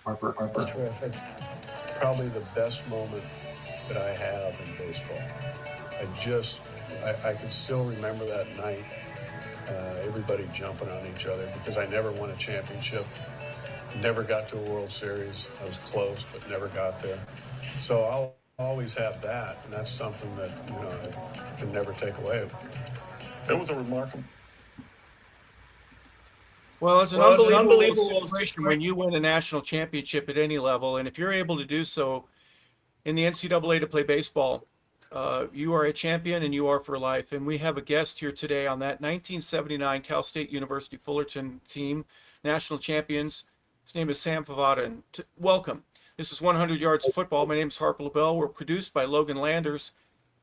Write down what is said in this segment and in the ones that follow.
Harper. I think probably the best moment that I have in baseball. I can still remember that night, everybody jumping on each other because I never won a championship, never got to a World Series. I was close, but never got there. So I'll always have that, and that's something that, I can never take away. It was a remarkable. Well, it's an unbelievable situation when you win a national championship at any level, and if you're able to do so in the NCAA to play baseball, you are a champion and you are for life. And we have a guest here today on that 1979 Cal State University Fullerton team, national champions. His name is Sam Favata, and welcome. This is 100 Yards of Football. My name is Harper LeBel. We're produced by Logan Landers.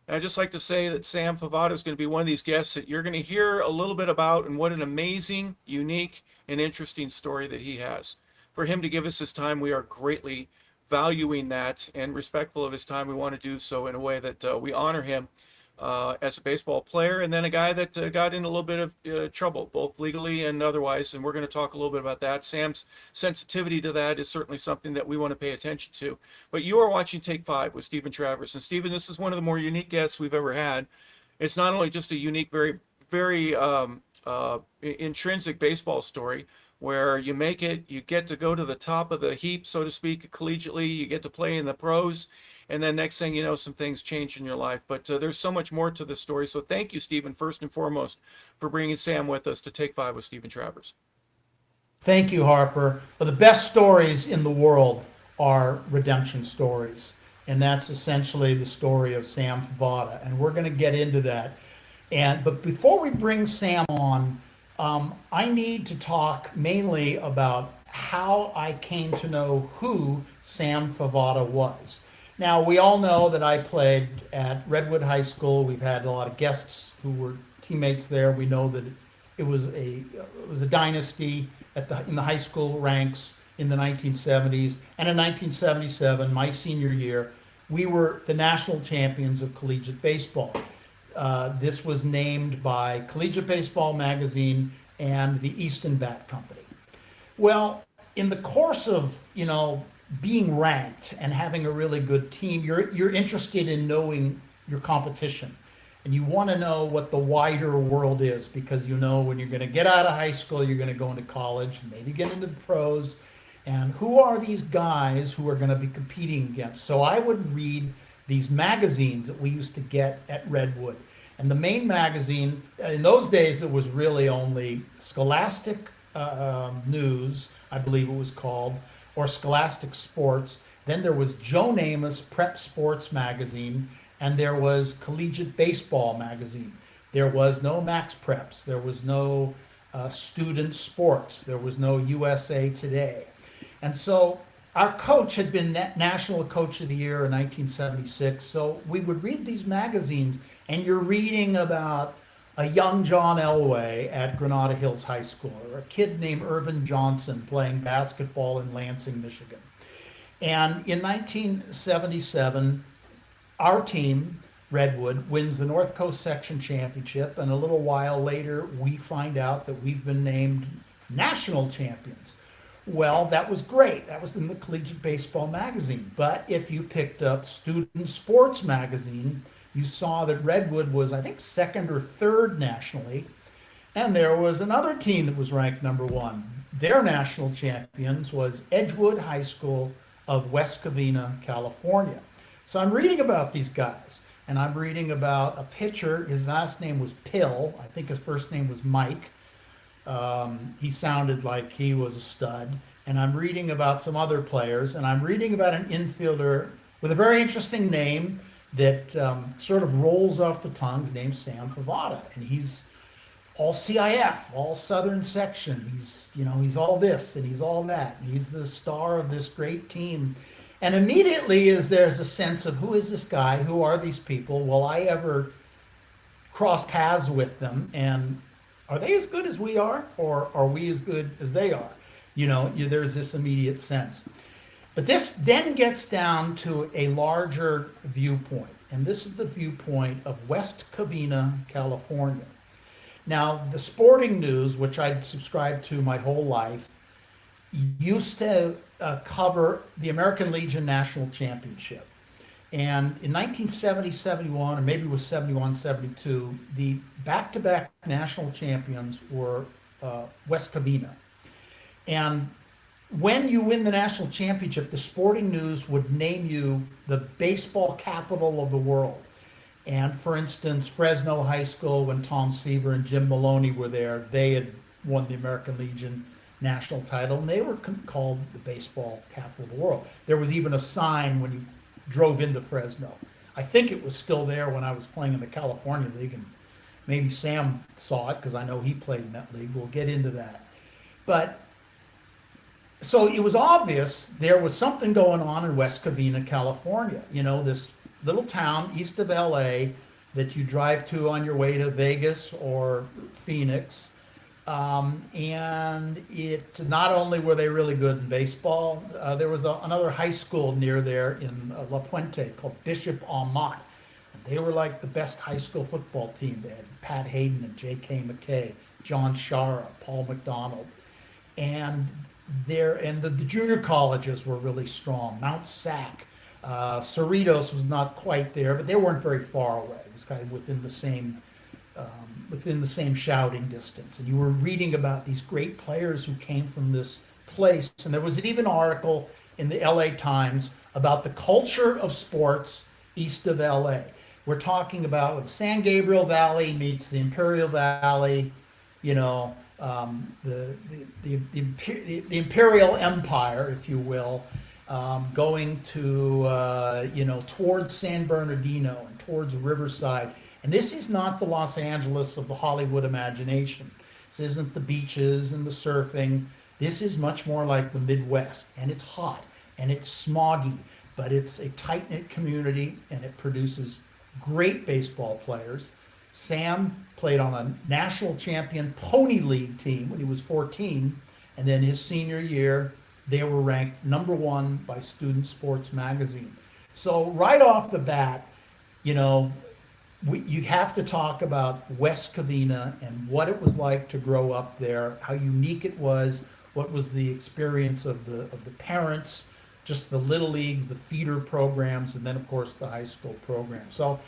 And I'd just like to say that Sam Favata is going to be one of these guests that you're going to hear a little bit about, and what an amazing, unique, and interesting story that he has. For him to give us his time, we are greatly valuing that, and respectful of his time. We want to do so in a way that we honor him as a baseball player, and then a guy that got in a little bit of trouble, both legally and otherwise, and we're going to talk a little bit about that. Sam's sensitivity to that is certainly something that we want to pay attention to. But you are watching Take 5 with Steven Travers, and Steven, this is one of the more unique guests we've ever had. It's not only just a unique, very, very intrinsic baseball story, where you make it, you get to go to the top of the heap, so to speak, collegiately, you get to play in the pros, and then next thing you know, some things change in your life. But there's so much more to the story. So thank you, Steven, first and foremost, for bringing Sam with us to Take 5 with Steven Travers. Thank you, Harper. Well, the best stories in the world are redemption stories. And that's essentially the story of Sam Favata. And we're going to get into that. But before we bring Sam on, I need to talk mainly about how I came to know who Sam Favata was. Now, we all know that I played at Redwood High School. We've had a lot of guests who were teammates there. We know that it was a dynasty in the high school ranks in the 1970s. And in 1977, my senior year, we were the national champions of collegiate baseball. This was named by Collegiate Baseball Magazine and the Easton Bat Company. Well, in the course of, being ranked and having a really good team, you're interested in knowing your competition. And you want to know what the wider world is, because when you're going to get out of high school, you're going to go into college, maybe get into the pros. And who are these guys who are going to be competing against? So I would read these magazines that we used to get at Redwood. And the main magazine, in those days, it was really only Scholastic News, I believe it was called, or Scholastic Sports. Then there was Joe Namath's Prep Sports magazine, and there was Collegiate Baseball magazine. There was no Max Preps. There was no Student Sports. There was no USA Today. And so our coach had been National Coach of the Year in 1976. So we would read these magazines, and you're reading about a young John Elway at Granada Hills High School, or a kid named Irvin Johnson playing basketball in Lansing, Michigan. And in 1977, our team, Redwood, wins the North Coast Section Championship, and a little while later, we find out that we've been named national champions. Well, that was great. That was in the Collegiate Baseball magazine. But if you picked up Student Sports magazine, you saw that Redwood was, I think, second or third nationally. And there was another team that was ranked number one. Their national champions was Edgewood High School of West Covina, California. So I'm reading about these guys, and I'm reading about a pitcher. His last name was Pill. I think his first name was Mike. He sounded like he was a stud. And I'm reading about some other players, and I'm reading about an infielder with a very interesting name that sort of rolls off the tongue. His name's Sam Favata, and he's all CIF, all Southern Section. He's all this and he's all that. He's the star of this great team. And immediately there's a sense of, who is this guy? Who are these people? Will I ever cross paths with them? And are they as good as we are, or are we as good as they are? There's this immediate sense. But this then gets down to a larger viewpoint, and this is the viewpoint of West Covina, California. Now, the Sporting News, which I'd subscribed to my whole life, used to cover the American Legion National Championship. And in 1970, 71, or maybe it was 71, 72, the back-to-back national champions were West Covina. And when you win the national championship, the Sporting News would name you the baseball capital of the world. And for instance, Fresno High School, when Tom Seaver and Jim Maloney were there, they had won the American Legion national title, and they were called the baseball capital of the world. There was even a sign when you drove into Fresno. I think it was still there when I was playing in the California League, and maybe Sam saw it because I know he played in that league. We'll get into that. But so it was obvious there was something going on in West Covina, California. You know, this little town east of LA that you drive to on your way to Vegas or Phoenix. And it not only were they really good in baseball, there was another high school near there in La Puente called Bishop Amat. They were like the best high school football team. They had Pat Hayden and J.K. McKay, John Shara, Paul McDonald. And the junior colleges were really strong. Mount Sac, Cerritos was not quite there, but they weren't very far away. It was kind of within the same shouting distance. And you were reading about these great players who came from this place. And there was even an article in the LA Times about the culture of sports east of LA. We're talking about the San Gabriel Valley meets the Imperial Valley, you know, the Imperial Empire, if you will, going to, towards San Bernardino and towards Riverside. And this is not the Los Angeles of the Hollywood imagination. This isn't the beaches and the surfing. This is much more like the Midwest, and it's hot and it's smoggy, but it's a tight-knit community and it produces great baseball players. Sam played on a national champion Pony League team when he was 14, and then his senior year, they were ranked #1 by Student Sports Magazine. So right off the bat, you know, you have to talk about West Covina and what it was like to grow up there, how unique it was, what was the experience of the parents, just the little leagues, the feeder programs, and then of course the high school program. So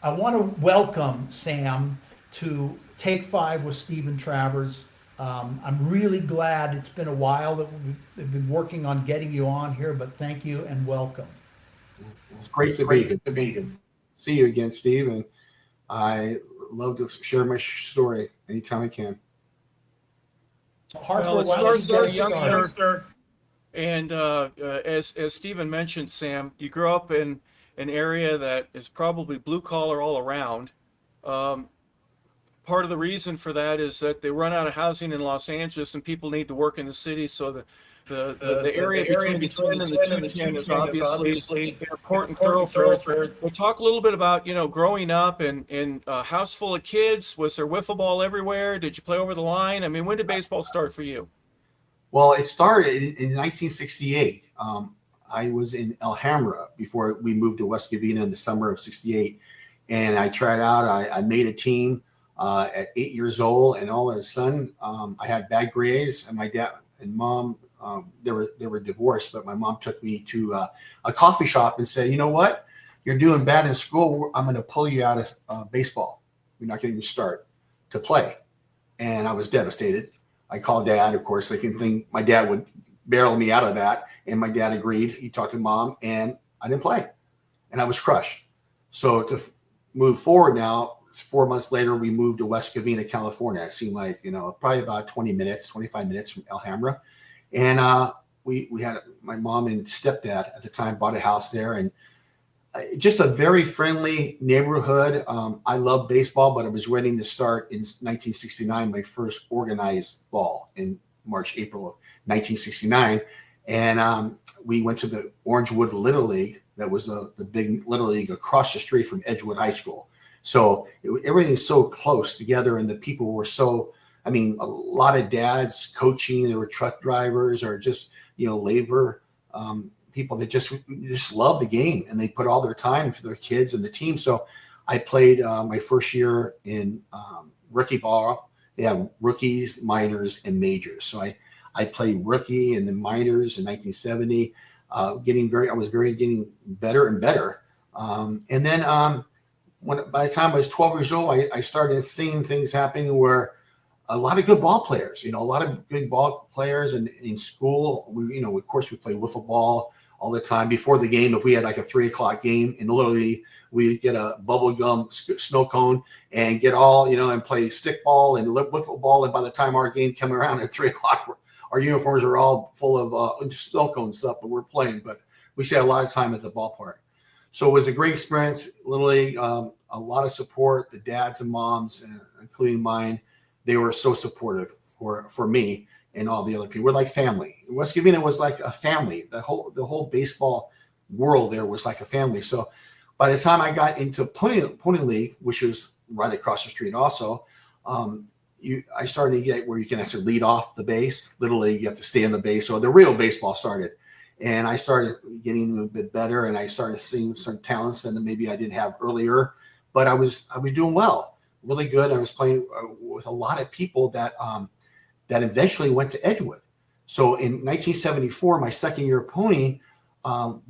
I want to welcome Sam to Take 5 with Steven Travers. I'm really glad it's been a while that we've been working on getting you on here, but thank you and welcome. It's great to be here. See you again, Steve, and I love to share my story anytime I can. Harper, well, it starts as a youngster, and as Steven mentioned, Sam, you grew up in an area that is probably blue collar all around. Part of the reason for that is that they run out of housing in Los Angeles and people need to work in the city. So the area between the 10 and the 210 is obviously an important thoroughfare. We'll talk a little bit about, growing up in a house full of kids. Was there wiffle ball everywhere? Did you play over the line? I mean, when did baseball start for you? Well, it started in 1968. I was in Alhambra before we moved to West Covina in the summer of '68. And I tried out. I made a team at 8 years old. And all of a sudden, I had bad grades. And my dad and mom, they were divorced. But my mom took me to a coffee shop and said, you know what? You're doing bad in school. I'm going to pull you out of baseball. You're not getting to start to play. And I was devastated. I called Dad, of course. I can think my dad would barrel me out of that. And my dad agreed. He talked to Mom, and I didn't play. And I was crushed. So to move forward now, 4 months later, we moved to West Covina, California. It seemed like, probably about 25 minutes from Alhambra. And we had my mom and stepdad at the time bought a house there. And just a very friendly neighborhood. I love baseball, but I was ready to start in 1969, my first organized ball in April of 1969. And we went to the Orangewood Little League. That was the big Little League across the street from Edgewood High School. So everything's so close together, and the people were so, a lot of dads coaching. There were truck drivers or just, labor people that just love the game, and they put all their time for their kids and the team. So I played my first year in rookie ball. They have rookies, minors, and majors. So I played rookie in the minors in 1970, I was getting better and better. And then by the time I was 12 years old, I started seeing things happening where a lot of good ball players, a lot of good ball players in school. Of course, we played wiffle ball all the time before the game. If we had like a 3:00 game, and literally we'd get a bubble gum snow cone and get all, and play stick ball and wiffle ball. And by the time our game came around at 3:00, our uniforms are all full of snow cone stuff, but we're playing. But we spent a lot of time at the ballpark. So it was a great experience. Literally, a lot of support. The dads and moms, including mine, they were so supportive for me and all the other people. We're like family. West Covina was like a family. The whole baseball world there was like a family. So by the time I got into Pony League, which was right across the street also, I started to get where you can actually lead off the base. Literally, you have to stay on the base. So the real baseball started. And I started getting a bit better, and I started seeing certain talents that maybe I didn't have earlier. But I was doing well, really good. I was playing with a lot of people that eventually went to Edgewood. So in 1974, my second year of Pony,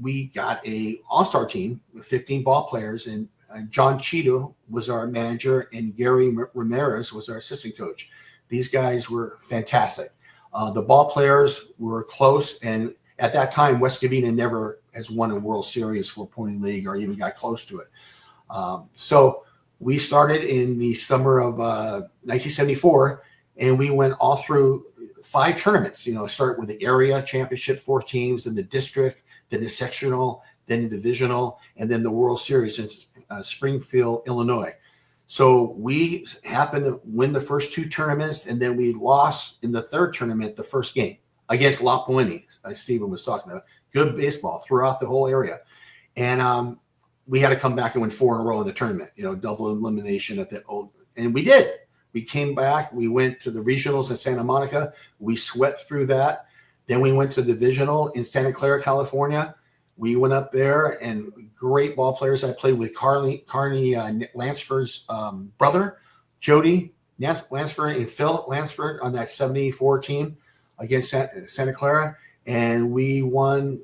we got a all-star team with 15 ball players, and John Cheeto was our manager, and Gary Ramirez was our assistant coach. These guys were fantastic. The ball players were close, and at that time, West Covina never has won a World Series for Pony League or even got close to it. So we started in the summer of 1974, and we went all through 5 tournaments. Start with the area championship, 4 teams, then the district, then the sectional, then the divisional, and then the World Series in Springfield, Illinois. So we happened to win the first 2 tournaments, and then we lost in the 3rd tournament, the first game against La Puente, as Steven was talking about. Good baseball throughout the whole area. And we had to come back and win 4 in a row in the tournament, double elimination at the old. And we did. We came back. We went to the regionals in Santa Monica. We swept through that. Then we went to the divisional in Santa Clara, California. We went up there, and great ball players. I played with Carney Lansford's brother, Jody Lansford, and Phil Lansford on that 74 team against Santa Clara. And we won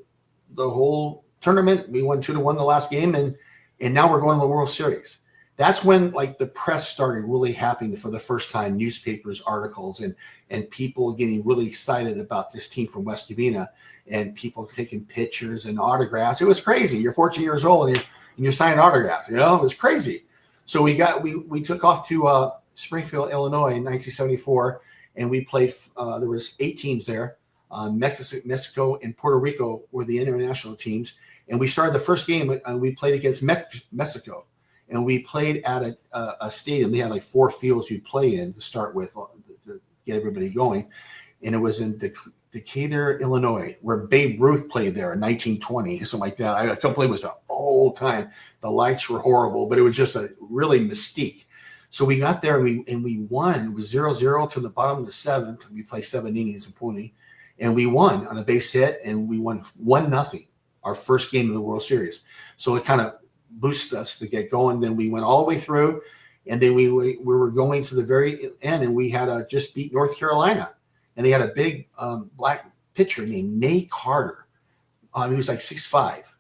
the whole tournament. We won 2-1 the last game, and now we're going to the World Series. That's when the press started really happening for the first time, newspapers, articles, and people getting really excited about this team from West Covina, and people taking pictures and autographs. It was crazy. You're 14 years old and you're signing autographs. It was crazy. So we took off to Springfield, Illinois in 1974, and we played. There was 8 teams there. Mexico and Puerto Rico were the international teams, and we started the first game. We played against Mexico. And we played at a stadium. They had 4 fields you'd play in to start with to get everybody going. And it was in Decatur, Illinois, where Babe Ruth played there in 1920, something like that. I can't believe it was an old time. The lights were horrible, but it was just a really mystique. So we got there and we won. It was 0-0 to the bottom of the 7th. We played 7 innings in Pony. And we won on a base hit, and we won 1-0, our first game of the World Series. So it kind of boost us to get going. Then we went all the way through, and then we were going to the very end, and we had just beat North Carolina, and they had a big black pitcher named Nate Carter. He was 6'5",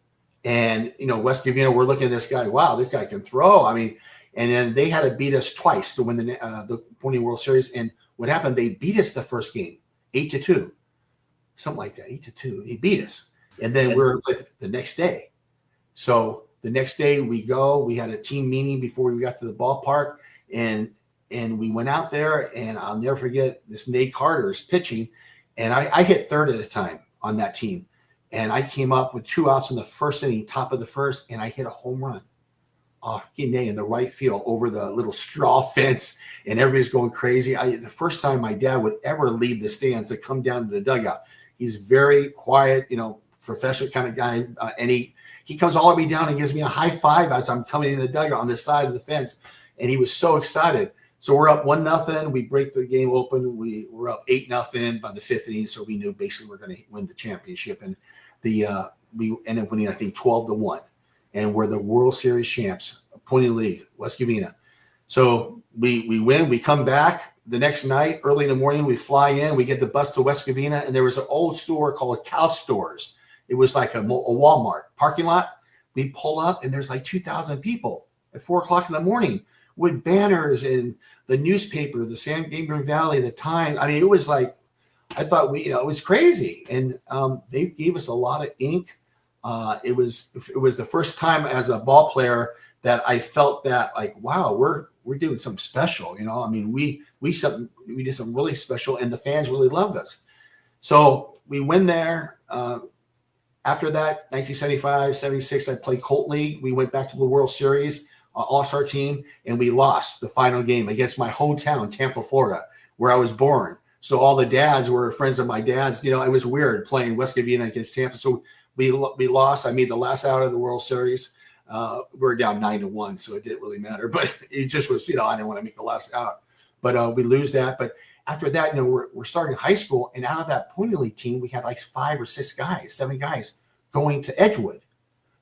and West Covina, we're looking at this guy. Wow, this guy can throw. And then they had to beat us twice to win the Pony World Series. And what happened? They beat us the first game 8-2, something like that. 8-2. He beat us, and then we were the next day. So the next day we had a team meeting before we got to the ballpark, and we went out there, and I'll never forget this Nate Carter's pitching, and I hit 3rd at a time on that team, and I came up with 2 outs in the first inning, top of the first, and I hit a home run off Guinea in the right field over the little straw fence, and everybody's going crazy. The first time my dad would ever leave the stands to come down to the dugout. He's very quiet, professional kind of guy, and he comes all the way down and gives me a high five as I'm coming in the dugout on the side of the fence. And he was so excited. So we're up 1-0. We break the game open. We were up 8-0 by the 5th inning. So we knew basically we're going to win the championship. And we ended up winning, I think, 12-1. And we're the World Series champs, Pony League, West Covina. So we win. We come back. the next night, early in the morning, we fly in, we get the bus to West Covina, and there was an old store called Cal Stores. It was like a Walmart parking lot. We pull up, and there's like 2,000 people at 4 o'clock in the morning with banners and the newspaper, the San Gabriel Valley, the Time. I mean, it was like, I thought it was crazy. And they gave us a lot of ink. It was the first time as a ball player that I felt that like, wow, we're doing something special. I mean, we did something really special, and the fans really loved us. So we went there. After that, 1975, 76, I played Colt League. We went back to the World Series, All-Star team, and we lost the final game against my hometown, Tampa, Florida, where I was born. So all the dads were friends of my dad's. It was weird playing West Covina against Tampa. So we lost. I made the last out of the World Series. We were down 9-1, so it didn't really matter. But it just was, I didn't want to make the last out. But we lose that. But after that, we're starting high school, and out of that Pony League team, we had like 5 or 6 guys, 7 guys going to Edgewood.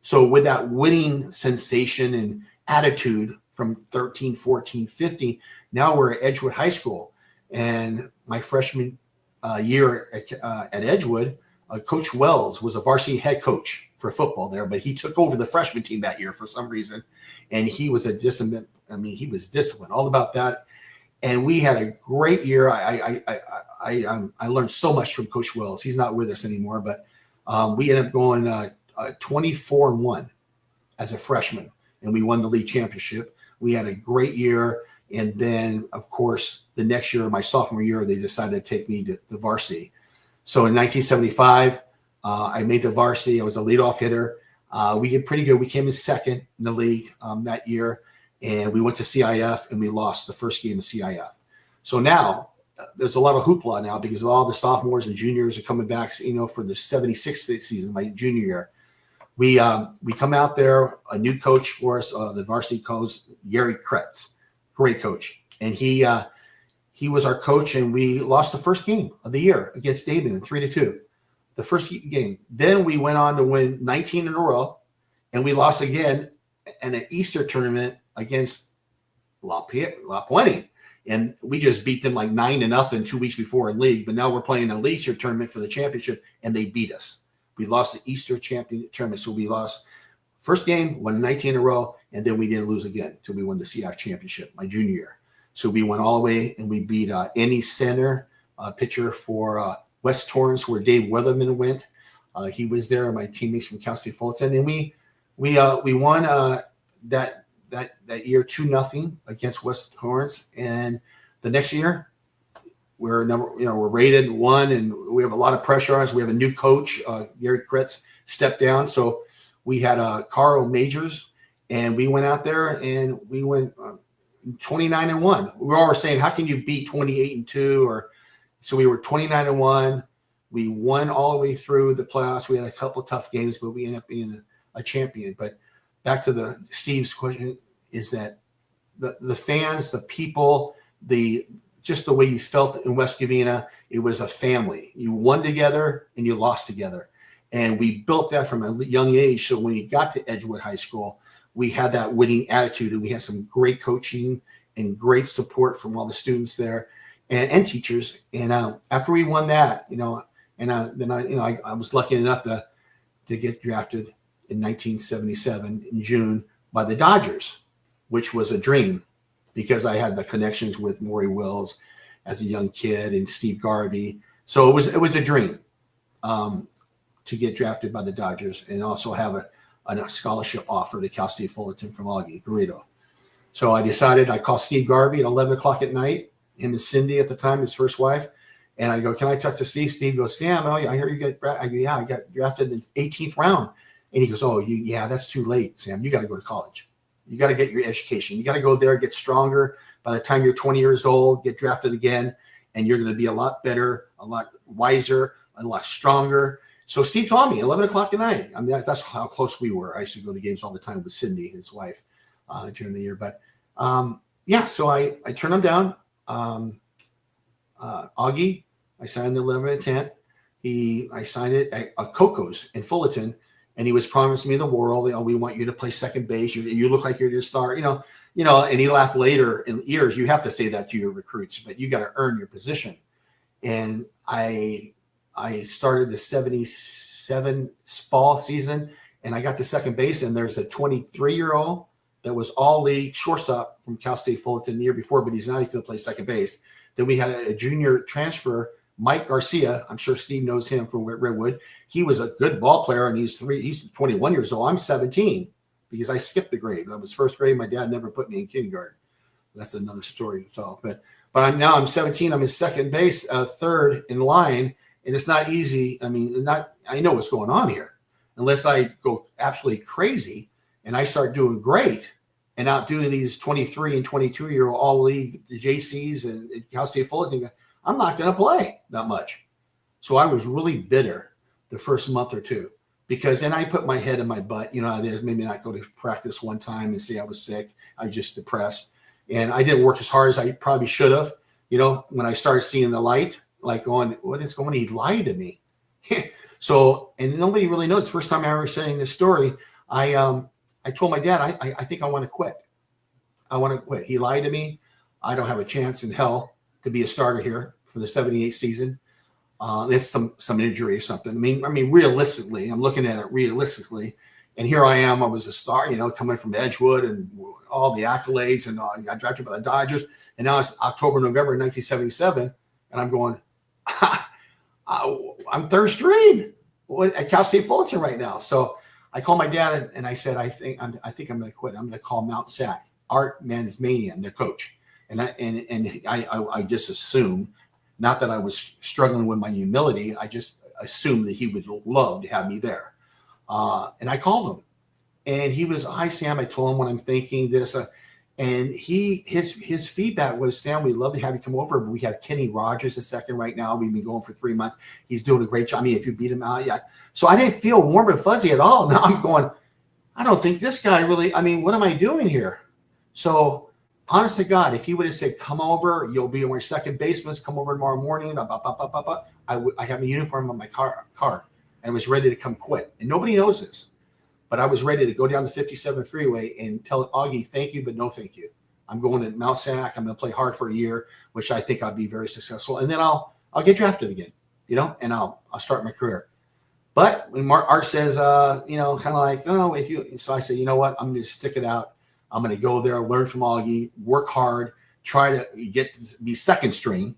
So with that winning sensation and attitude from 13, 14, 15, now we're at Edgewood High School. And my freshman year at Edgewood, Coach Wells was a varsity head coach for football there, but he took over the freshman team that year for some reason. And he was he was disciplined, all about that. And we had a great year. I learned so much from Coach Wells. He's not with us anymore, but we ended up going 24-1 as a freshman, and we won the league championship. We had a great year. And then, of course, the next year, my sophomore year, they decided to take me to the varsity. So in 1975, I made the varsity. I was a leadoff hitter. We did pretty good. We came in second in the league that year. And we went to CIF, and we lost the first game of CIF. So now there's a lot of hoopla now because all the sophomores and juniors are coming back, for the 76 season, my junior year. We come out there, a new coach for us, the varsity coach, Gary Kretz, great coach. And he was our coach, and we lost the first game of the year against David 3-2, the first game. Then we went on to win 19 in a row, and we lost again in an Easter tournament against La Puente. And we just beat them like 9-0 2 weeks before in league. But now we're playing a Easter tournament for the championship, and they beat us. We lost the Easter champion tournament. So we lost first game, won 19 in a row, and then we didn't lose again until we won the CIF championship my junior year. So we went all the way, and we beat Andy Center, pitcher for West Torrance, where Dave Weatherman went. He was there, my teammates from Cal State Fullerton. And we won that year 2-0 against West Torrance, and the next year we're rated 1, and we have a lot of pressure on us. We have a new coach, Gary Kretz, stepped down, so we had Carl Majors, and we went out there and we went 29-1. We were always saying, how can you beat 28-2? Or so we were 29-1. We won all the way through the playoffs. We had a couple tough games, but we ended up being a champion. But back to Steve's question is that the fans, the people, just the way you felt in West Covina, it was a family. You won together and you lost together. And we built that from a young age. So when we got to Edgewood High School, we had that winning attitude, and we had some great coaching and great support from all the students there and teachers. And after we won that, I was lucky enough to get drafted in 1977 in June by the Dodgers, which was a dream because I had the connections with Maury Wills as a young kid and Steve Garvey. So it was a dream to get drafted by the Dodgers and also have a scholarship offer to Cal State Fullerton from Augie Garrido. So I decided, I called Steve Garvey at 11 o'clock at night, him and Cindy at the time, his first wife. And I go, can I talk to Steve? Steve goes, Sam, I hear you get drafted. I go, yeah, I got drafted in the 18th round. And he goes, that's too late, Sam. You got to go to college. You got to get your education. You got to go there, get stronger. By the time you're 20 years old, get drafted again, and you're going to be a lot better, a lot wiser, a lot stronger. So Steve told me 11 o'clock at night. I mean, that's how close we were. I used to go to games all the time with Cindy, his wife, during the year. But so I turned him down. Augie, I signed the 11 and 10. I signed it at Coco's in Fullerton, and he was promising me the world. We want you to play second base. You look like you're going to start. and he laughed later in years. You have to say that to your recruits, but you got to earn your position. And I started the 77 fall season, and I got to second base, and there's a 23-year-old that was all league shortstop from Cal State Fullerton the year before, but he's going to play second base. Then we had a junior transfer, Mike Garcia. I'm sure Steve knows him from Redwood. He was a good ball player, and he's 21 years old. I'm 17 because I skipped a grade. I was first grade. My dad never put me in kindergarten. That's another story to tell. But I'm 17. I'm in second base, third in line, and it's not easy. I know what's going on here. Unless I go absolutely crazy and I start doing great and outdoing these 23 and 22-year-old all-league JCs and Cal State Fullerton, I'm not going to play that much. So I was really bitter the first month or two because then I put my head in my butt. There's maybe not go to practice one time and say I was sick. I was just depressed. And I didn't work as hard as I probably should have. When I started seeing the light, like going, what is going on? He lied to me. So, and nobody really knows. First time I ever saying this story, I told my dad, I think I want to quit. I want to quit. He lied to me. I don't have a chance in hell to be a starter here for the 78 season. It's some injury or something. I mean, realistically, I'm looking at it realistically. And here I am. I was a star, coming from Edgewood and all the accolades, and I got drafted by the Dodgers. And now it's October, November 1977, and I'm going, I'm third string at Cal State Fullerton right now. So I called my dad and I said, I think I'm going to quit. I'm going to call Mount Sac, Art Mansmanian, their coach. And I just assumed, not that I was struggling with my humility, I just assumed that he would love to have me there. And I called him, and he was, hi Sam. I told him what I'm thinking, this, and his feedback was, Sam, we'd love to have you come over, but we have Kenny Rogers a second right now. We've been going for 3 months. He's doing a great job. If you beat him out, yeah. So I didn't feel warm and fuzzy at all. Now I'm going, I don't think this guy really, what am I doing here? So honest to God, if he would have said, come over, you'll be my second baseman, come over tomorrow morning, I have a uniform on my car and was ready to come quit. And nobody knows this. But I was ready to go down the 57 freeway and tell Augie, thank you, but no thank you. I'm going to Mount Sac. I'm going to play hard for a year, which I think I'll be very successful. And then I'll get drafted again, and I'll start my career. But when Art says, kind of like, so I said, you know what? I'm going to stick it out. I'm going to go there, learn from Augie, work hard, try to be second string.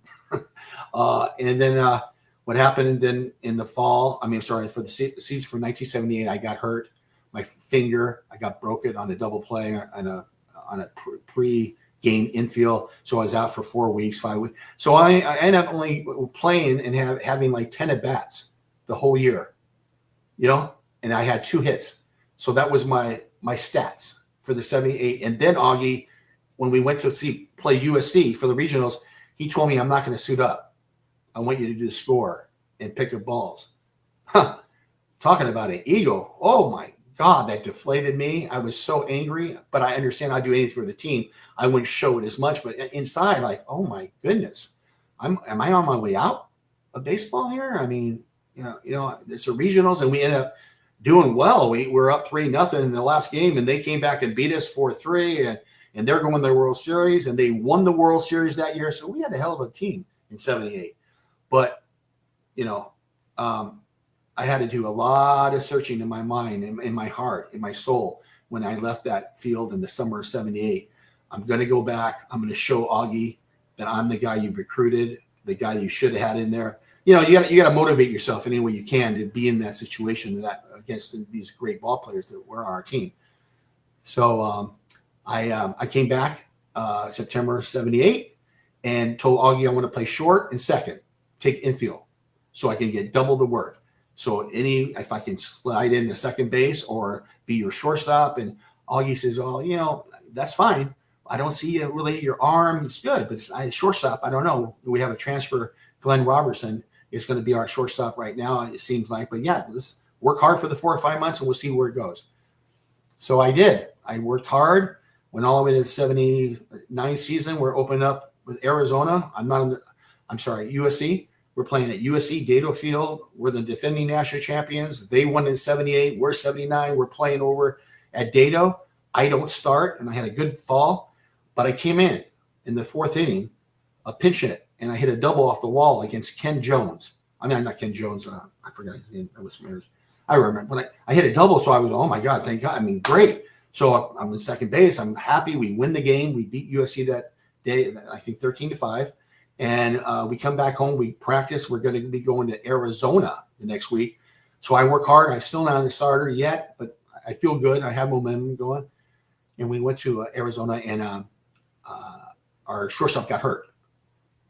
And then what happened then in the fall, for the season for 1978, I got hurt. My finger, I got broken on a double play on a pre-game infield. So I was out for 4 weeks, 5 weeks. So I ended up only playing and having like 10 at-bats the whole year, and I had 2 hits. So that was my stats for the 78. And then Augie, when we went to play USC for the regionals, he told me, I'm not going to suit up. I want you to do the score and pick up balls. Talking about an ego. Oh my God, that deflated me. I was so angry, but I understand I'd do anything for the team. I wouldn't show it as much, but inside, like, oh my goodness, am I on my way out of baseball here? It's a regionals, and we ended up doing well. We were up 3-0 in the last game, and they came back and beat us 4-3, and they're going to the World Series, and they won the World Series that year. So we had a hell of a team in 78. But, I had to do a lot of searching in my mind, in my heart, in my soul when I left that field in the summer of 78. I'm going to go back. I'm going to show Augie that I'm the guy you recruited, the guy you should have had in there. You got to motivate yourself any way you can to be in that situation that against these great ball players that were on our team. So I came back September 78 and told Augie I want to play short and second, take infield, so I can get double the work. So if I can slide in the second base or be your shortstop, and Augie says, well, that's fine. I don't see it really. Your arm is good, but shortstop, I don't know. We have a transfer. Glenn Robertson is going to be our shortstop right now, it seems like. But yeah, let's work hard for the 4 or 5 months, and we'll see where it goes. So I did. I worked hard. Went all the way to the 79 season. We're opening up with Arizona. USC. We're playing at USC Dato Field. We're the defending national champions. They won in 78. We're 79. We're playing over at Dato. I don't start, and I had a good fall, but I came in the fourth inning, a pinch hit, and I hit a double off the wall against Ken Jones. I mean, not Ken Jones. I forgot his name. That was Mariners. I remember when I hit a double, so I was, oh my God, thank God. I mean, great. So I'm in second base. I'm happy. We win the game. We beat USC that day, I think 13-5. And we come back home. We practice. We're going to be going to Arizona the next week. So I work hard. I'm still not the starter yet, but I feel good. I have momentum going. And we went to Arizona, and our shortstop got hurt.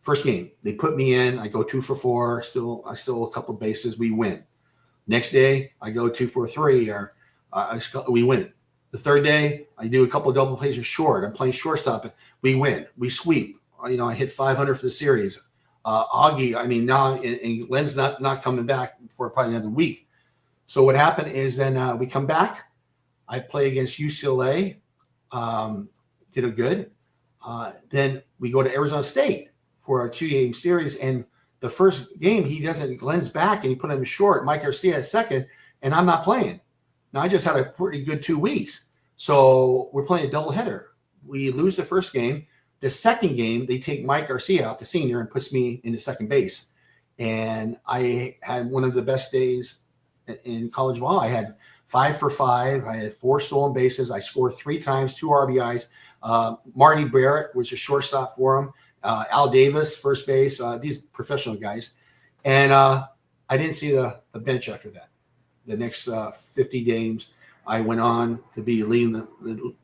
First game, they put me in. I go 2 for 4. I still a couple of bases. We win. Next day, I go 2 for 3. We win. The third day, I do a couple of double plays short. I'm playing shortstop. We win. We sweep. I hit 500 for the series. Augie, I mean, now and Glenn's not coming back for probably another week. So what happened is then we come back. I play against UCLA. Did a good. Then we go to Arizona State for a 2-game series. And the first game, Glenn's back, and he put him short. Mike Garcia at second, and I'm not playing. Now, I just had a pretty good 2 weeks. So we're playing a doubleheader. We lose the first game. The second game, they take Mike Garcia out, the senior, and puts me into second base. And I had one of the best days in college ball. I had 5 for 5. I had 4 stolen bases. I scored 3 times, 2 RBIs. Marty Barrick was a shortstop for him. Al Davis, first base. These professional guys. And I didn't see the bench after that. The next 50 games, I went on to be leading the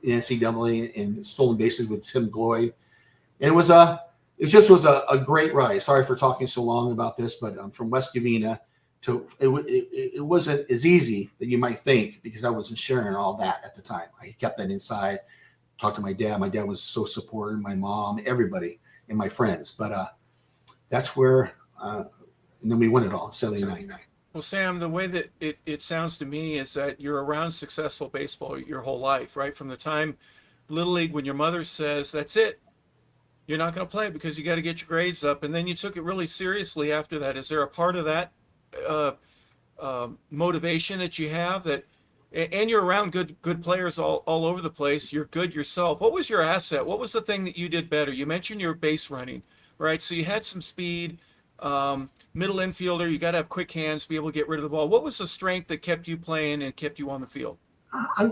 NCAA in stolen bases with Tim Gloyd. And it just was a great ride. Sorry for talking so long about this, but from West Covina to it wasn't as easy that you might think, because I wasn't sharing all that at the time. I kept that inside. Talked to my dad. My dad was so supportive. My mom, everybody, and my friends. But that's where, and then we won it all, 79. Well, Sam, the way that it sounds to me is that you're around successful baseball your whole life, right? From the time Little League, when your mother says, that's it, you're not going to play because you got to get your grades up. And then you took it really seriously after that. Is there a part of that motivation that you have that, and you're around good players all over the place. You're good yourself. What was your asset? What was the thing that you did better? You mentioned your base running, right? So you had some speed, middle infielder. You got to have quick hands to be able to get rid of the ball. What was the strength that kept you playing and kept you on the field? I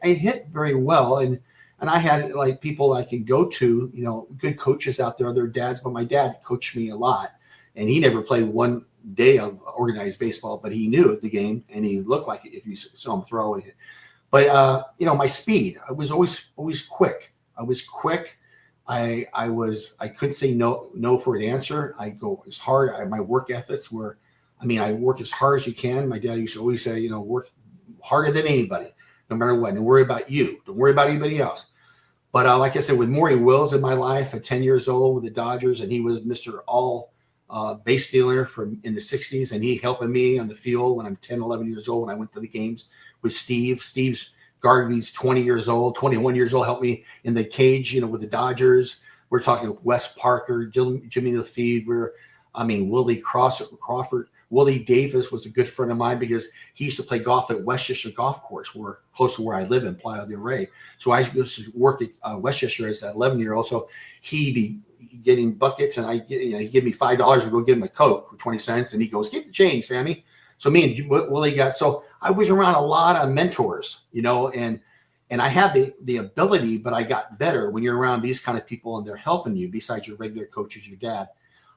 hit very well, and I had like people I could go to, good coaches out there, their dads. But my dad coached me a lot, and he never played one day of organized baseball, but he knew the game, and he looked like it if you saw him throw it. But my speed, I was always quick. I was quick. I couldn't say no for an answer. I go as hard. My work ethics were, I work as hard as you can. My dad used to always say, work harder than anybody, no matter what. Don't worry about you. Don't worry about anybody else. But like I said, with Maury Wills in my life at 10 years old with the Dodgers, and he was Mr. All base stealer in the 60s, and he helping me on the field when I'm 10, 11 years old when I went to the games with Steve. Steve's Garvey's 20 years old, 21 years old, helped me in the cage, with the Dodgers. We're talking Wes Parker, Jimmy Lefebvre, Willie Crawford. Willie Davis was a good friend of mine because he used to play golf at Westchester Golf Course, close to where I live in Playa del Rey. So I used to work at Westchester as an 11-year-old. So he'd be getting buckets, and he'd give me $5 and go get him a Coke for 20 cents. And he goes, "Keep the change, Sammy." So me and Willie so I was around a lot of mentors, and I had the ability, but I got better when you're around these kind of people and they're helping you besides your regular coaches, your dad.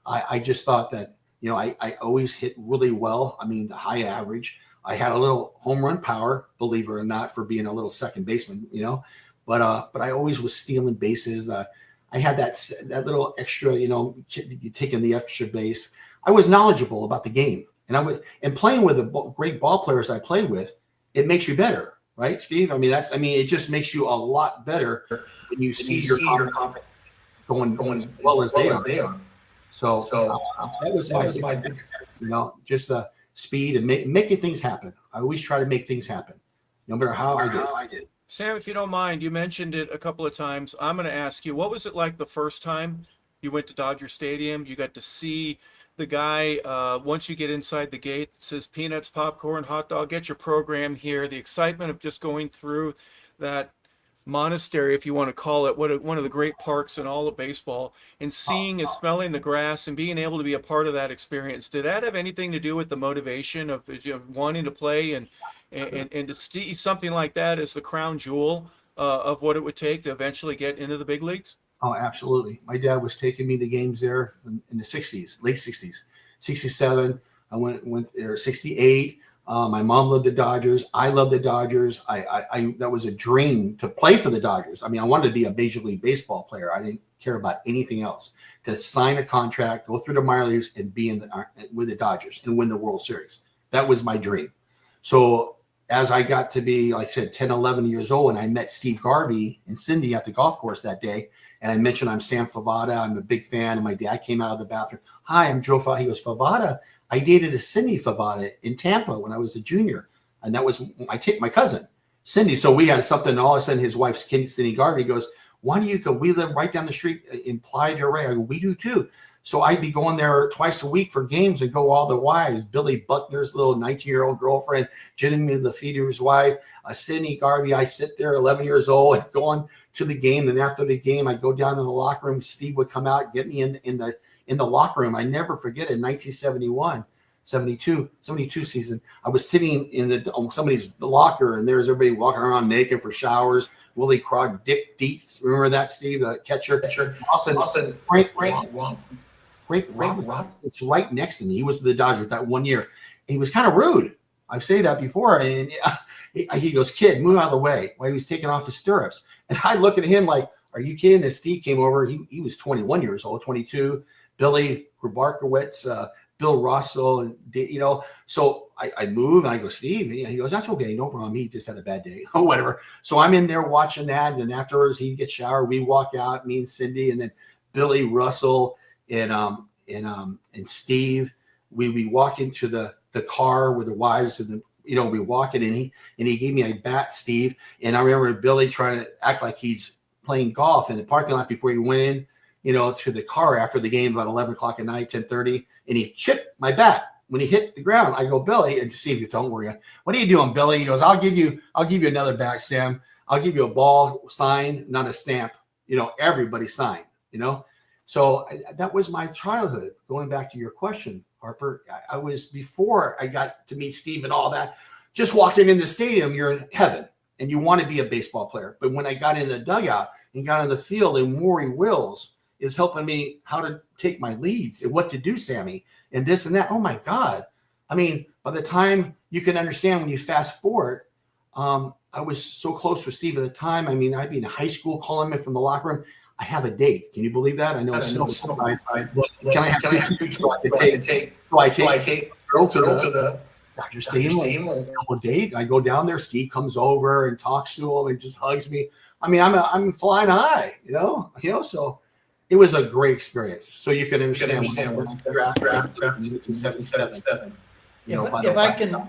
I just thought that, I always hit really well. The high average. I had a little home run power, believe it or not, for being a little second baseman, but I always was stealing bases. I had that little extra, taking the extra base. I was knowledgeable about the game, and playing with the great ball players I played with, it makes you better, right, Steve? It just makes you a lot better when you see your opponent going as well as they are. So that was my biggest, just speed and making things happen. I always try to make things happen, no matter how I did. Sam, if you don't mind, you mentioned it a couple of times. I'm going to ask you, what was it like the first time you went to Dodger Stadium? You got to see the guy, once you get inside the gate, that says peanuts, popcorn, hot dog, get your program here. The excitement of just going through that monastery, if you want to call it, one of the great parks in all of baseball, and seeing and smelling the grass and being able to be a part of that experience. Did that have anything to do with the motivation of wanting to play and to see something like that as the crown jewel of what it would take to eventually get into the big leagues? Oh, absolutely. My dad was taking me to games there in the 60s, late 60s, 67. I went there 68. My mom loved the Dodgers. I loved the Dodgers. I that was a dream to play for the Dodgers. I mean, I wanted to be a Major League Baseball player. I didn't care about anything else. To sign a contract, go through the minor leagues, and be with the Dodgers and win the World Series. That was my dream. So as I got to be, like I said, 10, 11 years old, and I met Steve Garvey and Cindy at the golf course that day, and I mentioned I'm Sam Favata. I'm a big fan. And my dad came out of the bathroom. Hi, I'm Joe Favata. He goes, Favata. I dated a Cindy Favata in Tampa when I was a junior. And that was my cousin, Cindy. So we had something. All of a sudden, his wife, Cindy Garvey, goes, why do you go? We live right down the street in Playa del Rey. I go, we do too. So I'd be going there twice a week for games and go all the wives. Billy Buckner's little 19-year-old girlfriend, Jimmy Lafitte's wife, Cindy Garvey. I sit there 11 years old and going to the game. And after the game, I go down to the locker room. Steve would come out, get me in the locker room. I never forget it. 1971, 72 season. I was sitting in somebody's locker, and there's everybody walking around naked for showers. Willie Krog, Dick Dietz. Remember that, Steve? Catcher. Austin. Frank Robinson. It's right next to me. He was with the Dodgers that one year. And he was kind of rude. I've said that before. And he goes, kid, move out of the way, while he was taking off his stirrups. And I look at him like, are you kidding? Then Steve came over. He was 21 years old, 22. Billy Grabarkowitz, Bill Russell, and so I move and I go, Steve. He goes, that's okay, no problem. He just had a bad day or whatever. So I'm in there watching that, and then afterwards he gets showered. We walk out, me and Cindy, and then Billy Russell and Steve. We walk into the car with the wives, and we walk in, and he gave me a bat, Steve. And I remember Billy trying to act like he's playing golf in the parking lot before he went in, to the car after the game about 11 o'clock at night, 10:30, and he chipped my bat when he hit the ground. I go, Billy, and Steve, don't worry. What are you doing, Billy? He goes, I'll give you another bat, Sam. I'll give you a ball sign, not a stamp. Everybody sign. So that was my childhood. Going back to your question, Harper, I was, before I got to meet Steve and all that, just walking in the stadium, you're in heaven and you want to be a baseball player. But when I got in the dugout and got in the field, and Maury Wills is helping me how to take my leads and what to do, Sammy, and this and that. Oh my God. I mean, by the time you can understand, when you fast forward, I was so close with Steve at the time. I mean, I'd be in high school calling him from the locker room. I have a date. Can you believe that? I know it's no side. Can I have two take girl to the Dodger Stadium, a date? I go down there. Steve comes over and talks to him and just hugs me. I mean, I'm flying high, so it was a great experience. So you can understand what draft 7-7.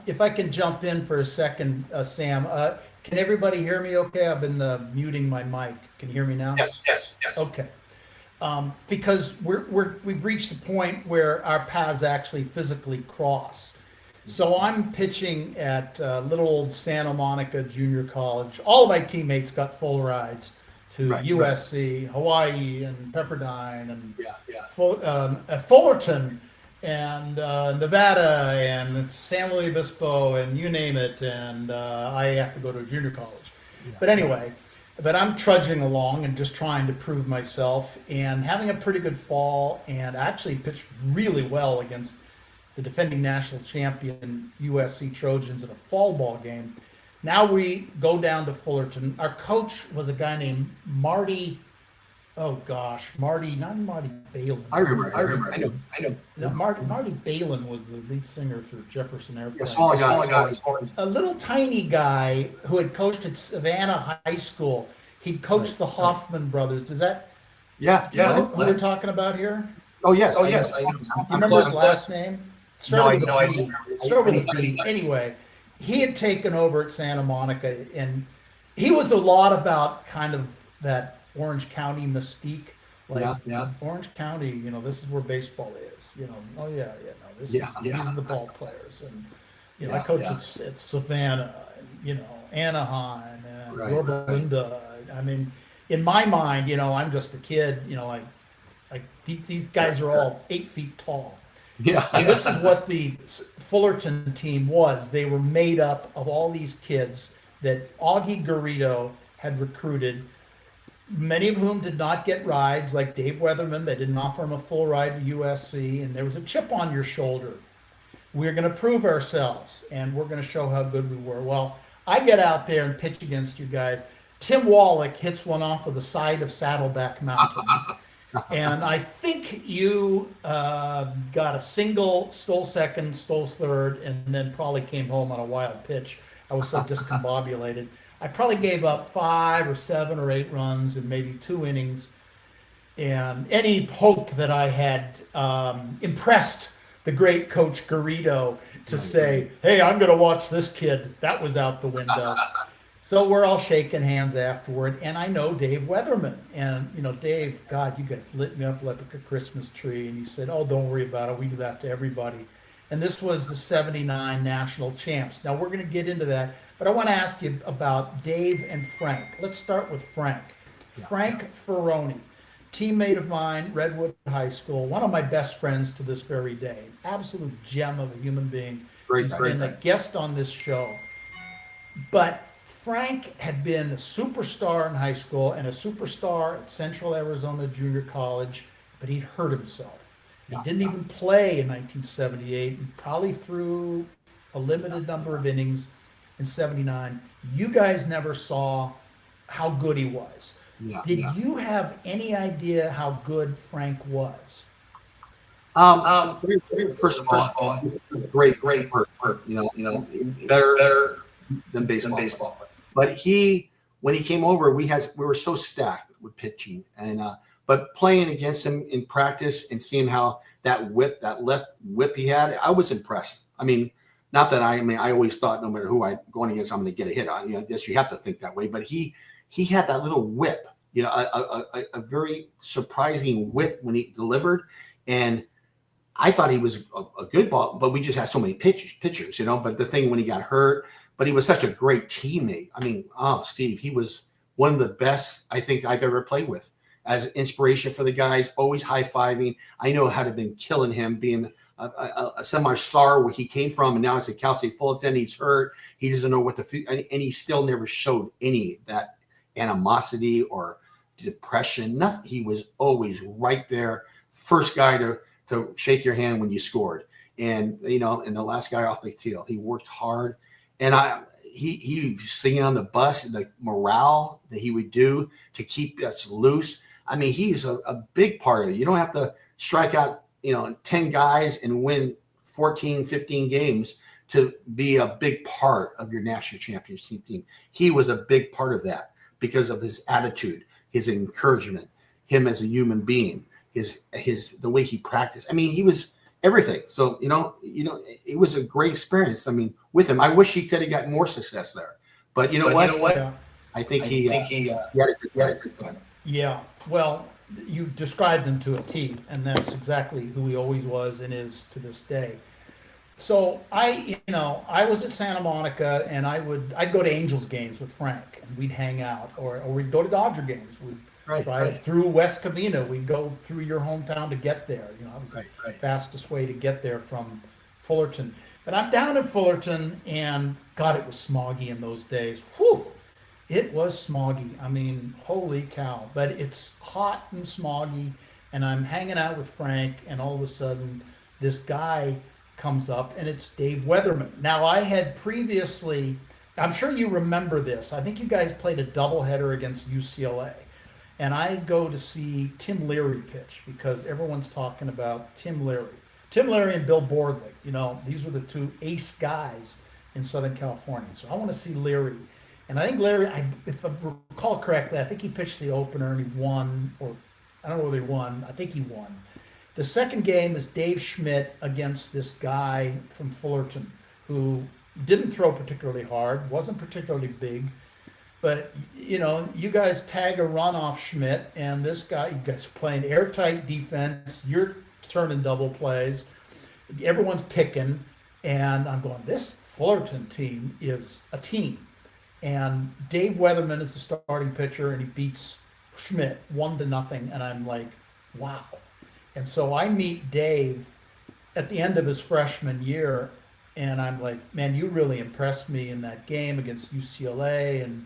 If I can jump in for a second, Sam, can everybody hear me okay? I've been muting my mic. Can you hear me now? Yes. Okay. Because we've reached the point where our paths actually physically cross. So I'm pitching at little old Santa Monica Junior College. All of my teammates got full rides to USC, Hawaii, and Pepperdine, and Fullerton, and Nevada, and San Luis Obispo, and you name it. And I have to go to a junior college. But anyway, I'm trudging along and just trying to prove myself, and having a pretty good fall, and actually pitched really well against the defending national champion USC Trojans in a fall ball game. Now we go down to Fullerton. Our coach was a guy named Marty. Oh gosh, not Marty Balin. I remember. I know. No, Marty Balin was the lead singer for Jefferson Airplane. Yeah, small guy. A little tiny guy who had coached at Savannah High School. He'd coached the Hoffman brothers. Does that? Yeah. Do you know who we're talking about here? Oh yes. I know. You remember his last name? Started with a B. Anyway, he had taken over at Santa Monica, and he was a lot about kind of that Orange County mystique, Like yeah. Orange County, this is where baseball is. Oh yeah, no, these are the ball players, and I coach at Savannah, and Anaheim, and Right, Yorba Linda. I mean, in my mind, I'm just a kid. These guys are all 8 feet tall. Yeah. And this is what the Fullerton team was. They were made up of all these kids that Augie Garrido had recruited, many of whom did not get rides, like Dave Weatherman. They didn't offer him a full ride to USC, and there was a chip on your shoulder. We're going to prove ourselves, and we're going to show how good we were. Well, I get out there and pitch against you guys. Tim Wallach hits one off of the side of Saddleback Mountain. And I think you got a single, stole second, stole third, and then probably came home on a wild pitch. I was so discombobulated. I probably gave up 5 or 7 or 8 runs in maybe 2 innings. And any hope that I had impressed the great Coach Garrido to say, hey, I'm going to watch this kid, that was out the window. So we're all shaking hands afterward, and I know Dave Weatherman. And, Dave, God, you guys lit me up like a Christmas tree. And he said, oh, don't worry about it. We do that to everybody. And this was the 79 national champs. Now, we're going to get into that, but I want to ask you about Dave and Frank. Let's start with Frank. Frank Ferroni, teammate of mine, Redwood High School, one of my best friends to this very day, absolute gem of a human being. He's been a guest on this show. But Frank had been a superstar in high school and a superstar at Central Arizona Junior College, but he'd hurt himself. He didn't even play in 1978. He probably threw a limited number of innings in 79. You guys never saw how good he was. Did you have any idea how good Frank was? First of all, great person. Better than baseball. But when he came over, we were so stacked with pitching, and but playing against him in practice and seeing how that left whip he had, I was impressed. I mean, not that I always thought no matter who I'm going against, I'm going to get a hit on. Yes, you have to think that way. But he had that little whip, a very surprising whip when he delivered, and I thought he was a good ball, but we just had so many pitchers, But the thing when he got hurt. But he was such a great teammate. I mean, Steve, he was one of the best I think I've ever played with. As inspiration for the guys, always high-fiving. I know how to have been killing him, being a semi-star where he came from, and now it's at Cal State Fullerton. He's hurt. He doesn't know what and he still never showed any of that animosity or depression. Nothing. He was always right there, first guy to shake your hand when you scored. And, and the last guy off the tee. He worked hard. And he was singing on the bus, the morale that he would do to keep us loose. I mean, he's a big part of it. You don't have to strike out, 10 guys and win 14, 15 games to be a big part of your national championship team. He was a big part of that because of his attitude, his encouragement, him as a human being, the way he practiced. I mean, he was everything. So, it was a great experience. I mean, with him, I wish he could have gotten more success there, but you know what? Yeah. I think he had a good time. Yeah. Well, you described him to a T, and that's exactly who he always was and is to this day. So I was at Santa Monica, and I'd go to Angels games with Frank, and we'd hang out, or we'd go to Dodger games. We'd drive through West Covina. We'd go through your hometown to get there. It was the fastest way to get there from Fullerton. But I'm down at Fullerton, and God, it was smoggy in those days. Whew! It was smoggy. I mean, holy cow. But it's hot and smoggy, and I'm hanging out with Frank, and all of a sudden, this guy comes up, and it's Dave Weatherman. Now, I had previously, I'm sure you remember this. I think you guys played a doubleheader against UCLA. And I go to see Tim Leary pitch because everyone's talking about Tim Leary. Tim Leary and Bill Bordley, these were the 2 ace guys in Southern California. So I want to see Leary. And I think Leary, if I recall correctly, I think he pitched the opener and he won, or I don't know whether he won. I think he won. The second game is Dave Schmidt against this guy from Fullerton who didn't throw particularly hard, wasn't particularly big, But you guys tag a run off Schmidt, and this guy, you guys are playing airtight defense. You're turning double plays. Everyone's picking, and I'm going, this Fullerton team is a team. And Dave Weatherman is the starting pitcher, and he beats Schmidt 1-0, and I'm like, wow. And so I meet Dave at the end of his freshman year, and I'm like, man, you really impressed me in that game against UCLA. And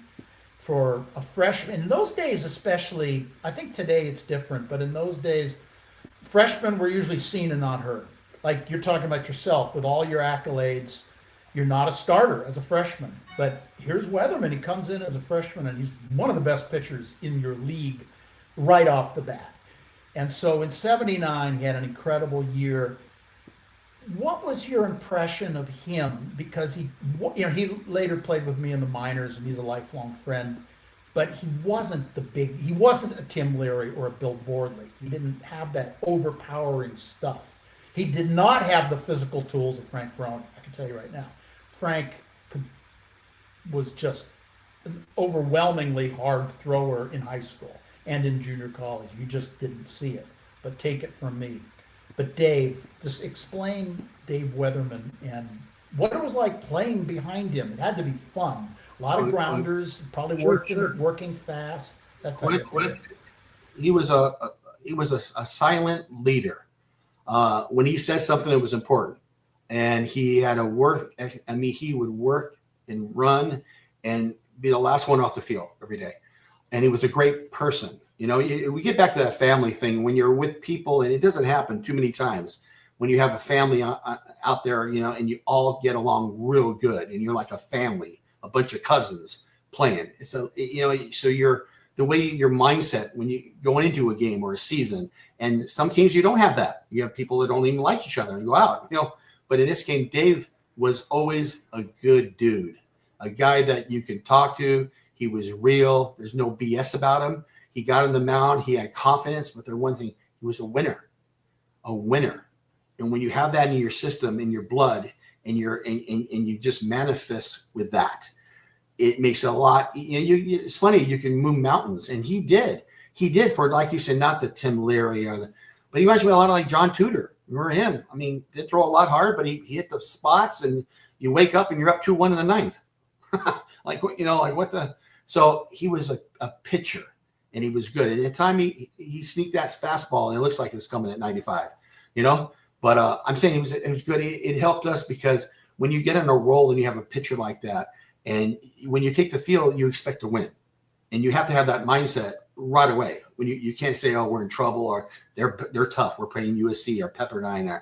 for a freshman, in those days especially, I think today it's different, but in those days, freshmen were usually seen and not heard. Like you're talking about yourself with all your accolades, you're not a starter as a freshman. But here's Weatherman. He comes in as a freshman, and he's one of the best pitchers in your league right off the bat. And so in '79, he had an incredible year. What was your impression of him? Because he later played with me in the minors, and he's a lifelong friend. But he wasn't he wasn't a Tim Leary or a Bill Bordley. He didn't have that overpowering stuff. He did not have the physical tools of Frank Ferroni. I can tell you right now. Frank was just an overwhelmingly hard thrower in high school and in junior college. You just didn't see it, but take it from me. But Dave, just explain Dave Weatherman and what it was like playing behind him. It had to be fun. A lot of grounders, probably working fast. That type of thing. He was a silent leader. When he said something, it was important. And he had to work. I mean, he would work and run and be the last one off the field every day. And he was a great person. We get back to that family thing when you're with people, and it doesn't happen too many times when you have a family out there, and you all get along real good, and you're like a family, a bunch of cousins playing. So you're the way your mindset when you going into a game or a season, and some teams you don't have that. You have people that don't even like each other and go out, But in this game, Dave was always a good dude, a guy that you can talk to. He was real. There's no BS about him. He got on the mound. He had confidence, but one thing, he was a winner. And when you have that in your system, in your blood, and you just manifest with that, it makes a lot. It's funny. You can move mountains, and he did. He did for, like you said, not the Tim Leary but he reminds me a lot of like John Tudor. Remember him? I mean, did throw a lot hard, but he hit the spots, and you wake up and you're up 2-1 in the ninth. So he was a pitcher, and he was good. And at the time he sneaked that fastball, and it looks like it's coming at 95, But I'm saying it was good. It helped us because when you get in a role and you have a pitcher like that, and when you take the field, you expect to win, and you have to have that mindset right away. When you can't say, "Oh, we're in trouble," or they're tough. We're playing USC or Pepperdine.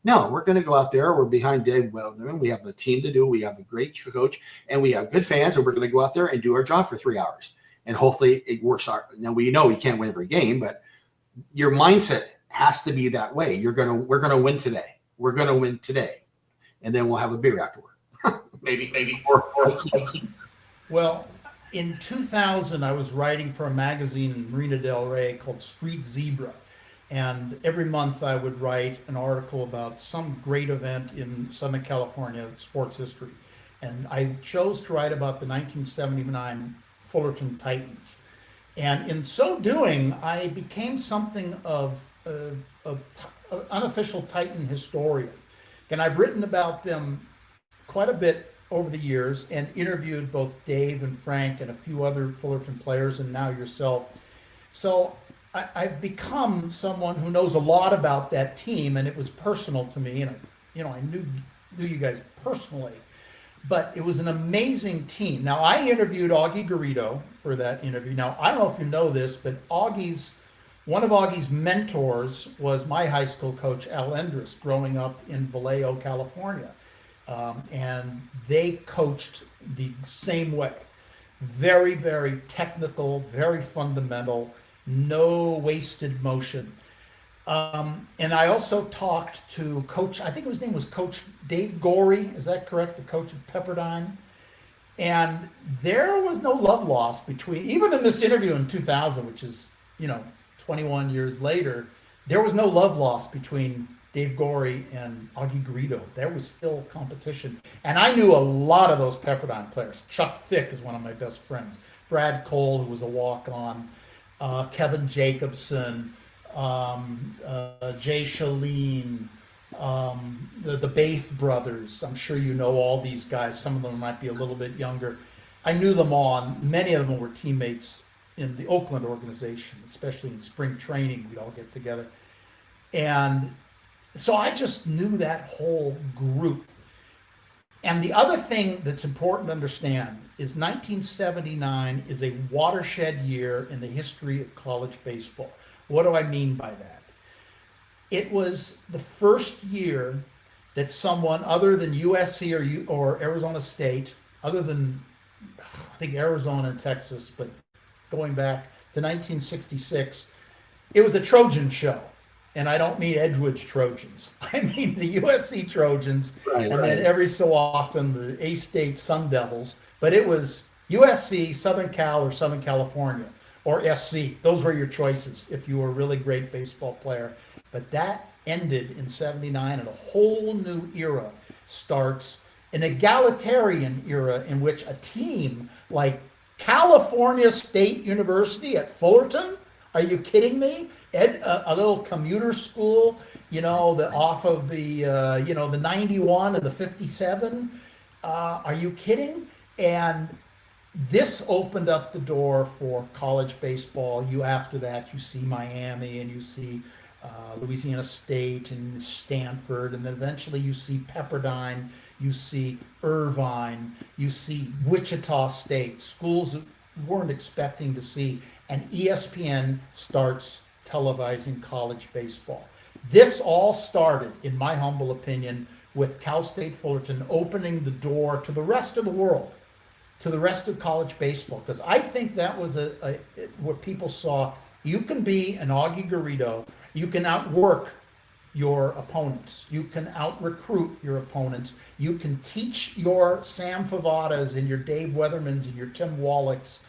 No, we're going to go out there. We're behind Dave Weatherman. We have the team to do. We have a great coach, and we have good fans, and we're going to go out there and do our job for 3 hours. And hopefully it works out. Now we can't win every game, but your mindset has to be that way. We're going to win today. We're going to win today, and then we'll have a beer afterward. maybe. Well, in 2000, I was writing for a magazine in Marina del Rey called Street Zebra. And every month I would write an article about some great event in Southern California sports history. And I chose to write about the 1979 Fullerton Titans. And in so doing, I became something of an unofficial Titan historian. And I've written about them quite a bit over the years and interviewed both Dave and Frank and a few other Fullerton players and now yourself. So I've become someone who knows a lot about that team, and it was personal to me. And I knew you guys personally, but it was an amazing team. Now I interviewed Augie Garrido for that interview. Now I don't know if you know this, but one of Augie's mentors was my high school coach, Al Endress, growing up in Vallejo, California. And they coached the same way. Very, very technical, very fundamental, no wasted motion. And I also talked to Coach, I think his name was Coach Dave Gorey, is that correct? The coach of Pepperdine. And there was no love lost between, even in this interview in 2000, which is, 21 years later, there was no love lost between Dave Gorey and Augie Garrido. There was still competition. And I knew a lot of those Pepperdine players. Chuck Fick is one of my best friends. Brad Cole, who was a walk-on. Kevin Jacobson, Jay Shalene, the Baith brothers. I'm sure you know all these guys. Some of them might be a little bit younger. I knew them all, and many of them were teammates in the Oakland organization, especially in spring training. We'd all get together. And so I just knew that whole group. And the other thing that's important to understand is 1979 is a watershed year in the history of college baseball. What do I mean by that? It was the first year that someone other than USC or Arizona State, other than I think Arizona and Texas, but going back to 1966, it was a Trojan show. And I don't mean Edgewood's Trojans. I mean the USC Trojans, and then every so often the A-State Sun Devils. But it was USC, Southern Cal, or Southern California, or SC. Those were your choices if you were a really great baseball player. But that ended in '79, and a whole new era starts, an egalitarian era in which a team like California State University at Fullerton, are you kidding me? A little commuter school, off of the, the 91 and the 57. Are you kidding? And this opened up the door for college baseball. After that, you see Miami, and you see Louisiana State and Stanford, and then eventually you see Pepperdine, you see Irvine, you see Wichita State, schools that weren't expecting to see, and ESPN starts televising college baseball. This all started, in my humble opinion, with Cal State Fullerton opening the door to the rest of the world, to the rest of college baseball, because I think that was what people saw. You can be an Augie Garrido, you can outwork your opponents, you can out-recruit your opponents, you can teach your Sam Favatas and your Dave Weathermans and your Tim Wallachs,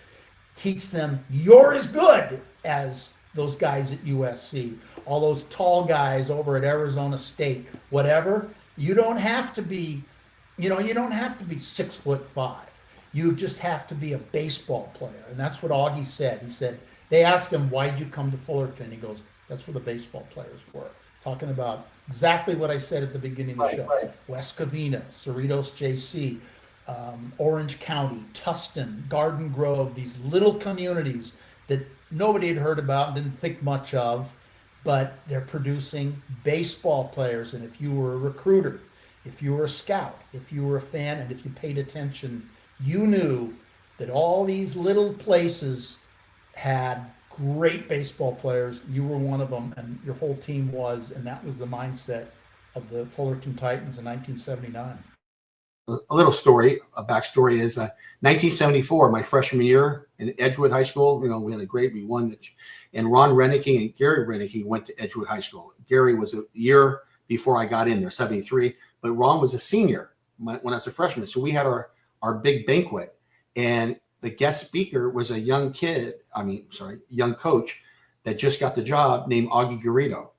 teach them you're as good as those guys at USC, all those tall guys over at Arizona State, whatever. You don't have to be, you don't have to be 6'5". You just have to be a baseball player. And that's what Augie said. He said, they asked him, why'd you come to Fullerton? He goes, that's where the baseball players were. Talking about exactly what I said at the beginning of the show. Right. West Covina, Cerritos JC, Orange County, Tustin, Garden Grove, these little communities that nobody had heard about and didn't think much of, but they're producing baseball players. And if you were a recruiter, if you were a scout, if you were a fan, and if you paid attention, you knew that all these little places had great baseball players. You were one of them, and your whole team was, and that was the mindset of the Fullerton Titans in 1979. A little story, a backstory is 1974, my freshman year in Edgewood High School. We had we won, and Ron Renicky and Gary Renicky went to Edgewood High School. Gary was a year before I got in there, 73, but Ron was a senior when I was a freshman. So we had our big banquet, and the guest speaker was a young coach that just got the job named Augie Garrido.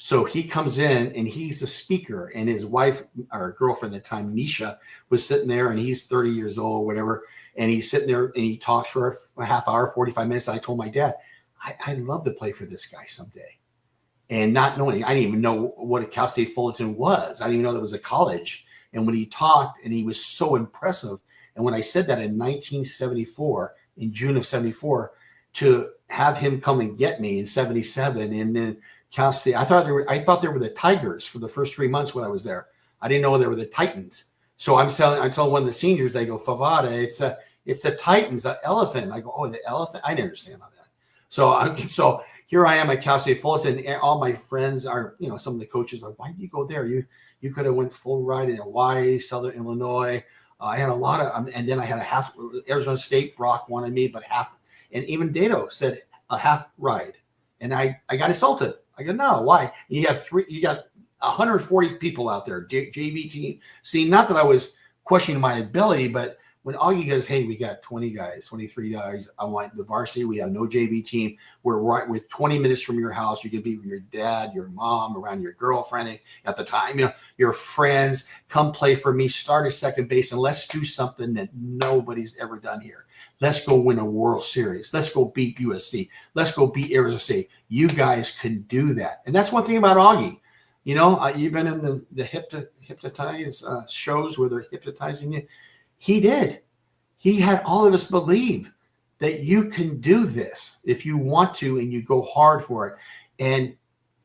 So he comes in and he's the speaker, and his wife, or girlfriend at the time, Nisha, was sitting there, and he's 30 years old, whatever. And he's sitting there and he talks for a half hour, 45 minutes. I told my dad, I'd love to play for this guy someday. And not knowing, I didn't even know what a Cal State Fullerton was. I didn't even know that was a college. And when he talked, and he was so impressive. And when I said that in 1974, in June of 74, to have him come and get me in 77, and then Cal State, I thought they were the Tigers for the first 3 months when I was there. I didn't know they were the Titans. So I told one of the seniors, they go, Favata, it's the Titans, the elephant. I go, oh, the elephant? I didn't understand all that. So here I am at Cal State Fullerton, and all my friends are, some of the coaches are, why did you go there? You could have went full ride in Hawaii, Southern Illinois. I had a lot of, and then I had a half. Arizona State, Brock wanted me, but half, and even Dato said a half ride, and I got insulted. I go, no, why? You got 140 people out there, JV team. See, not that I was questioning my ability, but when Augie goes, hey, we got 20 guys, 23 guys. I want the varsity. We have no JV team. We're right with 20 minutes from your house. You can be with your dad, your mom, around your girlfriend at the time, your friends. Come play for me. Start at second base, and let's do something that nobody's ever done here. Let's go win a World Series. Let's go beat USC. Let's go beat Arizona State. You guys can do that. And that's one thing about Augie. You've been in the hypnotize shows where they're hypnotizing you. He did. He had all of us believe that you can do this if you want to and you go hard for it. And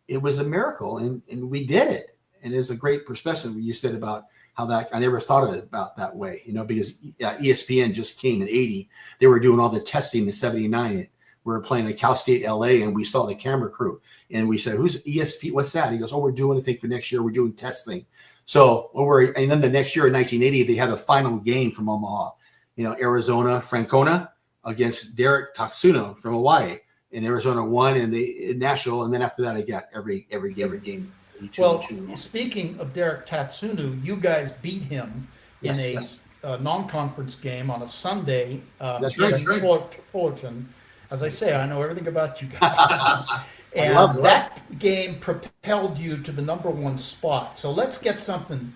it was a miracle, and we did it. And it's a great perspective you said about how that, I never thought of it about that way, because ESPN just came in 80. They were doing all the testing in 79. We were playing at Cal State LA, and we saw the camera crew. And we said, who's ESP? What's that? He goes, we're doing a thing for next year. We're doing testing. So and then the next year in 1980, they had a final game from Omaha, Arizona, Francona against Derek Tatsuno from Hawaii, and Arizona won in the national. And then after that, I got every game. Well, speaking of Derek Tatsunu, you guys beat him in a non-conference game on a Sunday. That's right. Fullerton. As I say, I know everything about you guys. And that game propelled you to the number one spot. So let's get something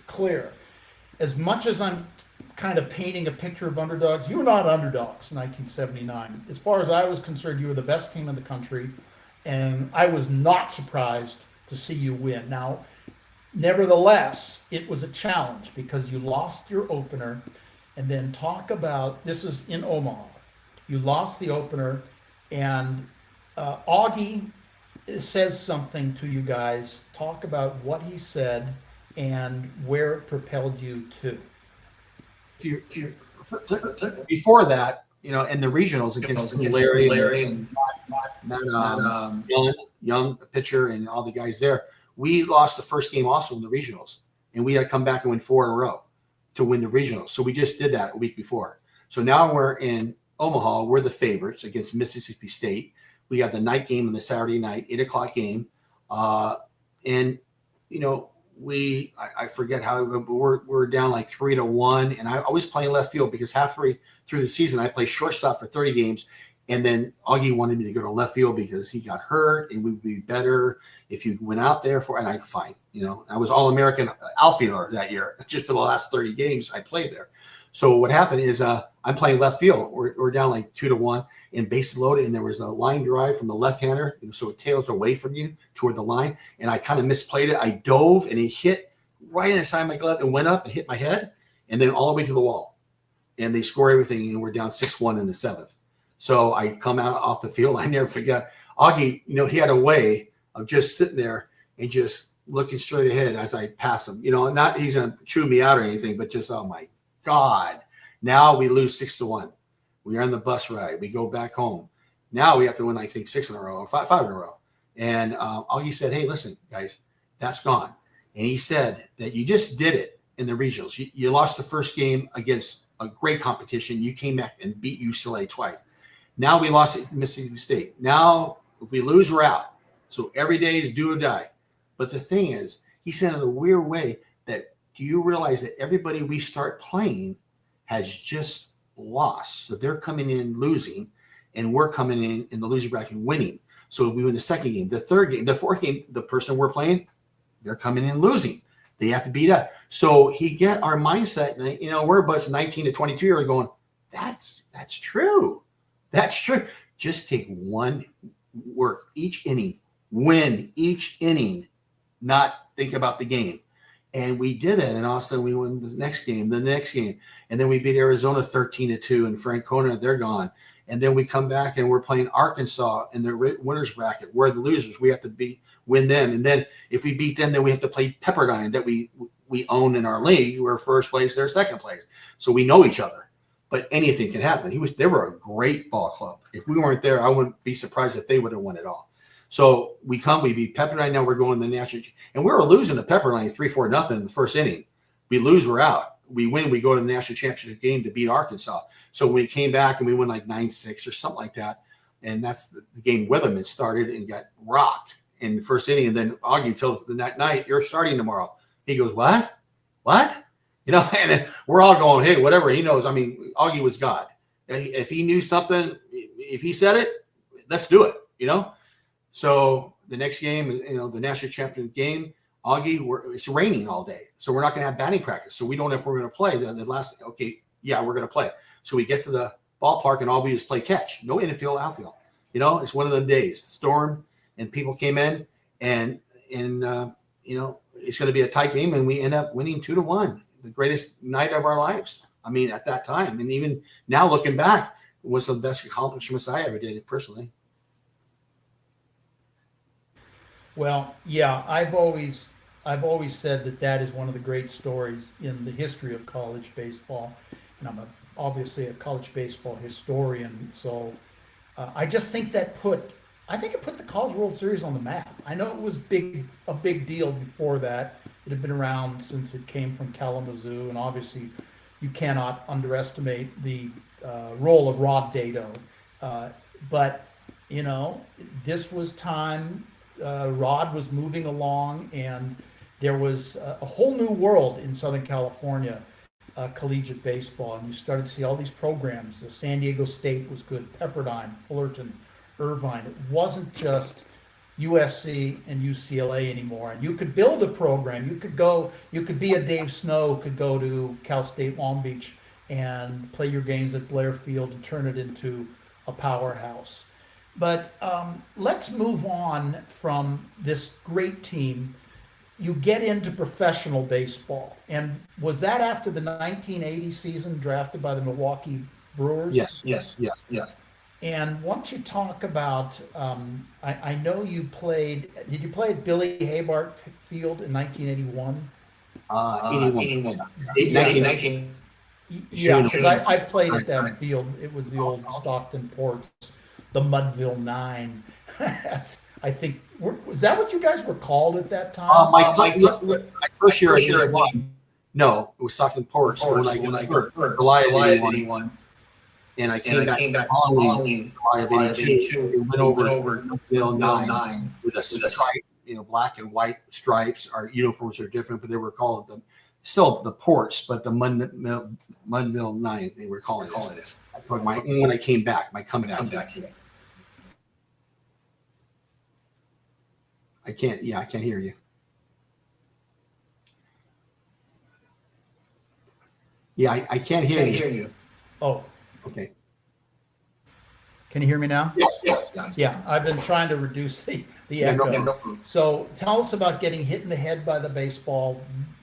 clear. As much as I'm kind of painting a picture of underdogs, you were not underdogs in 1979. As far as I was concerned, you were the best team in the country, and I was not surprised to see you win. Now, nevertheless, it was a challenge because you lost your opener, and then talk about, this is in Omaha. You lost the opener, and Augie says something to you guys. Talk about what he said and where it propelled you to. Before that, in the regionals against Larry and that young pitcher and all the guys there, we lost the first game also in the regionals, and we had to come back and win 4 in a row to win the regionals. So we just did that a week before. So now we're in Omaha. We're the favorites against Mississippi State. We have the night game on the Saturday night, 8:00 game. And, I forget how, but we're down like 3-1. And I was playing left field because halfway through the season, I played shortstop for 30 games. And then Augie wanted me to go to left field because he got hurt, and we'd be better if you went out there and I fine. I was All-American outfielder that year. Just for the last 30 games I played there. So what happened is I'm playing left field. We're down like 2-1 and bases loaded, and there was a line drive from the left-hander, so it tails away from you toward the line, and I kind of misplayed it. I dove, and it hit right inside my glove and went up and hit my head, and then all the way to the wall. And they score everything, and we're down 6-1 in the 7th. So I come out off the field. I never forget. Augie, he had a way of just sitting there and just looking straight ahead as I pass him. Not he's going to chew me out or anything, but just, oh, my God. Now we lose 6-1. We are on the bus ride. We go back home. Now we have to win, I think, 6 in a row or 5 in a row. And Augie said, hey, listen, guys, that's gone. And he said that you just did it in the regionals. You lost the first game against a great competition. You came back and beat UCLA twice. Now we lost it to Mississippi State. Now if we lose, we're out. So every day is do or die. But the thing is, he said in a weird way that, do you realize that everybody we start playing has just lost? So they're coming in losing, and we're coming in the losing bracket winning. So we win the second game, the third game, the fourth game, the person we're playing, they're coming in losing. They have to beat us. So he get our mindset, and we're about 19 to 22 years going, that's true. That's true. Just take one work each inning, win each inning, not think about the game. And we did it, and all of a sudden we won the next game, and then we beat Arizona 13-2, and Francona, they're gone. And then we come back and we're playing Arkansas in the winners bracket. We're the losers. We have to win them, and then if we beat them, then we have to play Pepperdine that we own in our league. We're first place, they're second place, so we know each other. But anything can happen. They were a great ball club. If we weren't there, I wouldn't be surprised if they would have won it all. So we beat Pepperdine. Now we're going to the national, and we were losing to Pepperdine 3-4-0 in the first inning. We lose, we're out. We win, we go to the national championship game to beat Arkansas. So we came back and we won like 9-6 or something like that. And that's the game Weatherman started and got rocked in the first inning. And then Augie told the that night, you're starting tomorrow. He goes, what? and we're all going, hey, whatever he knows. I mean, Augie was God. If he knew something, if he said it, let's do it, So the next game, the national champion game, Augie, it's raining all day. So we're not going to have batting practice. So we don't know if we're going to play. The last, okay, yeah, we're going to play. So we get to the ballpark and all we do is play catch. No infield, outfield. It's one of them days. Storm and people came in and it's going to be a tight game, and we end up winning 2-1. The greatest night of our lives. I mean, at that time, and even now looking back, it was the best accomplishments I ever did personally. Well, yeah, I've always said that is one of the great stories in the history of college baseball, and I'm obviously a college baseball historian. So I just think it put the College World Series on the map. I know it was a big deal before that. It had been around since it came from Kalamazoo, and obviously you cannot underestimate the role of Rod Dedeaux. But this was time. Rod was moving along, and there was a whole new world in Southern California, collegiate baseball, and you started to see all these programs. San Diego State was good, Pepperdine, Fullerton, Irvine. It wasn't just USC and UCLA anymore. And you could build a program. You could be a Dave Snow, could go to Cal State Long Beach and play your games at Blair Field and turn it into a powerhouse. But let's move on from this great team. You get into professional baseball. And was that after the 1980 season drafted by the Milwaukee Brewers? Yes. And why don't you talk about, I know you played, did you play at Billy Haybart Field in 1981? 81. 19. Yeah, because I played at that field. It was the old Stockton Ports, the Mudville Nine. I think, was that what you guys were called at that time? My first year at 81. No, it was Stockton Ports when I hurt July of 81. And I came back following July of 82. We went over Mudville 9 with a stripe, black and white stripes. Our uniforms are different, but they were called still the Ports, but the Mudville 9, they were calling it. When I came back, my comeback here. I can't hear you. Yeah, I can't hear you. Oh. Okay. Can you hear me now? Yeah. I've been trying to reduce the echo. No. So tell us about getting hit in the head by the baseball.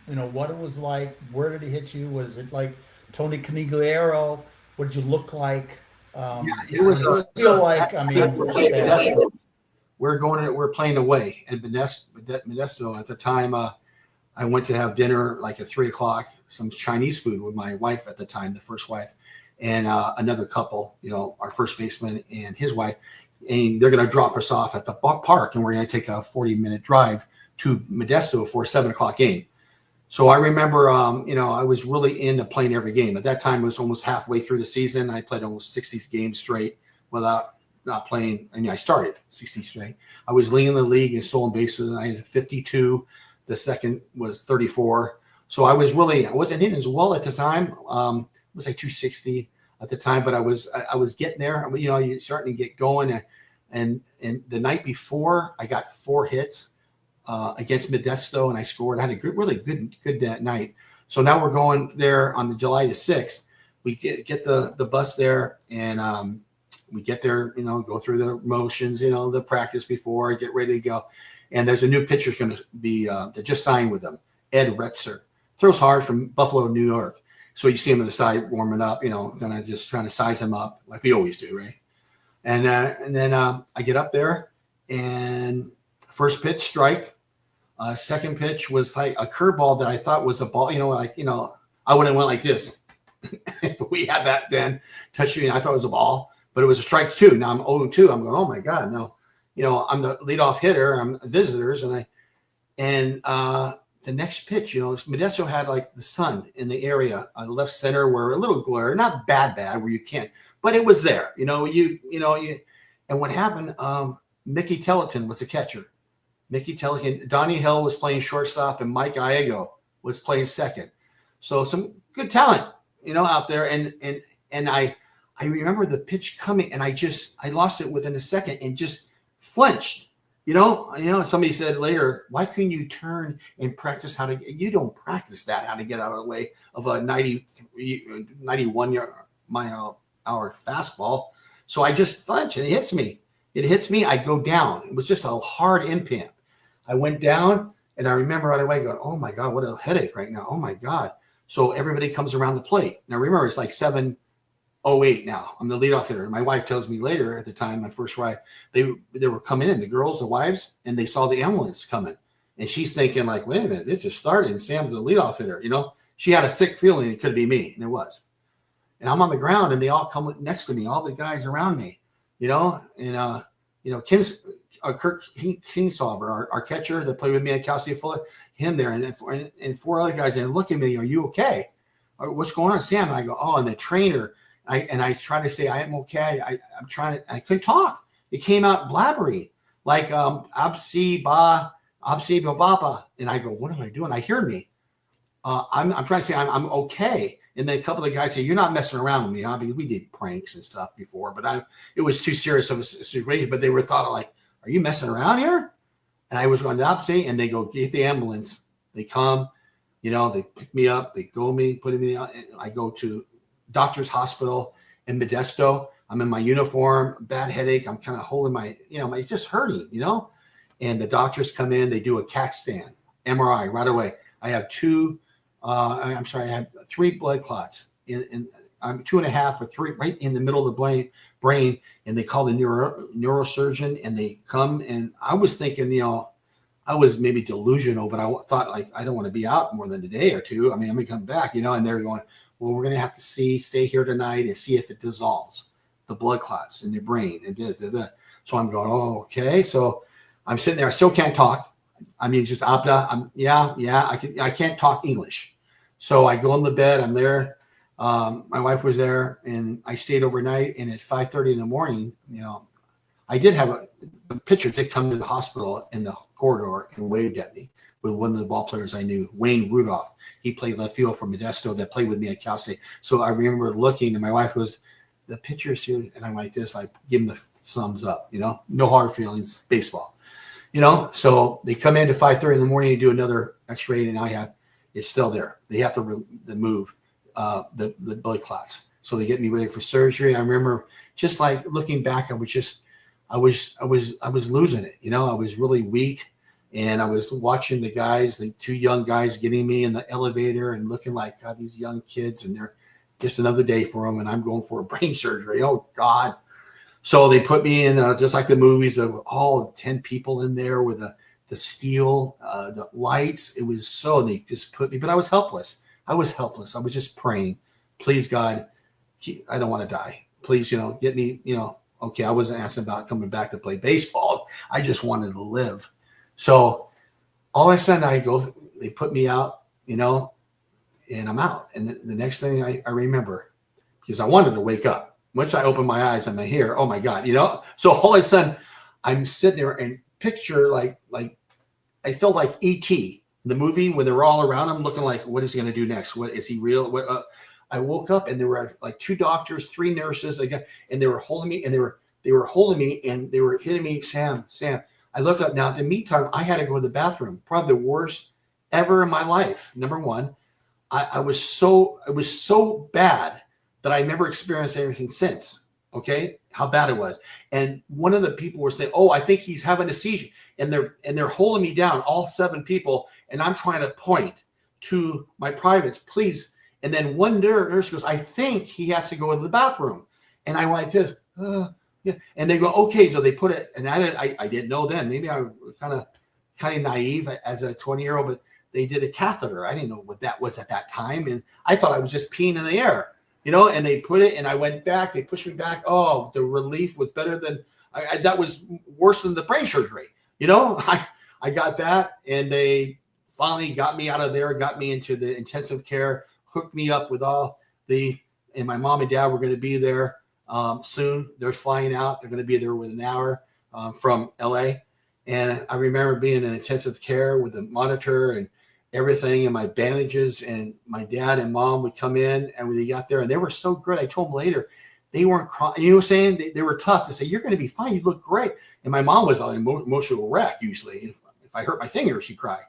What it was like. Where did it hit you? Was it like Tony Conigliaro? What did you look like? It was feel like. I mean, we're playing away at Modesto at the time. I went to have dinner like at 3:00, some Chinese food with my wife at the time, the first wife. And another couple, our first baseman and his wife, and they're going to drop us off at the park, and we're going to take a 40-minute drive to Modesto for a 7:00 game. So I remember, I was really into playing every game. At that time, it was almost halfway through the season. I played almost 60 games straight without not playing. I started 60 straight. I was leading the league in stolen bases, and I had 52. The second was 34. So I wasn't hitting as well at the time. It was like 260 at the time, but I was getting there. You're starting to get going. And the night before, I got 4 hits against Modesto, and I scored. I had a really good that night. So now we're going there on the July the 6th. We get the bus there, and we get there. Go through the motions. The practice before, get ready to go. And there's a new pitcher going to be that just signed with them, Ed Retzer. Throws hard from Buffalo, New York. So you see him on the side warming up, kind of just trying to size him up like we always do, right? And then I get up there, and first pitch, strike. Second pitch was like a curveball that I thought was a ball. I would have went like this. If we had that then, touching, I thought it was a ball, but it was a strike 2. Now I'm 0-2. I'm going, oh my God, no. I'm the leadoff hitter. I'm visitors, and the next pitch, Modesto had like the sun in the area on the left center where a little glare, not bad where you can't, but it was there. And what happened? Mickey Telleton was a catcher. Mickey Telleton, Donnie Hill was playing shortstop, and Mike Iego was playing second. So some good talent, out there. And I remember the pitch coming, and I lost it within a second and just flinched. Somebody said later, why couldn't you turn and practice you don't practice that, how to get out of the way of a 91 mile hour fastball. So I just flinch and it hits me. I go down. It was just a hard impact. I went down, and I remember right away going, oh my God, what a headache right now. Oh my God. So everybody comes around the plate. Now remember, it's like 7:08 now. I'm the leadoff hitter. My wife tells me later, at the time, my first wife, they were coming in, the girls, the wives, and they saw the ambulance coming. And she's thinking like, wait a minute, it just started, and Sam's the leadoff hitter. She had a sick feeling it could be me, and it was. And I'm on the ground, and they all come next to me, all the guys around me, and Kirk Kingsolver, our catcher that played with me at Cal State Fuller, him there, and four other guys, and look at me, are you okay? Or, what's going on, Sam? And I go, oh, and the trainer, I try to say I am okay. I couldn't talk. It came out blabbery, like absi baba, and I go, what am I doing? I hear me. I'm trying to say I'm okay. And then a couple of the guys say, you're not messing around with me, huh? Because we did pranks and stuff before, but it was too serious of a situation. But they were thought of like, are you messing around here? And I was going to opposite, and they go, get the ambulance. They come, they pick me up, they put me out. I go to doctor's hospital in Modesto. I'm in my uniform, bad headache. I'm kind of holding it's just hurting, and the doctors come in, they do a CAT scan, MRI right away. I have I have 3 blood clots I'm 2.5 or 3 right in the middle of the brain, and they call the neurosurgeon, and they come, and I was thinking, I was maybe delusional, but I thought like, I don't want to be out more than a day or two. I mean, I'm going to come back, and they're going, well, we're going to have to stay here tonight and see if it dissolves the blood clots in the brain. And so I'm going, oh, okay. So I'm sitting there. I still can't talk. I mean, just opta. I can't talk English. So I go on the bed. I'm there. My wife was there, and I stayed overnight. And at 5:30 in the morning, I did have a pitcher did come to the hospital in the corridor and waved at me with one of the ball players I knew, Wayne Rudolph. He played left field for Modesto that played with me at Cal State. So I remember looking, and my wife goes, the pitcher's here. And I'm like this, like give him the thumbs up, no hard feelings, baseball. So they come in at 5:30 in the morning and do another x-ray, and it's still there. They have to remove the blood clots. So they get me ready for surgery. I remember just like looking back, I was losing it. I was really weak, and I was watching the guys, the 2 young guys getting me in the elevator and looking like, God, these young kids, and they're just another day for them. And I'm going for a brain surgery. Oh God. So they put me in just like the movies of all 10 people in there with the steel, the lights. It was so, they just put me, but I was helpless. I was just praying, please God, I don't want to die. Please, get me, okay. I wasn't asking about coming back to play baseball. I just wanted to live. So all of a sudden they put me out, and I'm out. And the next thing I remember, because I wanted to wake up. Once I opened my eyes, I'm here. Oh my God, So all of a sudden, I'm sitting there and picture like I felt like E.T. the movie when they were all around him, looking like, what is he going to do next? What is he real? I woke up, and there were like 2 doctors, 3 nurses, and they were holding me, and they were holding me, and they were hitting me, Sam. I look up now. In the meantime, I had to go to the bathroom. Probably the worst ever in my life. Number one, it was so bad that I never experienced anything since. Okay, how bad it was. And one of the people were saying, "Oh, I think he's having a seizure," and they're holding me down, all 7 people, and I'm trying to point to my privates, please. And then one nurse goes, "I think he has to go to the bathroom," and I went this, yeah. And they go, "Okay," so they put it, and I didn't know then. Maybe I was kind of naive as a 20-year-old, but they did a catheter. I didn't know what that was at that time, and I thought I was just peeing in the air. And they put it, and I went back. They pushed me back. Oh, the relief was better than that was worse than the brain surgery. I got that, and they finally got me out of there, got me into the intensive care, hooked me up with and my mom and dad were going to be there soon. They're flying out. They're going to be there within an hour from LA. And I remember being in intensive care with a monitor, and everything and my bandages, and my dad and mom would come in and when they got there and they were so good. I told them later, they weren't crying. You know what I'm saying? They were tough to say, you're going to be fine. You look great. And my mom was an emotional wreck usually. If I hurt my finger, she'd cry.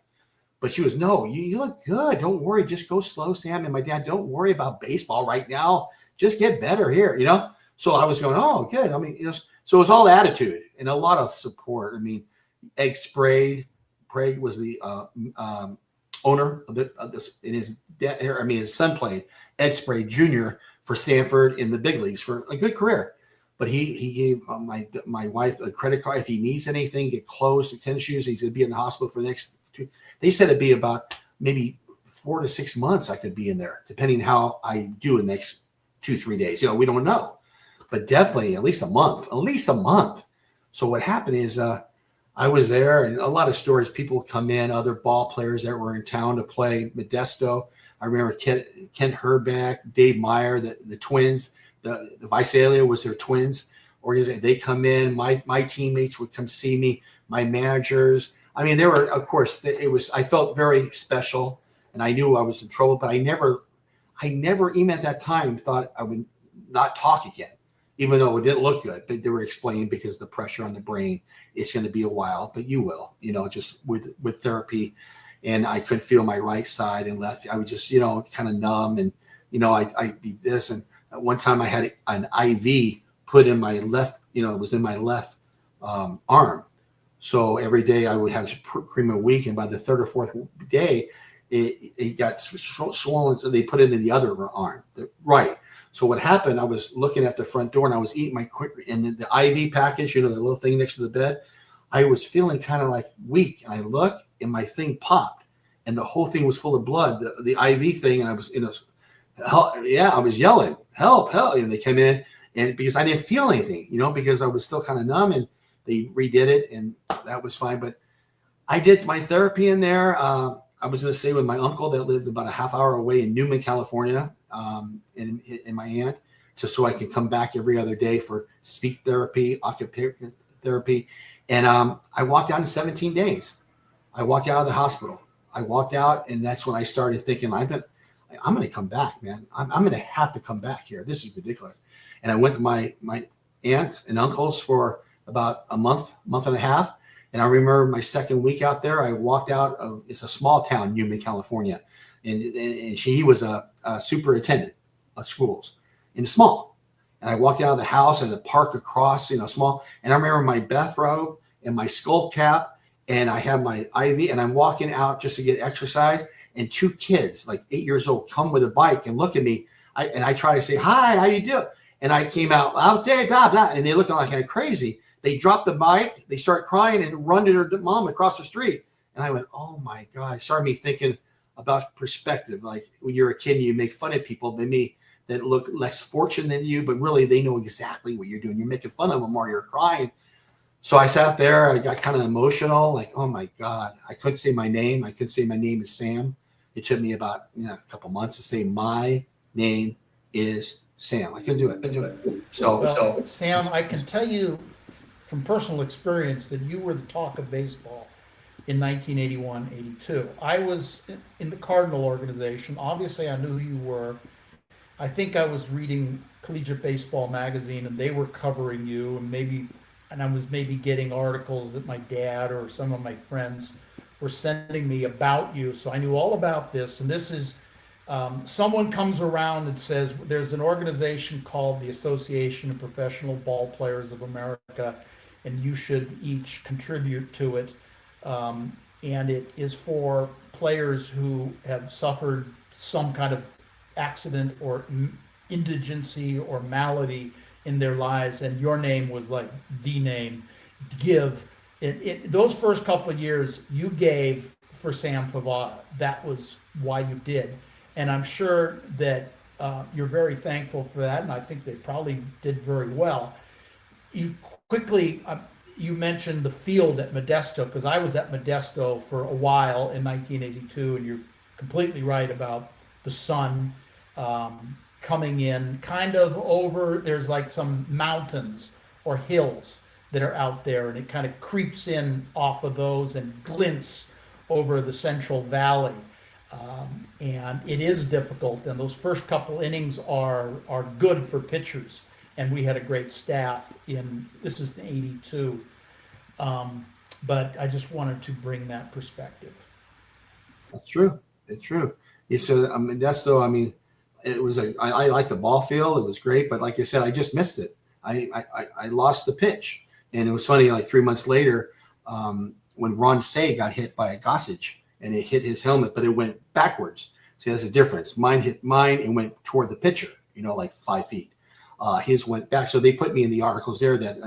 But she was, no, you look good. Don't worry. Just go slow, Sam. And my dad, don't worry about baseball right now. Just get better here, you know? So I was going, oh, good. I mean, you know, so it was all attitude and a lot of support. I mean, Egg Sprague was the owner of this, and his son played, Ed Sprague Jr. for Stanford in the big leagues for a good career. But he gave my wife a credit card. If he needs anything, get clothes, tennis shoes, he's going to be in the hospital for the next 2. They said it'd be about maybe 4 to 6 months I could be in there, depending how I do in the next 2-3 days. You know, we don't know. But definitely at least a month. So what happened is I was there, and a lot of stories, people come in, other ball players that were in town to play Modesto. I remember Kent Herbeck, Dave Meyer, the twins, the Visalia was their twins. They come in, my teammates would come see me, my managers. I mean, there were, of course, I felt very special, and I knew I was in trouble, but I never even at that time thought I would not talk again, even though it didn't look good. But they were explaining because the pressure on the brain, it's going to be a while, but you will, you know, just with therapy. And I could feel my right side and left. I was just, you know, kind of numb, and, you know, I'd be this. And at one time I had an IV put in my left, you know, it was in my left arm. So every day I would have cream a week, and by the 3rd or 4th day, it got swollen. So they put it in the other arm, right. So what happened, I was looking at the front door and I was eating my quick, and the IV package, you know, the little thing next to the bed, I was feeling kind of like weak. And I looked and my thing popped and the whole thing was full of blood, the IV thing. And I was, you know, I was yelling, help. And they came in, and because I didn't feel anything, you know, because I was still kind of numb, and they redid it and that was fine. But I did my therapy in there. I was going to stay with my uncle that lived about a half hour away in Newman, California, and my aunt, just so I could come back every other day for speech therapy, occupational therapy. And I walked out in 17 days. I walked out of the hospital. I walked out, and that's when I started thinking, I'm going to come back, man. I'm going to have to come back here. This is ridiculous. And I went to my aunt and uncles for about a month and a half. And I remember my second week out there, I walked out of, it's a small town, Newman, California. And he was a superintendent of schools, and small. And I walked out of the house and the park across, you know, small. And I remember my bathrobe and my skull cap, and I have my IV, and I'm walking out just to get exercise. And 2 kids, like 8 years old, come with a bike and look at me. I try to say, hi, how you doing? And I came out, I would say, blah, blah. And they look like I'm crazy. They dropped the bike, they start crying and run to their mom across the street. And I went, oh my God. It started me thinking about perspective. Like when you're a kid and you make fun of people, that look less fortunate than you, but really they know exactly what you're doing. You're making fun of them or you're crying. So I sat there, I got kind of emotional, like, oh my God. I couldn't say my name. I couldn't say my name is Sam. It took me about a couple months to say my name is Sam. I couldn't do it. So Sam, I can tell you from personal experience that you were the talk of baseball in 1981-82. I was in the Cardinal organization. Obviously, I knew who you were. I think I was reading Collegiate Baseball magazine, and they were covering you, and I was maybe getting articles that my dad or some of my friends were sending me about you. So I knew all about this. And this is someone comes around and says, there's an organization called the Association of Professional Ball Players of America, and you should each contribute to it. And it is for players who have suffered some kind of accident or indigency or malady in their lives. And your name was like the name. Those first couple of years you gave for Sam Favata. That was why you did. And I'm sure that you're very thankful for that. And I think they probably did very well. You quickly, you mentioned the field at Modesto, because I was at Modesto for a while in 1982, and you're completely right about the sun coming in kind of over, there's like some mountains or hills that are out there, and it kind of creeps in off of those and glints over the Central Valley. And it is difficult. And those first couple innings are good for pitchers. And we had a great staff this is in '82. But I just wanted to bring that perspective. That's true. It's true. So, I mean, it was I liked the ball field. It was great. But like I said, I just missed it. I lost the pitch. And it was funny, like 3 months later, when Ron Say got hit by a Gossage, and it hit his helmet, but it went backwards. See, that's a difference. Mine hit mine and went toward the pitcher, like 5 feet. His went back. So they put me in the articles there that,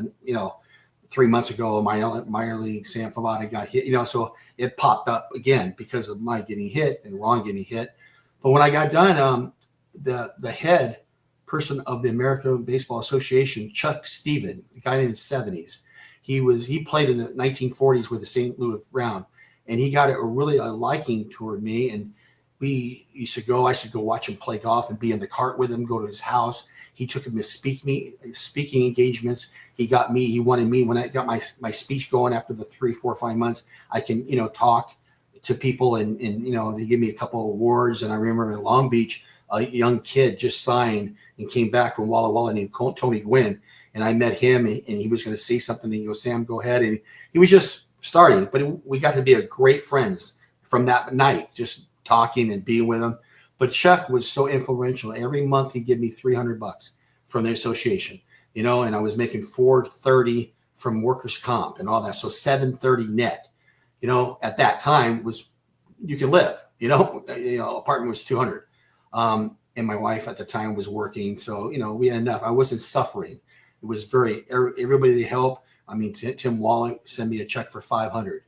3 months ago, minor league Sam Favata got hit, so it popped up again because of my getting hit and Ron getting hit. But when I got done, the head person of the American Baseball Association, Chuck Steven, the guy in his 70s, he played in the 1940s with the St. Louis Round, and he got a liking toward me. And I used to go watch him play golf and be in the cart with him, go to his house. He took him to speaking engagements. He wanted me when I got my speech going after the 3, 4, 5 months, I can, talk to people and they give me a couple of awards. And I remember in Long Beach, a young kid just signed and came back from Walla Walla named Tony Gwynn. And I met him and he was going to say something. And he goes, Sam, go ahead. And he was just starting, but we got to be great friends from that night, just talking and being with him. But Chuck was so influential. Every month he'd give me $300 from the association, and I was making $430 from workers' comp and all that. So $730 net, at that time you can live, apartment was $200. And my wife at the time was working. So, we had enough. I wasn't suffering. It was everybody they helped. I mean, Tim Wallach sent me a check for $500.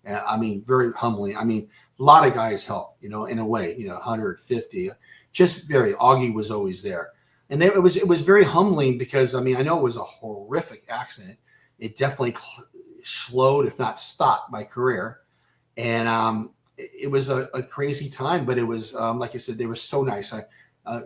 I mean, very humbling. I mean, a lot of guys help, in a way, 150, just Augie was always there. And it was very humbling because, I know it was a horrific accident. It definitely slowed, if not stopped, my career. And it was a crazy time, but it was, like I said, they were so nice.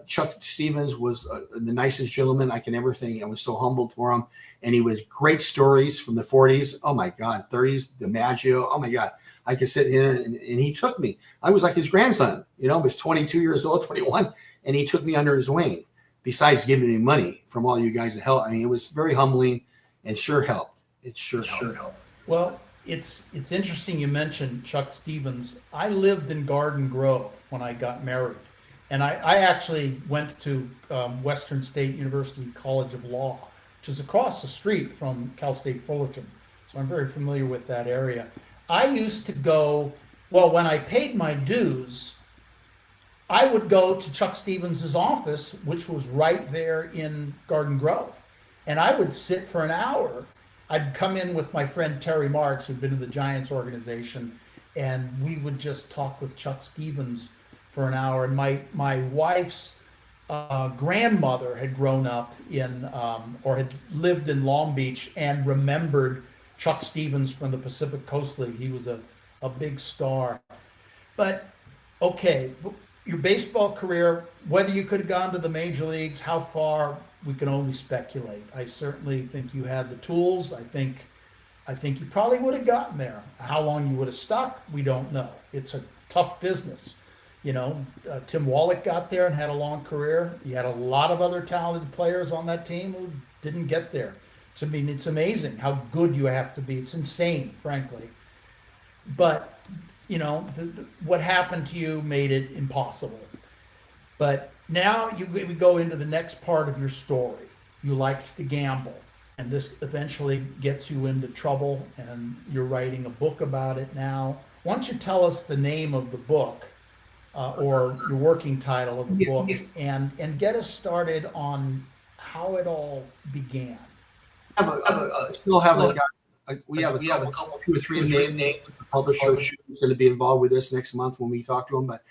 Chuck Stevens was the nicest gentleman I can ever think. I was so humbled for him. And he was great stories from the 40s. Oh, my God. 30s, DiMaggio. Oh, my God. I could sit here and he took me. I was like his grandson. I was 22 years old, 21, and he took me under his wing, besides giving me money from all you guys that helped. It was very humbling and sure helped. It sure helped. Well, it's interesting you mentioned Chuck Stevens. I lived in Garden Grove when I got married. And I actually went to Western State University College of Law, which is across the street from Cal State Fullerton. So I'm very familiar with that area. I used to go, when I paid my dues, I would go to Chuck Stevens' office, which was right there in Garden Grove. And I would sit for an hour. I'd come in with my friend Terry Marks, who'd been in the Giants organization, and we would just talk with Chuck Stevens for an hour. And my wife's grandmother had grown up or had lived in Long Beach and remembered Chuck Stevens from the Pacific Coast League. He was a big star. But, okay, your baseball career, whether you could have gone to the major leagues, how far, we can only speculate. I certainly think you had the tools. I think you probably would have gotten there. How long you would have stuck, we don't know. It's a tough business. Tim Wallach got there and had a long career. You had a lot of other talented players on that team who didn't get there. It's amazing how good you have to be. It's insane, frankly. But, what happened to you made it impossible. But now we go into the next part of your story. You liked to gamble, and this eventually gets you into trouble, and you're writing a book about it now. Why don't you tell us the name of the book or your working title of the book and get us started on how it all began? We have a couple, 2 or 3 names. The publisher is going to be involved with this next month when we talk to him. But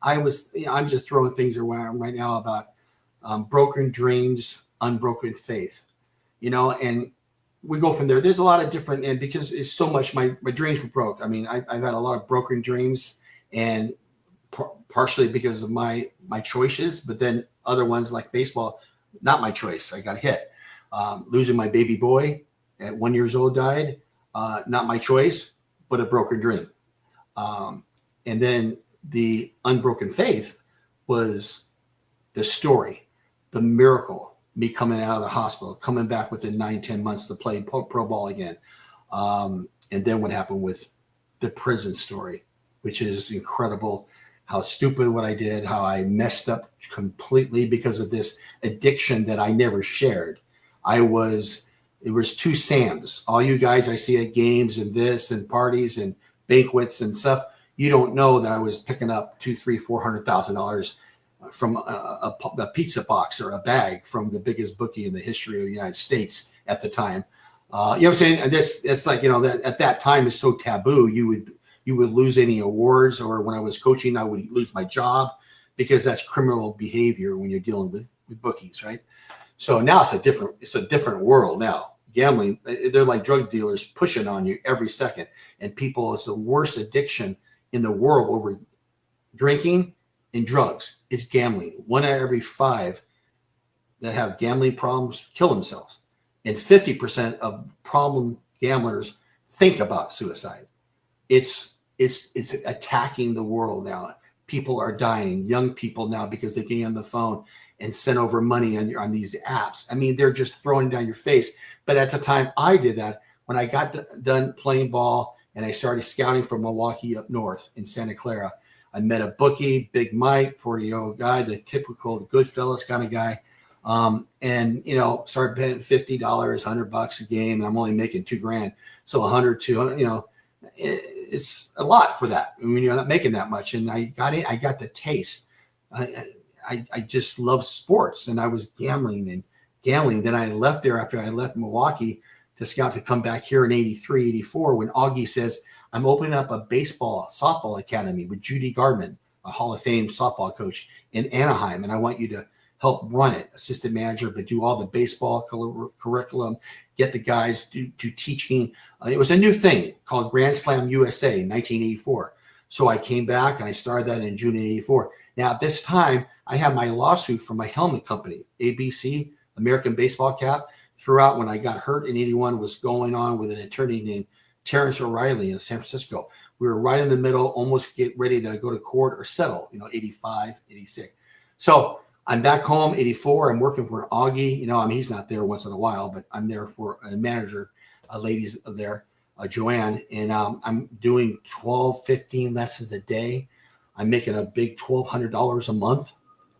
I'm just throwing things around right now about broken dreams, unbroken faith, and we go from there. There's a lot of different, and because it's so much, my dreams were broke. I've had a lot of broken dreams, and partially because of my choices, but then other ones like baseball, not my choice. I got hit. Losing my baby boy at 1 year old died. Not my choice, but a broken dream. And then the unbroken faith was the story, the miracle, me coming out of the hospital, coming back within 9-10 months to play pro ball again. And then what happened with the prison story, which is incredible. How stupid what I did, how I messed up completely because of this addiction that I never shared. It was two Sams. All you guys I see at games and this and parties and banquets and stuff, you don't know that I was picking up $200,000-$400,000 from a pizza box or a bag from the biggest bookie in the history of the United States at the time. You know what I'm saying? And it's like, that at that time is so taboo. You would lose any awards, or when I was coaching, I would lose my job because that's criminal behavior when you're dealing with bookies, right? So now it's a different world now. Gambling, they're like drug dealers pushing on you every second. And people, it's the worst addiction in the world over drinking and drugs. It's gambling. 1 out of every 5 that have gambling problems kill themselves. And 50% of problem gamblers think about suicide. It's attacking the world now. People are dying, young people now, because they get on the phone and send over money on these apps. I mean, they're just throwing it down your face. But at the time I did that, when I got done playing ball and I started scouting from Milwaukee up north in Santa Clara, I met a bookie, Big Mike, 40-year-old guy, the typical Goodfellas kind of guy. And started paying $50, $100 a game, and I'm only making $2,000. So 100, 200, it's a lot for that when you're not making that much. And I got the taste. I just love sports, and I was gambling. Then I left there after I left Milwaukee to scout to come back here in 83, 84, when Augie says, I'm opening up a softball academy with Judy Gardman, a Hall of Fame softball coach in Anaheim. And I want you to help run it, assistant manager, but do all the baseball curriculum, get the guys to teaching. It was a new thing called Grand Slam USA in 1984. So I came back and I started that in June of 84. Now at this time, I had my lawsuit from my helmet company, ABC, American Baseball Cap. Throughout when I got hurt in 81 was going on with an attorney named Terrence O'Reilly in San Francisco. We were right in the middle, almost get ready to go to court or settle, 85, 86. So I'm back home, 84. I'm working for Augie. He's not there once in a while, but I'm there for a manager, ladies there, Joanne. And I'm doing 12, 15 lessons a day. I'm making a big $1,200 a month,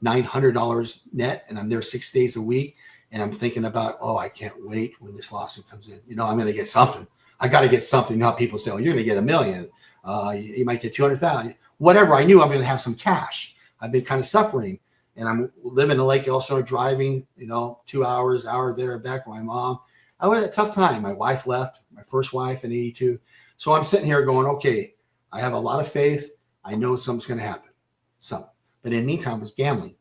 $900 net. And I'm there 6 days a week. And I'm thinking about, I can't wait when this lawsuit comes in. I'm going to get something. I got to get something. How people say, you're going to get $1 million. You might get 200,000. Whatever. I knew I'm going to have some cash. I've been kind of suffering. And I'm living in Lake Elsinore, driving, 2 hours, hour there, back with my mom. I had a tough time. My wife left, my first wife in 82. So I'm sitting here going, okay, I have a lot of faith. I know something's going to happen. But in the meantime, I was gambling.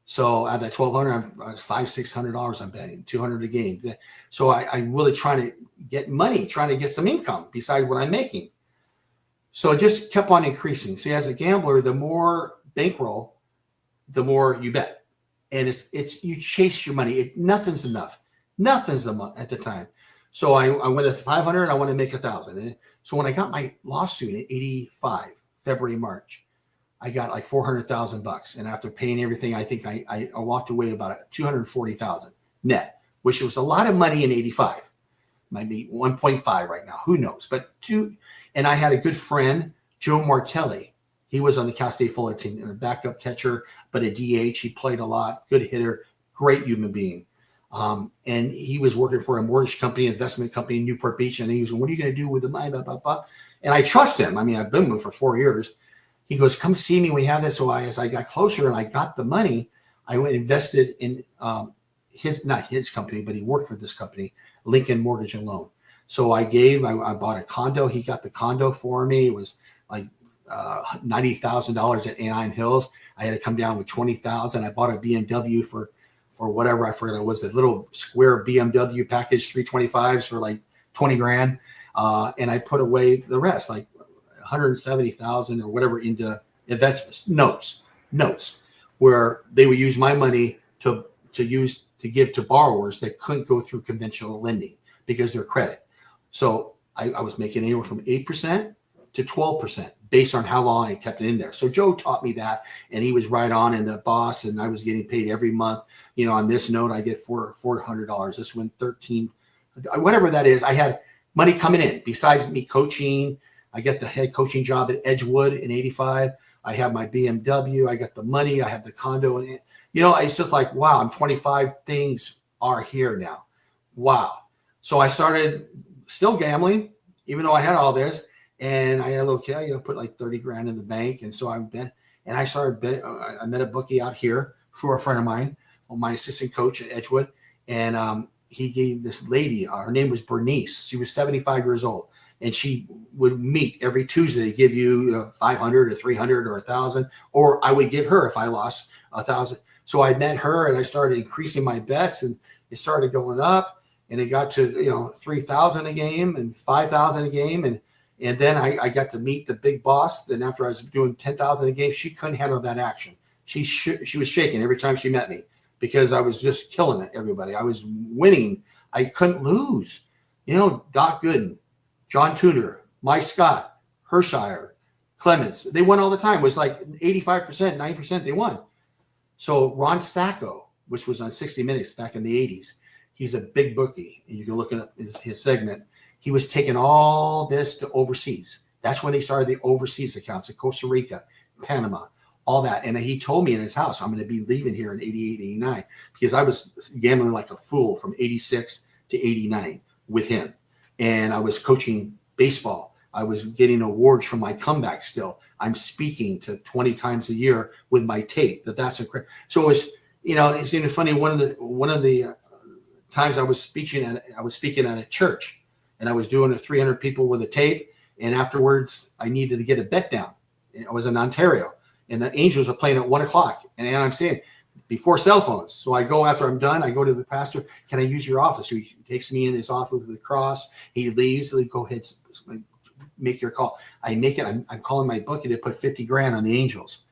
So at that $1,200, $500-$600 I'm betting, $200 a game. So I really trying to get money, trying to get some income besides what I'm making. So it just kept on increasing. See, as a gambler, the more bankroll, the more you bet. And it's you chase your money. Nothing's enough. Nothing's enough at the time. So I went to 500. I want to make 1,000. So when I got my lawsuit in 85, February, March, I got like $400,000. And after paying everything, I think I walked away about $240,000 net, which was a lot of money in 85. Might be 1.5 right now. Who knows? But and I had a good friend, Joe Martelli. He was on the Cal State Fullerton and a backup catcher, but a DH. He played a lot, good hitter, great human being. And he was working for a mortgage company, investment company in Newport Beach. And he was, what are you going to do with the money? Blah, blah, blah. And I trust him. I mean, I've been with him for 4 years. He goes, come see me when you have this. So as I got closer and I got the money, I went and invested in not his company, but he worked for this company, Lincoln Mortgage and Loan. So I bought a condo. He got the condo for me. It was like $90,000 at Anaheim Hills. I had to come down with $20,000. I bought a BMW for whatever, I forget, it was a little square BMW package, 325s for like 20 grand. And I put away the rest, like 170,000 or whatever, into investments, notes, where they would use my money to give to borrowers that couldn't go through conventional lending because of their credit. So I was making anywhere from 8% to 12% based on how long I kept it in there. So Joe taught me that, and he was right on in the boss, and I was getting paid every month. On this note, I get $400. This one, 13, whatever that is. I had money coming in besides me coaching. I get the head coaching job at Edgewood in 85. I have my BMW. I got the money. I have the condo. And, it's just like, wow, I'm 25. Things are here now. Wow. So I started still gambling, even though I had all this. And I had put like 30 grand in the bank. And so I started betting. I met a bookie out here for a friend of mine, my assistant coach at Edgewood. And he gave this lady, her name was Bernice. She was 75 years old. And she would meet every Tuesday, give you 500 or 300 or 1,000, or I would give her if I lost 1,000. So I met her and I started increasing my bets, and it started going up, and it got to 3,000 a game and 5,000 a game, and then I got to meet the big boss. Then after I was doing 10,000 a game, she couldn't handle that action. She was shaking every time she met me because I was just killing it. Everybody, I was winning. I couldn't lose. Doc Gooden, John Tudor, Mike Scott, Hershire, Clements, they won all the time. It was like 85%, 90% they won. So Ron Sacco, which was on 60 Minutes back in the 80s, he's a big bookie. And you can look at his segment. He was taking all this to overseas. That's when they started the overseas accounts in Costa Rica, Panama, all that. And he told me in his house, I'm going to be leaving here in 88, 89, because I was gambling like a fool from 86 to 89 with him. And I was coaching baseball. I was getting awards for my comeback still. I'm speaking to 20 times a year with my tape. That's incredible. So it was, it's even funny. One of the times I was speaking at a church, and I was doing 300 people with a tape. And afterwards, I needed to get a bet down. I was in Ontario, and the Angels are playing at 1:00. And I'm saying, before cell phones. So I go, after I'm done, I go to the pastor. Can I use your office? So he takes me in his office with the cross. He leaves. So he go ahead, make your call. I make it. I'm calling my bookie to put 50 grand on the Angels.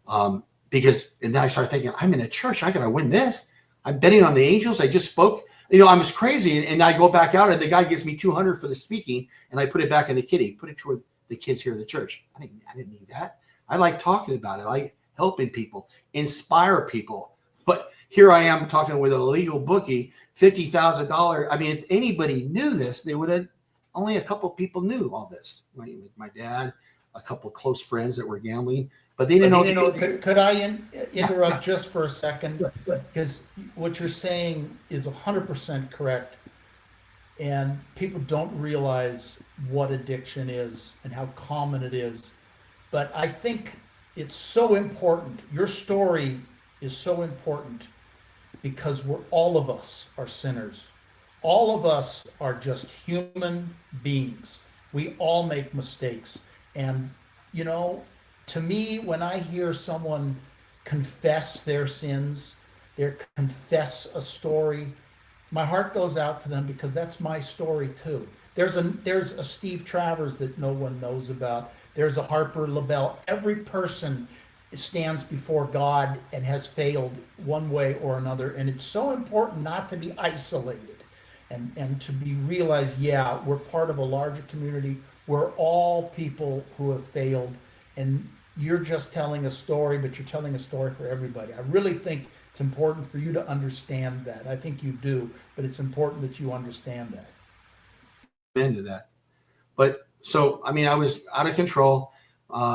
And then I start thinking, I'm in a church. I got to win this. I'm betting on the Angels. I just spoke. I was crazy. And I go back out, and the guy gives me 200 for the speaking, and I put it back in the kitty. Put it toward the kids here at the church. I didn't need that. I like talking about it. I like helping people, inspire people. But here I am talking with a legal bookie, $50,000. I mean, if anybody knew this, they would have, only a couple people knew all this. My dad, a couple close friends that were gambling, but they didn't know. Could I interrupt just for a second? Because what you're saying is 100% correct. And people don't realize what addiction is and how common it is. But I think it's so important. Your story is so important because all of us are sinners. All of us are just human beings. We all make mistakes. And, to me, when I hear someone confess their sins, confess a story, my heart goes out to them because that's my story too. There's a Steve Travers that no one knows about. There's a Harper LeBel. Every person stands before God and has failed one way or another. And it's so important not to be isolated and to be realized, we're part of a larger community. We're all people who have failed. And you're just telling a story, but you're telling a story for everybody. I really think it's important for you to understand that. I think you do, but it's important that you understand that. Into that. But so, I was out of control.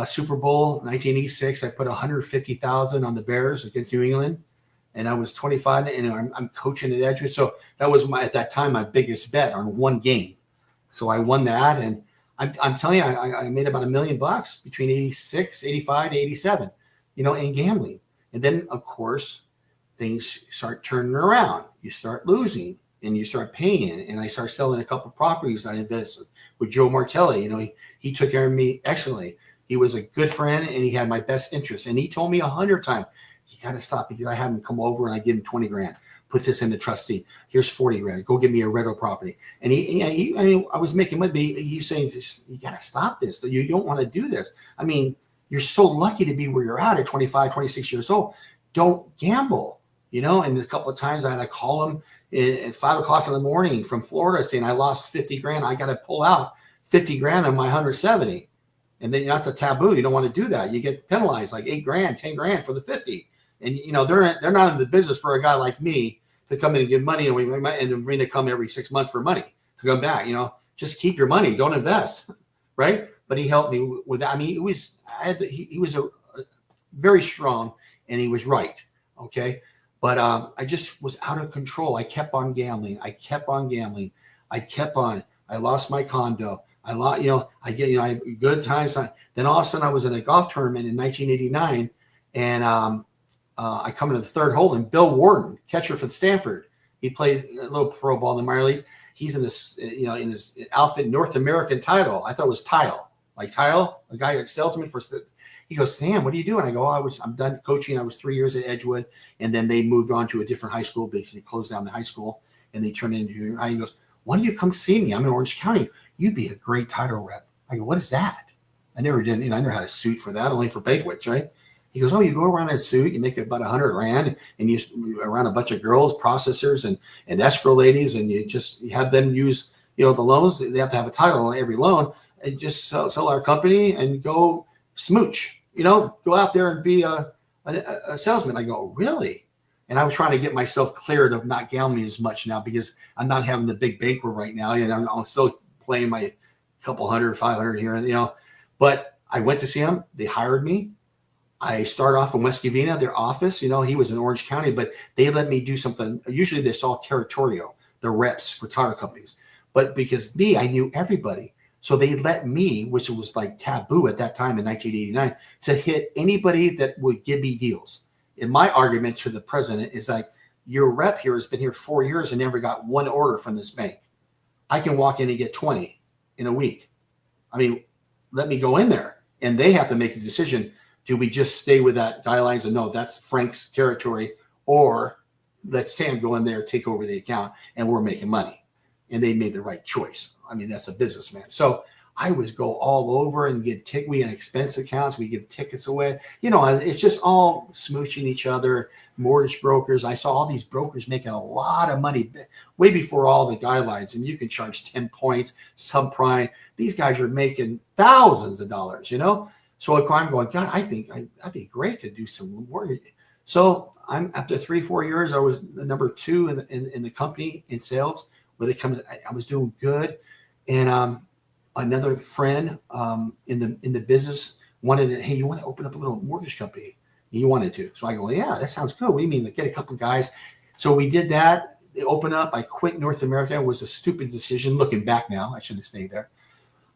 Super Bowl 1986, I put 150,000 on the Bears against New England, and I was 25, and I'm coaching at Edgewood. So that was at that time my biggest bet on one game. So I won that, and I'm telling you, I made about $1 million between 86, 85 to 87, in gambling. And then of course things start turning around. You start losing and you start paying. And I start selling a couple of properties I invested with Joe Martelli. He took care of me excellently. He was a good friend, and he had my best interest. And he told me 100 times, you got to stop, because I have him come over and I give him 20 grand. Put this in the trustee. Here's 40 grand. Go give me a rental property. And I was making money. He's saying, you got to stop this. You don't want to do this. You're so lucky to be where you're at 25, 26 years old. Don't gamble, And a couple of times I had to call him at 5 o'clock in the morning from Florida saying, I lost 50 grand. I got to pull out 50 grand on my 170. And then that's a taboo. You don't want to do that. You get penalized like $8,000, $10,000 for the 50. And they're not in the business for a guy like me to come in and give money, and we're going to come every 6 months for money to come back. Just keep your money, don't invest, right? But he helped me with that. I mean, he was a very strong, and he was right. Okay, but I just was out of control. I kept on gambling. I lost my condo. I had good times. Then all of a sudden I was in a golf tournament in 1989, and I come into the third hole, and Bill Warden, catcher for Stanford, he played a little pro ball in the minor league. He's in this, in his outfit, North American title. I thought it was Tile, like Tile, a guy, a salesman for. He goes, Sam, what are you doing? I go, I'm done coaching. I was 3 years at Edgewood, and then they moved on to a different high school. Basically, closed down the high school, and they turned it into junior high. He goes, why don't you come see me? I'm in Orange County. You'd be a great title rep. I go, what is that? I never did. I never had a suit for that, only for banquets, right? He goes, oh, you go around in a suit, you make about $100,000, and you around a bunch of girls, processors, and escrow ladies, and you have them use, the loans. They have to have a title on every loan, and just sell our company and go smooch. Go out there and be a salesman. I go, really? And I was trying to get myself cleared of not gambling as much now, because I'm not having the big banquet right now. I'm still playing my couple hundred, 500 here, But I went to see him. They hired me. I started off in West Covina, their office. He was in Orange County, but they let me do something. Usually they're all territorial, the reps for tire companies. But because I knew everybody. So they let me, which was like taboo at that time in 1989, to hit anybody that would give me deals. And my argument to the president is like, your rep here has been here 4 years and never got one order from this bank. I can walk in and get 20 in a week. I mean, let me go in there. And they have to make a decision. Do we just stay with that guidelines and no, that's Frank's territory, or let Sam go in there, take over the account, and we're making money? And they made the right choice. I mean, that's a businessman. So I would go all over and we had expense accounts. We give tickets away. It's just all smooching each other. Mortgage brokers. I saw all these brokers making a lot of money way before all the guidelines. And you can charge 10 points, subprime. These guys are making thousands of dollars, So I'm going, God, I think I'd be great to do some mortgage. So after 3-4 years, I was the number 2 in the company in sales. I was doing good. And another friend in the business wanted hey, you want to open up a little mortgage company? He wanted to. So I go, yeah, that sounds good. What do you mean? Like, get a couple guys. So we did that. They opened up. I quit North America. It was a stupid decision. Looking back now, I shouldn't have stayed there,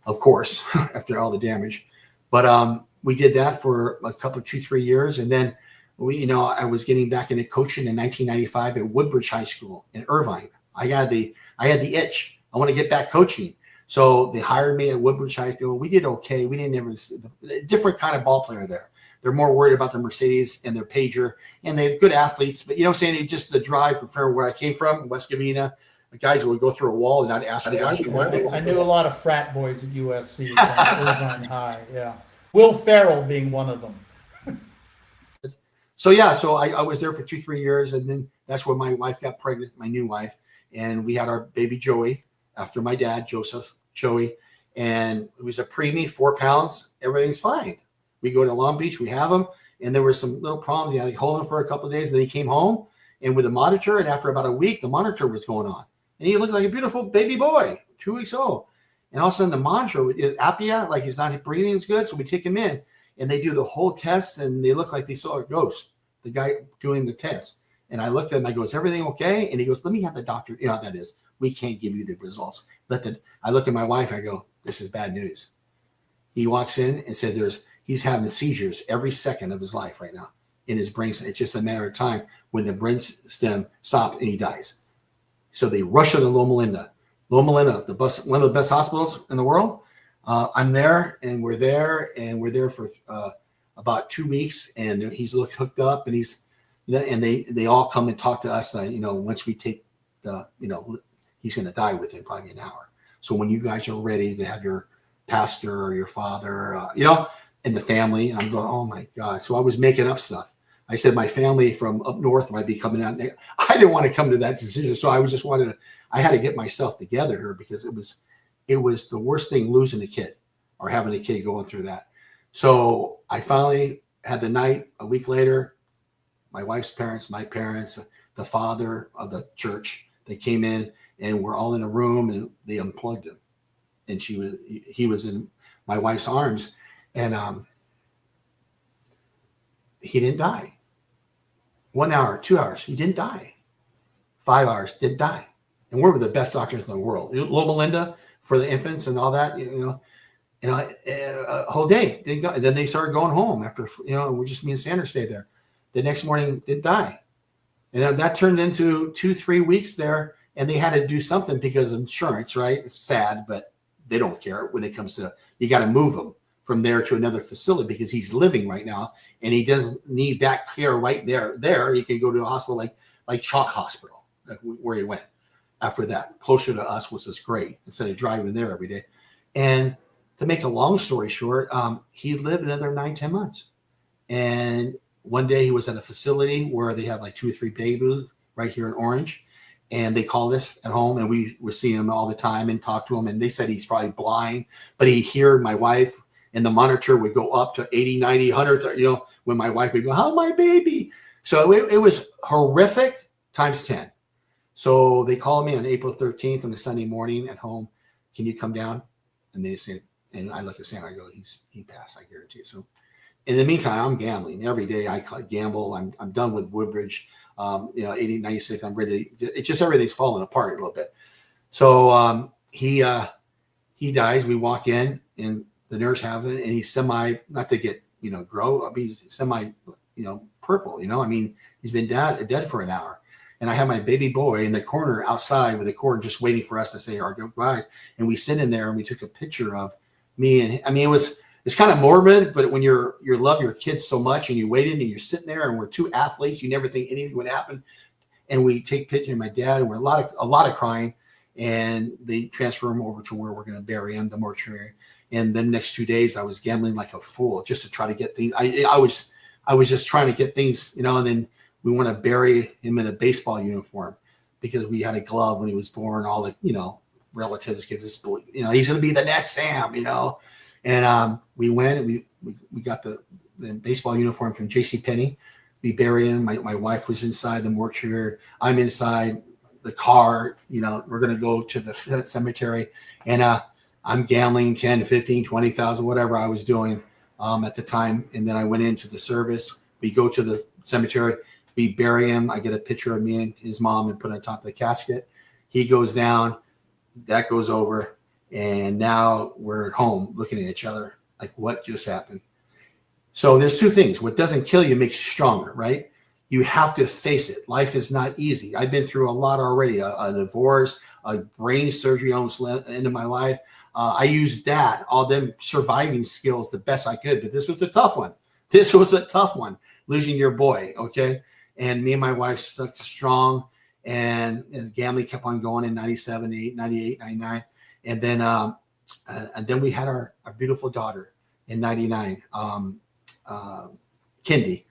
of course, after all the damage. But we did that for a couple, 2-3 years. And then I was getting back into coaching in 1995 at Woodbridge High School in Irvine. I had the itch. I want to get back coaching. So they hired me at Woodbridge High School. We did okay. We didn't ever different kind of ball player there. They're more worried about their Mercedes and their Pager, and they have good athletes. But I'm saying, it's just the drive from where I came from, West Covina. The guys would go through a wall and not ask me. I knew a lot of frat boys at USC, Irvine High. Yeah, Will Ferrell being one of them. So I was there for 2-3 years, and then that's when my wife got pregnant, my new wife, and we had our baby Joey after my dad, Joey, and it was a preemie, 4 pounds. Everything's fine. We go to Long Beach, we have him, and there were some little problems. You had to hold him for a couple of days, and then he came home and with a monitor, and after about a week, the monitor was going on, and he looked like a beautiful baby boy, 2 weeks old. And all of a sudden, the monitor with apnea, like he's not breathing as good, so we take him in, and they do the whole test, and they look like they saw a ghost. The guy doing the test, and I looked at him. I go, "Is everything okay?" And he goes, "Let me have the doctor." You know how that is. We can't give you the results. I look at my wife. I go, "This is bad news." He walks in and says, he's having seizures every second of his life right now in his brain. It's just a matter of time when the brain stem stops and he dies. So they rush him to Loma Linda. Loma Linda, one of the best hospitals in the world. I'm there, and we're there for about 2 weeks, and he's hooked up, and and they all come and talk to us. Once we take he's going to die within probably an hour. So when you guys are ready to have your pastor or your father, and the family, and I'm going, oh my God. So I was making up stuff. I said my family from up north might be coming out. I didn't want to come to that decision, so I had to get myself together here, because it was the worst thing losing a kid. or having a kid going through that. So I finally had the night. A week later, my wife's parents, my parents, the father of the church, they came in and we're all in a room and they unplugged him. And he was in my wife's arms, and he didn't die. 1 hour, 2 hours, he didn't die. 5 hours, didn't die. And we're the best doctors in the world. Loma Linda for the infants and all that, a whole day. Then they started going home after, we just, me and Sandra stayed there. The next morning, didn't die. And that turned into 2-3 weeks there, and they had to do something because of insurance, right? It's sad, but they don't care when it comes to, you got to move him from there to another facility because he's living right now, and he doesn't need that care right there. He can go to a hospital like Chalk Hospital, where he went after that, closer to us, which was great, instead of driving there every day. And to make a long story short, he lived another 9-10 months. And one day he was at a facility where they had like 2 or 3 babies right here in Orange. And they called us at home, and we were seeing him all the time and talked to him. And they said he's probably blind, but he heard my wife, and the monitor would go up to 80, 90, 100, when my wife would go, "How's my baby?" So it was horrific times 10. So they called me on April 13th on a Sunday morning at home. "Can you come down?" And they said, and I look at Sam, I go, he passed, I guarantee it. So in the meantime, I'm gambling every day. I gamble. I'm done with Woodbridge. 80, 96, I'm ready. It's just everything's falling apart a little bit. So he dies. We walk in, and the nurse has it, and he's not to get grow. He's semi purple. He's been dead for an hour. And I have my baby boy in the corner outside with a cord, just waiting for us to say our goodbyes. And we sit in there and we took a picture of me, and it's kind of morbid, but when you love your kids so much and you waited and you're sitting there, and we're 2 athletes, you never think anything would happen. And we take pictures of my dad, and we're a lot of crying, and they transfer him over to where we're going to bury him, the mortuary. And then next 2 days I was gambling like a fool just to try to get things. I was just trying to get things, and then we want to bury him in a baseball uniform because we had a glove when he was born. All the, relatives give us, he's going to be the next Sam, And we went and we got the baseball uniform from JCPenney. We buried him. My wife was inside the mortuary. I'm inside the car. We're going to go to the cemetery. And I'm gambling 10, 15, 20,000, whatever I was doing at the time. And then I went into the service. We go to the cemetery. We bury him. I get a picture of me and his mom and put it on top of the casket. He goes down. That goes over. And now we're at home looking at each other like, what just happened? So there's 2 things. What doesn't kill you makes you stronger, right? You have to face it. Life is not easy. I've been through a lot already, a divorce, a brain surgery almost into my life. I used all them surviving skills the best I could, but this was a tough one. Losing your boy, okay? And me and my wife stuck strong, and gambling kept on going in 97, 98, 99. And then we had our beautiful daughter in 99, Kindy.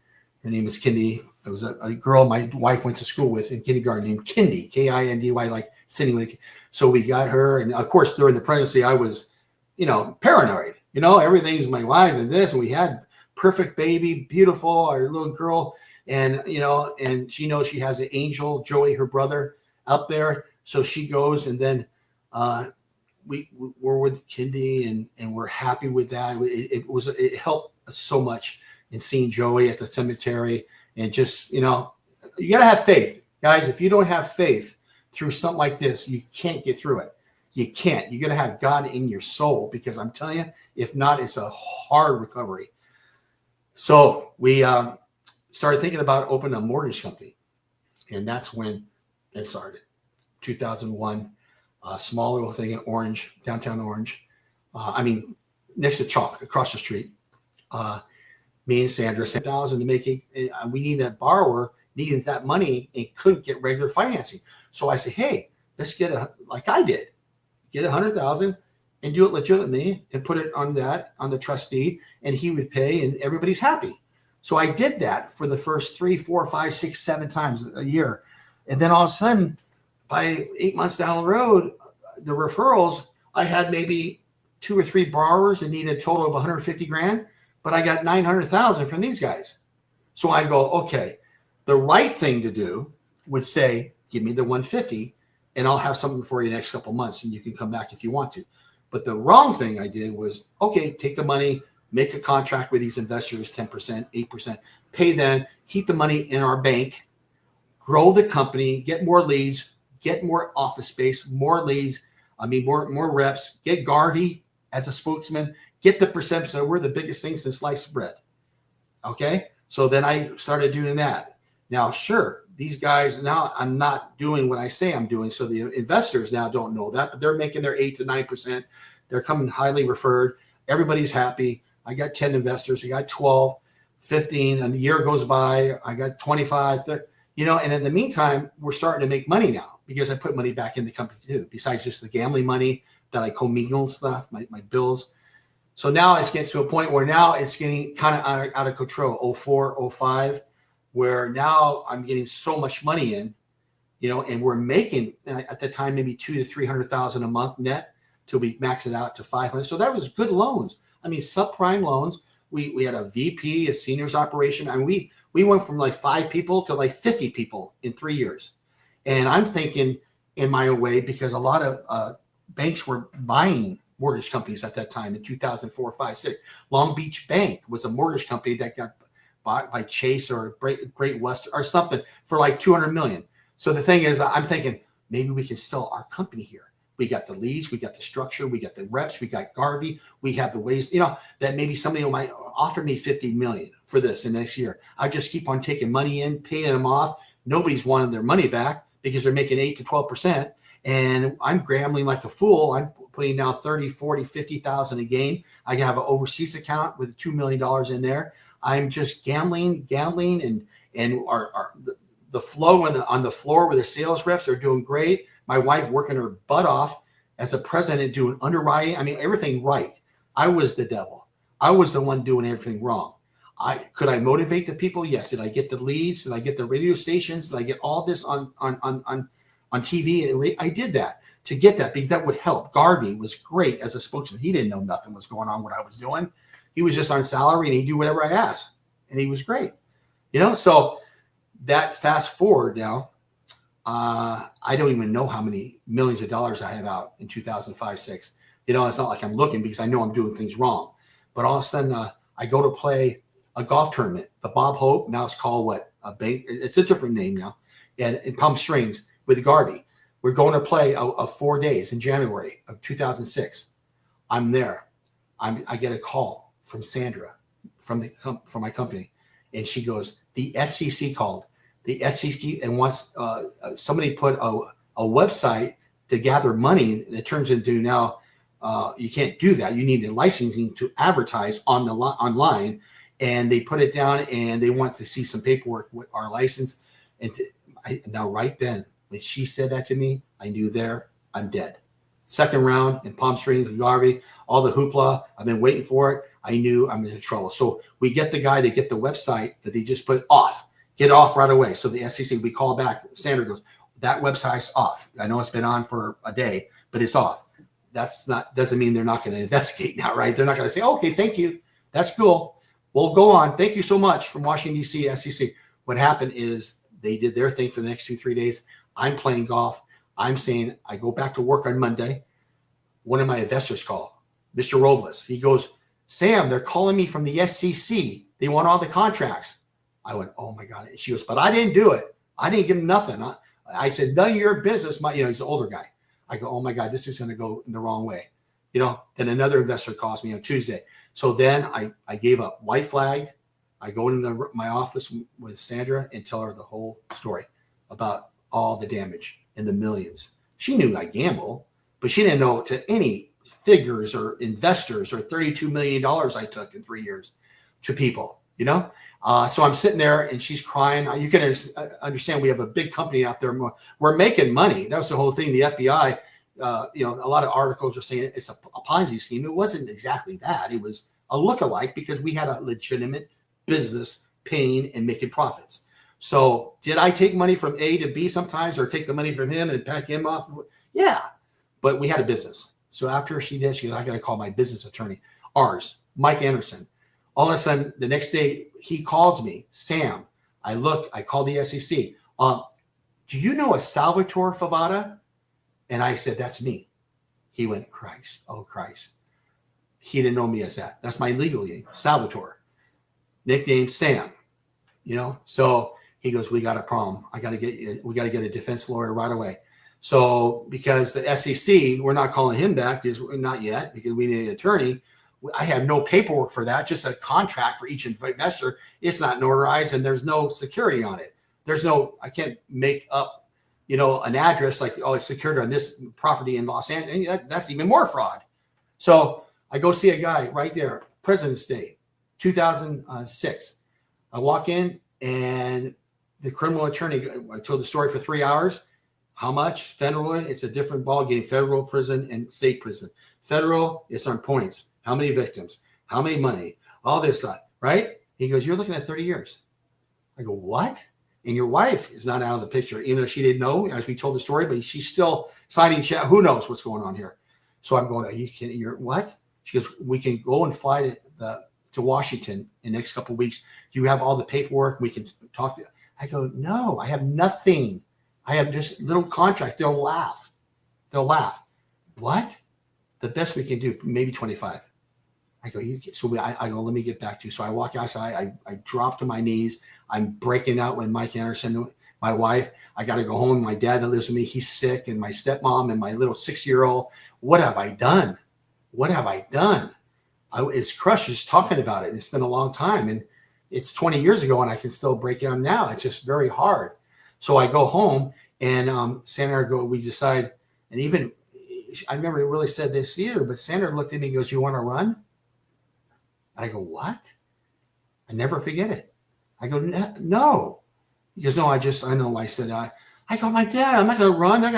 Her name is Kindy. It was a girl my wife went to school with in kindergarten named Kindy, Kindy, like sitting with. So we got her. And of course, during the pregnancy, I was, paranoid. Everything's my wife and this. And we had perfect baby, beautiful, our little girl. And, and she knows she has an angel, Joey, her brother, up there. So she goes, and then we're with Kindy, and we're happy with that. It helped us so much in seeing Joey at the cemetery, and just, you got to have faith, guys. If you don't have faith through something like this, you can't get through it. You can't. You got to have God in your soul, because I'm telling you, if not, it's a hard recovery. So we started thinking about opening a mortgage company, and that's when it started. 2001. A small little thing in Orange, downtown Orange. Next to Chalk, across the street. Me and Sandra said $1,000 to make it. We needed a borrower, needed that money, and couldn't get regular financing. So I said, hey, let's get like I did, get $100,000 and do it legitimately and put it on the trustee, and he would pay, and everybody's happy. So I did that for the first 3, 4, 5, 6, 7 times a year. And then all of a sudden, by 8 months down the road, the referrals, I had maybe 2 or 3 borrowers and needed a total of 150 grand, but I got 900,000 from these guys. So I go, okay, the right thing to do would say, give me the 150 and I'll have something for you next couple months and you can come back if you want to. But the wrong thing I did was, okay, take the money, make a contract with these investors, 10%, 8%, pay them, keep the money in our bank, grow the company, get more leads, get more office space, more leads, more reps, get Garvey as a spokesman, get the perception that we're the biggest thing since sliced bread. Okay? So then I started doing that. Now, sure, these guys, now I'm not doing what I say I'm doing. So the investors now don't know that, but they're making their 8 to 9%. They're coming highly referred. Everybody's happy. I got 10 investors. I got 12, 15, and the year goes by. I got 25, 30, and in the meantime, we're starting to make money now because I put money back in the company too, besides just the gambling money that I commingle stuff, my bills. So now it's getting to a point where now it's getting kind of out of control, 04, 05, where now I'm getting so much money in, and we're making at the time maybe 200,000 to 300,000 a month net till we max it out to 500. So that was good loans. Subprime loans. We had a VP, a seniors operation. We went from like 5 people to like 50 people in 3 years. And I'm thinking in my own way, because a lot of banks were buying mortgage companies at that time in 2004, 5, 6. Long Beach Bank was a mortgage company that got bought by Chase or Great Western or something for like 200 million. So the thing is, I'm thinking maybe we can sell our company here. We got the leads, we got the structure, we got the reps, we got Garvey, we have the ways, that maybe somebody might offer me 50 million for this in the next year. I just keep on taking money in, paying them off. Nobody's wanting their money back because they're making 8 to 12%. And I'm gambling like a fool. I'm putting down 30, 40, 50,000 a game. I have an overseas account with $2 million in there. I'm just gambling, and the flow on the floor with the sales reps are doing great. My wife working her butt off as a president, doing underwriting. Everything right. I was the devil. I was the one doing everything wrong. Could I motivate the people? Yes. Did I get the leads? Did I get the radio stations? Did I get all this on TV? I did that to get that because that would help. Garvey was great as a spokesman. He didn't know nothing was going on, what I was doing. He was just on salary and he'd do whatever I asked. And he was great. So that fast forward now, I don't even know how many millions of dollars I have out in 2005, 6. It's not like I'm looking because I know I'm doing things wrong. But all of a sudden, I go to play a golf tournament, the Bob Hope. Now it's called what? A bank. It's a different name now. And in Palm Springs with Garvey. We're going to play a 4 days in January of 2006. I'm there. I get a call from Sandra from my company. And she goes, the SEC called. The SEC and wants somebody put a website to gather money that turns into now you can't do that. You need a licensing to advertise online, and they put it down and they want to see some paperwork with our license. And now right then when she said that to me, I knew I'm dead. Second round in Palm Springs with Garvey, all the hoopla. I've been waiting for it. I knew I'm in trouble. So we get the guy to get the website that they just put off. Get off right away. So the SEC, we call back. Sandra goes, that website's off. I know it's been on for a day, but it's off. Doesn't mean they're not going to investigate now, right? They're not going to say, okay, thank you. That's cool. We'll go on. Thank you so much from Washington, D.C., SEC. What happened is they did their thing for the next 2-3 days. I'm playing golf. I'm saying I go back to work on Monday. One of my investors called, Mr. Robles. He goes, Sam, they're calling me from the SEC. They want all the contracts. I went, oh my God. She goes, but I didn't do it. I didn't give him nothing. I said, none of your business. He's an older guy. I go, oh my God, this is going to go in the wrong way. Then another investor calls me on Tuesday. So then I gave up. White flag. I go into my office with Sandra and tell her the whole story about all the damage and the millions. She knew I gamble, but she didn't know to any figures or investors or $32 million I took in 3 years to people, So I'm sitting there and she's crying. You can understand we have a big company out there. We're making money. That was the whole thing. The FBI, a lot of articles are saying it's a Ponzi scheme. It wasn't exactly that. It was a lookalike because we had a legitimate business paying and making profits. So did I take money from A to B sometimes or take the money from him and pack him off? Yeah, but we had a business. So after she did, she goes, I got to call my business attorney, ours, Mike Anderson. All of a sudden, the next day, he calls me, Sam. I call the SEC. Do you know a Salvatore Favata? And I said, that's me. He went, Christ, oh Christ. He didn't know me as that. That's my legal name, Salvatore. Nickname Sam. So he goes, we got a problem. We got to get a defense lawyer right away. So because the SEC, we're not calling him back, because not yet, because we need an attorney. I have no paperwork for that, just a contract for each investor. It's not notarized, and there's no security on it. I can't make up, an address like, oh, it's secured on this property in Los Angeles. That's even more fraud. So I go see a guy right there, President's Day, 2006. I walk in, and the criminal attorney, I told the story for 3 hours. How much? Federal, it's a different ballgame, federal prison and state prison. Federal, it's on points. How many victims? How many money? All this stuff, right? He goes, you're looking at 30 years. I go, what? And your wife is not out of the picture, even though she didn't know, as we told the story, but she's still signing check. Who knows what's going on here? So I'm going, are you kidding? You're what? She goes, we can go and fly to Washington in the next couple of weeks. Do you have all the paperwork? We can talk. I go, no, I have nothing. I have just little contract. They'll laugh. What? The best we can do, maybe 25. I go, I go, let me get back to you. So I walk outside. I drop to my knees. I'm breaking out when Mike Anderson, my wife, I got to go home. My dad that lives with me, he's sick, and my stepmom and my little 6-year-old. What have I done? It's crushed just talking about it. It's been a long time, and it's 20 years ago, and I can still break down now. It's just very hard. So I go home, and Sandra we decide, and even I never really said this either, but Sandra looked at me and goes, you want to run? I go, what? I never forget it. I go, no. He goes, no, I know. I said, I go, my dad, I'm not going to run. I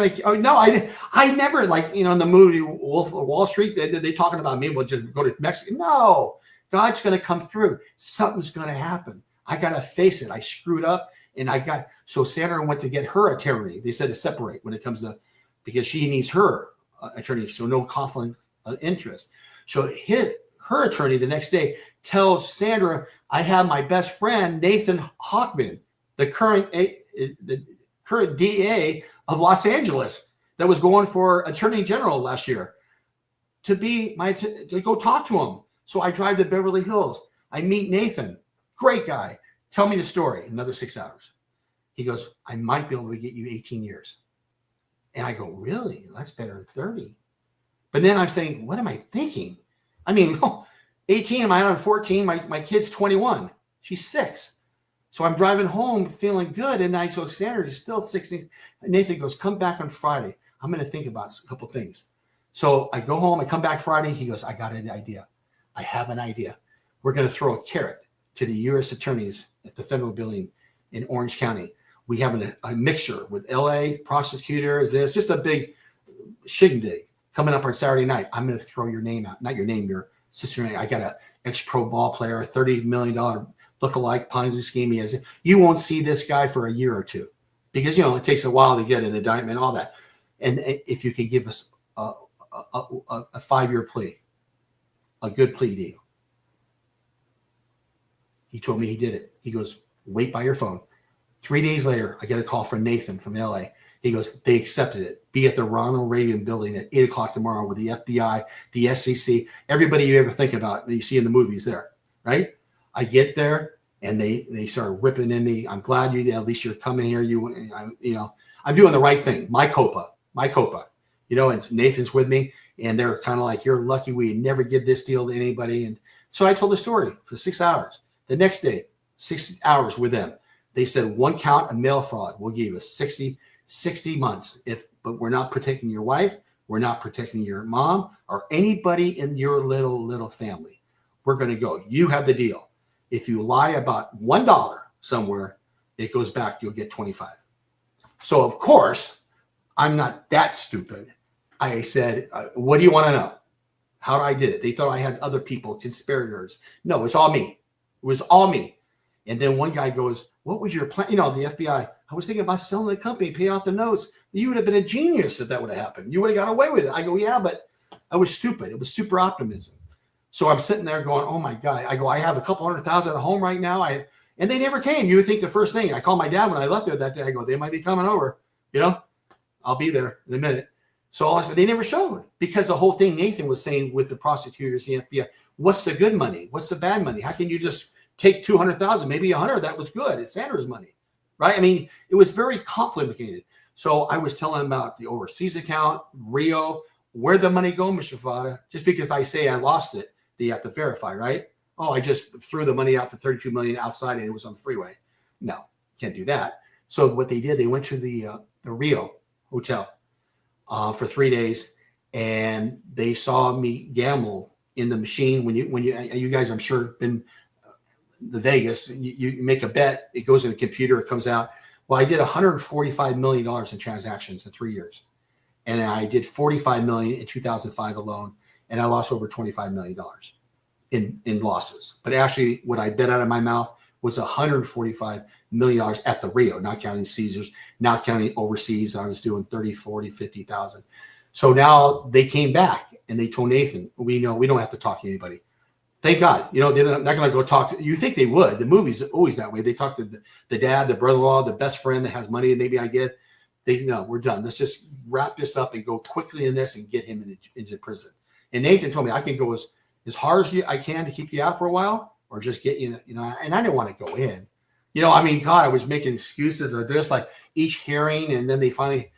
never, in the movie Wolf of Wall Street, they talking about me, we'll just go to Mexico. No, God's going to come through. Something's going to happen. I got to face it. I screwed up. And so Sandra went to get her attorney. They said to separate when it comes to, because she needs her attorney, so no conflict of interest. So her attorney the next day tells Sandra, I have my best friend, Nathan Hochman, the current DA of Los Angeles that was going for attorney general last year, to go talk to him. So I drive to Beverly Hills. I meet Nathan, great guy. Tell me the story. Another 6 hours. He goes, I might be able to get you 18 years. And I go, really? That's better than 30. But then I'm saying, what am I thinking? I mean, 18, am I on 14? My kid's 21. She's 6. So I'm driving home feeling good. And I told Sandra, she's still 16. Nathan goes, come back on Friday. I'm going to think about a couple things. So I go home. I come back Friday. He goes, I got an idea. I have an idea. We're going to throw a carrot to the U.S. attorneys at the federal building in Orange County. We have a mixture with L.A. prosecutors. There's just a big shindig coming up on Saturday night. I'm going to throw your name out. Not your name, your sister name. I got an ex-pro ball player, $30 million lookalike Ponzi scheme. You won't see this guy for a year or two because, it takes a while to get an indictment, all that. And if you could give us a 5-year plea, a good plea deal. He told me he did it. He goes, wait by your phone. 3 days later, I get a call from Nathan from LA. He goes, they accepted it. Be at the Ronald Reagan building at 8 o'clock tomorrow with the FBI, the SEC, everybody you ever think about that you see in the movies there, right? I get there and they start whipping in me. I'm glad at least you're coming here. I'm doing the right thing. My copa, and Nathan's with me and they're kind of like, you're lucky we never give this deal to anybody. And so I told the story for 6 hours. The next day, 6 hours with them. They said 1 count of mail fraud. We'll give you 60 months. But we're not protecting your wife. We're not protecting your mom or anybody in your little family. We're going to go. You have the deal. If you lie about $1 somewhere, it goes back. You'll get 25. So of course, I'm not that stupid. I said, what do you want to know? How I did it? They thought I had other people, conspirators. No, it's all me. It was all me. And then one guy goes, what was your plan? The FBI, I was thinking about selling the company, pay off the notes. You would have been a genius if that would have happened. You would have got away with it. I go, yeah, but I was stupid. It was super optimism. So I'm sitting there going, oh my God. I go, I have a couple 100,000 at home right now. And they never came. You would think the first thing, I called my dad when I left there that day. I go, they might be coming over. I'll be there in a minute. So all I said, they never showed, because the whole thing Nathan was saying with the prosecutors, the FBI, what's the good money? What's the bad money? How can you just take 200,000, maybe 100? That was good. It's Sanders' money, right? I mean, it was very complicated. So I was telling him about the overseas account, Rio, where'd the money go, Mr. Favata? Just because I say I lost it, they have to verify, right? Oh, I just threw the money out, the 32 million outside, and it was on the freeway. No, can't do that. So what they did, they went to the Rio hotel for 3 days, and they saw me gamble in the machine. When you guys, I'm sure, been the Vegas, you make a bet, it goes in the computer, it comes out. Well, I did $145 million in transactions in 3 years, and I did 45 million in 2005 alone, and I lost over $25 million in losses. But actually, what I bet out of my mouth was $145 million at the Rio, not counting Caesars, not counting overseas. I was doing 30, 40, 50,000. So now they came back and they told Nathan, we know we don't have to talk to anybody. Thank God. They're not going to go talk to, you think they would. The movie's always that way. They talk to the dad, the brother-in-law, the best friend that has money, and maybe I get. No, we're done. Let's just wrap this up and go quickly in this and get him into prison. And Nathan told me I can go as hard as I can to keep you out for a while, or just get you, and I didn't want to go in. God, I was making excuses or this, like each hearing, and then they finally,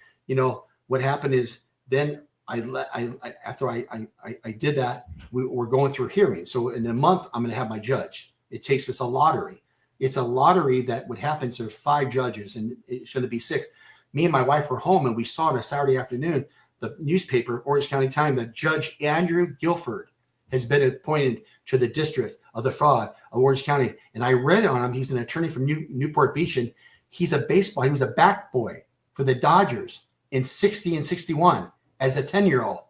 what happened is then after I did that, we're going through hearings. So in a month, I'm going to have my judge. It takes us a lottery. It's a lottery that would happen. So there's 5 judges, and it shouldn't be 6. Me and my wife were home, and we saw on a Saturday afternoon, the newspaper, Orange County Times, that Judge Andrew Guilford has been appointed to the district of the fraud of Orange County. And I read on him. He's an attorney from Newport Beach, and he was a back boy for the Dodgers in 60 and 61 as a 10-year-old.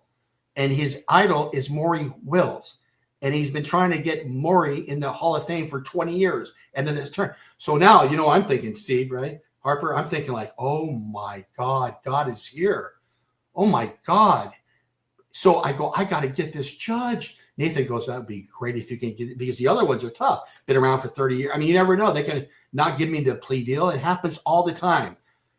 And his idol is Maury Wills. And he's been trying to get Maury in the Hall of Fame for 20 years. And then his turn. So now, I'm thinking, Steve, right? Harper, I'm thinking like, oh my God, God is here. Oh my God. So I go, I got to get this judge. Nathan goes, that would be great if you can get it, because the other ones are tough. Been around for 30 years. I mean, you never know. They can not give me the plea deal. It happens all the time.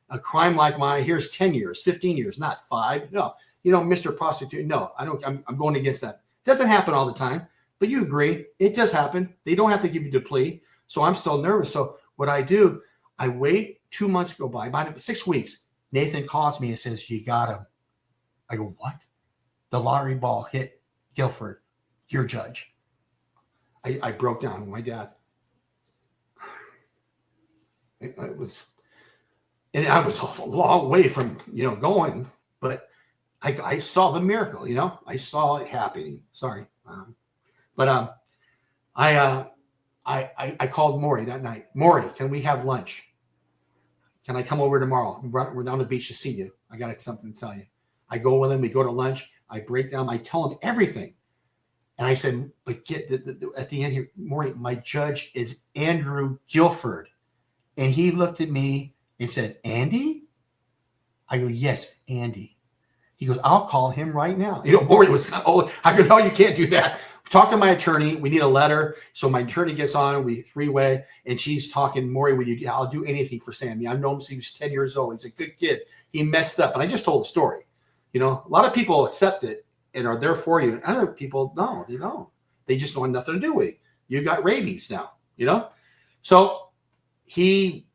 A crime like mine, here's 10 years, 15 years, not 5. No, Mr. Prosecutor, no, I don't. I'm going against that. It doesn't happen all the time, but you agree. It does happen. They don't have to give you the plea. So I'm still nervous. So what I do, I wait. 2 months go by, about 6 weeks. Nathan calls me and says, you got him. I go, what? The lottery ball hit Guilford, your judge. I broke down with my dad. It was, and I was a long way from, going, but I saw the miracle, I saw it happening. Sorry. I called Maury that night. Maury, can we have lunch? Can I come over tomorrow? We're down the beach to see you. I got something to tell you. I go with him. We go to lunch. I break down. I tell him everything. And I said, but at the end here, Maury, my judge is Andrew Guilford. And he looked at me and said, Andy? I go, yes, Andy. He goes, I'll call him right now. Maury was kind of old. I go, no, you can't do that. Talk to my attorney. We need a letter. So my attorney gets on. We 3-way, and she's talking, Maury, I'll do anything for Sammy. I've known him since he was 10 years old. He's a good kid. He messed up. And I just told the story. A lot of people accept it and are there for you. And other people, no, they don't. They just want nothing to do with it. You got rabies now, So he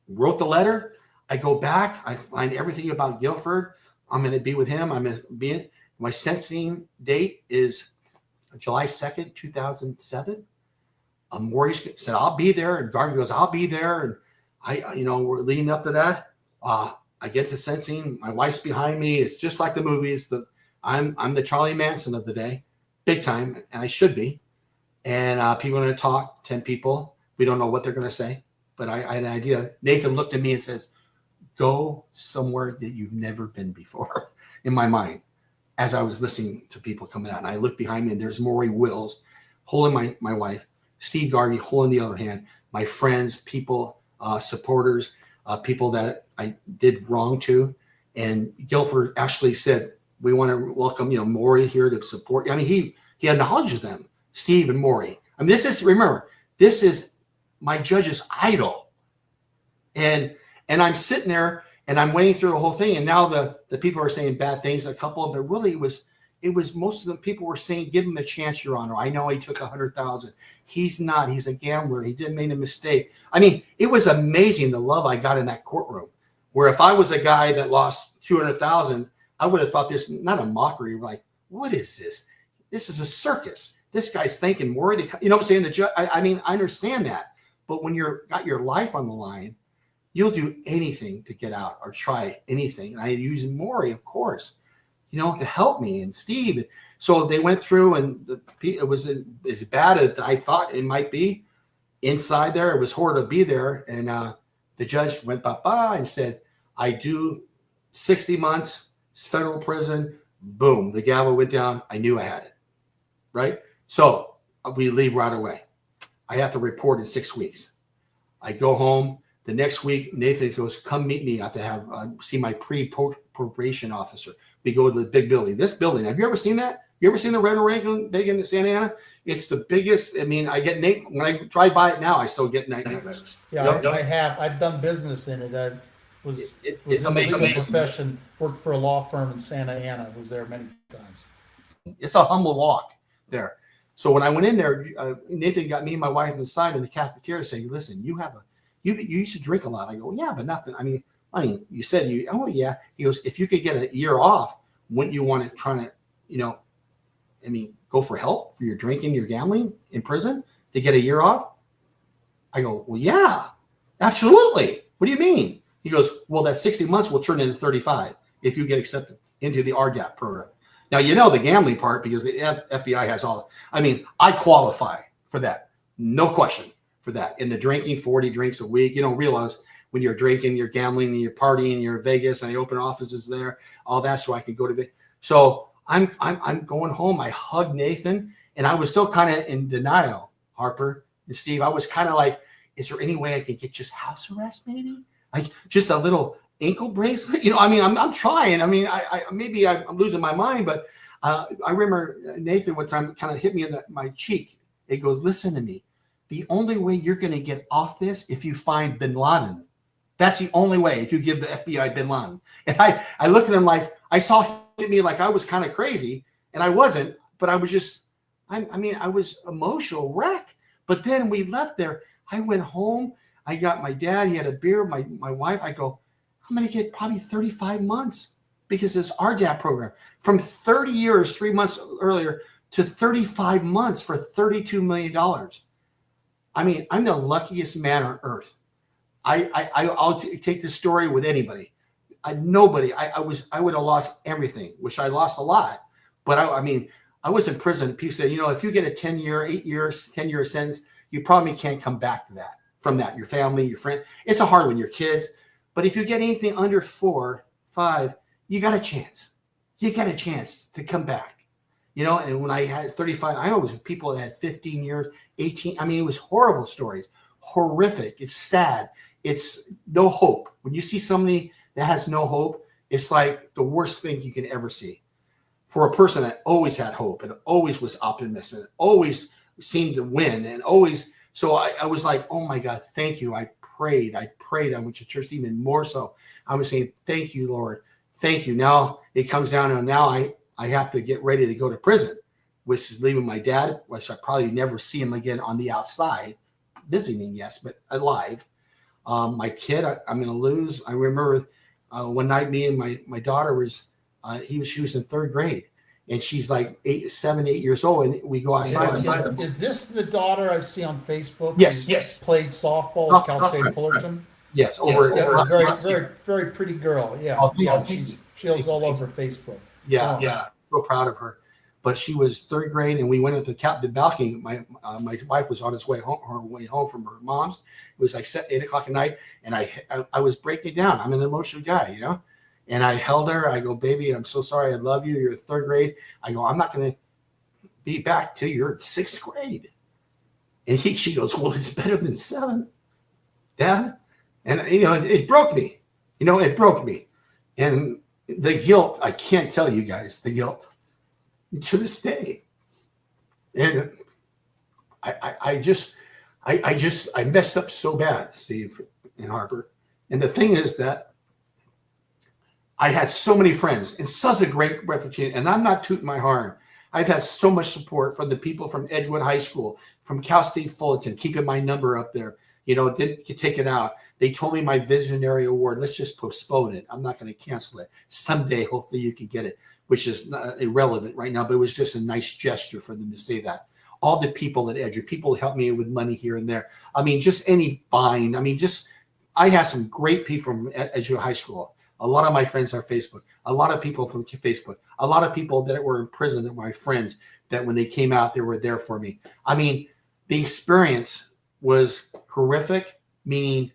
wrote the letter. I go back. I find everything about Guilford. I'm going to be with him. My sentencing date is July 2nd, 2007. Maury said, I'll be there. And Garvey goes, I'll be there. And we're leading up to that. I get to sentencing. My wife's behind me. It's just like the movies. I'm the Charlie Manson of the day, big time, and I should be. And people are going to talk, 10 people. We don't know what they're going to say, but I had an idea. Nathan looked at me and says, go somewhere that you've never been before, in my mind, as I was listening to people coming out. And I looked behind me, and there's Maury Wills holding my wife, Steve Garvey holding the other hand, my friends, people, supporters, people that I did wrong to. And Guilford actually said, we want to welcome, Maury here to support. I mean, he acknowledged them, Steve and Maury. I mean, this is my judge's idol. And I'm sitting there and I'm waiting through the whole thing. And now the people are saying bad things, a couple of them, but really it was most of the people were saying, give him a chance, Your Honor. I know he took 100,000. He's not. He's a gambler. He didn't make a mistake. I mean, it was amazing the love I got in that courtroom. Where if I was a guy that lost 200,000, I would have thought this not a mockery. Like, what is this? This is a circus. This guy's thanking Maury to, you know what I'm saying? The judge. I mean, I understand that, but when you're got your life on the line, you'll do anything to get out or try anything. And I use Maury, of course, to help me, and Steve. So they went through, and it was as bad as I thought it might be. Inside there, it was horrible to be there. And the judge went bye-bye and said, I do 60 months, federal prison. Boom, the gavel went down. I knew I had it, right? So we leave right away. I have to report in 6 weeks. I go home. The next week, Nathan goes, come meet me. I have to have see my pre-probation officer. We go to the big building. This building, have you ever seen that? You ever seen the Red Rankin big in Santa Ana? It's the biggest. I mean, I get when I drive by it now, I still get nightmares. Yeah, I have. I've done business in it. It's in the amazing. legal profession. Worked for a law firm in Santa Ana. Was there many times. It's a humble walk there. So when I went in there, Nathan got me and my wife on the side in the cafeteria saying, "Listen, you used to drink a lot." I go, "Yeah, but nothing. I mean, you said you. Oh yeah." He goes, "If you could get a year off, wouldn't you want to try to, go for help for your drinking, your gambling in prison to get a year off?" I go, "Well, yeah, absolutely. What do you mean?" He goes, "Well, that 60 months will turn into 35 if you get accepted into the RDAP program." Now, the gambling part, because the FBI has all. I mean, I qualify for that. No question for that. In the drinking, 40 drinks a week. You don't realize when you're drinking, you're gambling, and you're partying, you're in Vegas, and I open offices there, all that, so I can go to Vegas. So I'm going home. I hug Nathan, and I was still kind of in denial, Harper and Steve. I was kind of like, is there any way I could get just house arrest, maybe? Like just a little ankle bracelet? I'm trying. I mean, maybe I'm losing my mind, but I remember Nathan one time kind of hit me in my cheek. He goes, "Listen to me. The only way you're going to get off this if you find Bin Laden. That's the only way, if you give the FBI Bin Laden." And I looked at him like, I saw him hit me like I was kind of crazy, and I wasn't, but I was just, I was emotional wreck. But then we left there. I went home. I got my dad. He had a beer. My wife. I go, I'm going to get probably 35 months because this RDAP program from 30 years, 3 months earlier to 35 months for $32 million. I mean, I'm the luckiest man on earth. I'll take this story with anybody. I would have lost everything, which I lost a lot. But I was in prison. People said, if you get a 10-year sentence, you probably can't come back to from that. Your family, your friend. It's a hard one, your kids. But if you get anything under 4, 5, you got a chance. You got a chance to come back. And when I had 35, I know it was people that had 15 years, 18. It was horrible stories. Horrific. It's sad. It's no hope. When you see somebody that has no hope, it's like the worst thing you can ever see. For a person that always had hope and always was optimistic and always seemed to win and always. So I was like, oh my God, thank you. I prayed. I went to church even more so. I was saying, thank you, Lord. Thank you. Now it comes down to now I have to get ready to go to prison, which is leaving my dad, which I probably never see him again on the outside, visiting, yes, but alive. My kid, I'm going to lose. I remember one night, me and my daughter she was in 3rd grade, and she's like 7, 8 years old, and we go outside. Is this the daughter I see on Facebook? Yes. Played softball at Cal State Fullerton. Yes, Very, very pretty girl. Yeah, she was all over Facebook. Yeah, so proud of her. But she was 3rd grade, and we went into the balcony. My wife was on her way home from her mom's. It was like 8 o'clock at night, and I was breaking down. I'm an emotional guy, And I held her. I go, "Baby, I'm so sorry. I love you. You're in 3rd grade." I go, "I'm not going to be back till you're in 6th grade." And she goes, "Well, it's better than 7, Dad." And it broke me. It broke me. And the guilt, I can't tell you guys the guilt to this day. And I messed up so bad, Steve and Harper. And the thing is that I had so many friends and such a great reputation. And I'm not tooting my horn. I've had so much support from the people from Edgewood High School, from Cal State Fullerton, keeping my number up there. Didn't take it out. They told me my visionary award, let's just postpone it. I'm not going to cancel it. Someday, hopefully you can get it, which is irrelevant right now, but it was just a nice gesture for them to say that. All the people at Edgewood, people helped me with money here and there. I mean, just any buying. I mean, I had some great people from Edgewood High School. A lot of my friends are Facebook. A lot of people from Facebook. A lot of people that were in prison that were my friends, that when they came out, they were there for me. I mean, the experience was horrific, meaning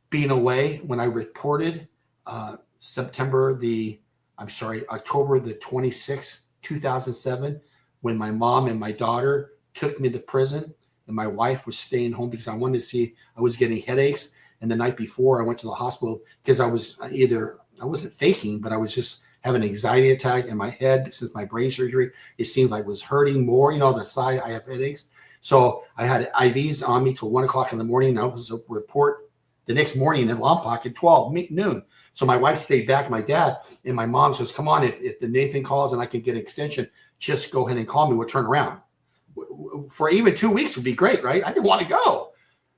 being away when I reported October the 26th, 2007, when my mom and my daughter took me to prison and my wife was staying home because I wanted to see, I was getting headaches. And the night before I went to the hospital because I wasn't faking, but I was just having an anxiety attack in my head since my brain surgery. It seemed like it was hurting more, the side I have headaches. So I had IVs on me till 1 o'clock in the morning. I was a report the next morning in Lompoc at 12 noon. So my wife stayed back, my dad, and my mom says, come on, if the Nathan calls and I can get an extension, just go ahead and call me. We'll turn around. For even 2 weeks would be great, right? I didn't want to go.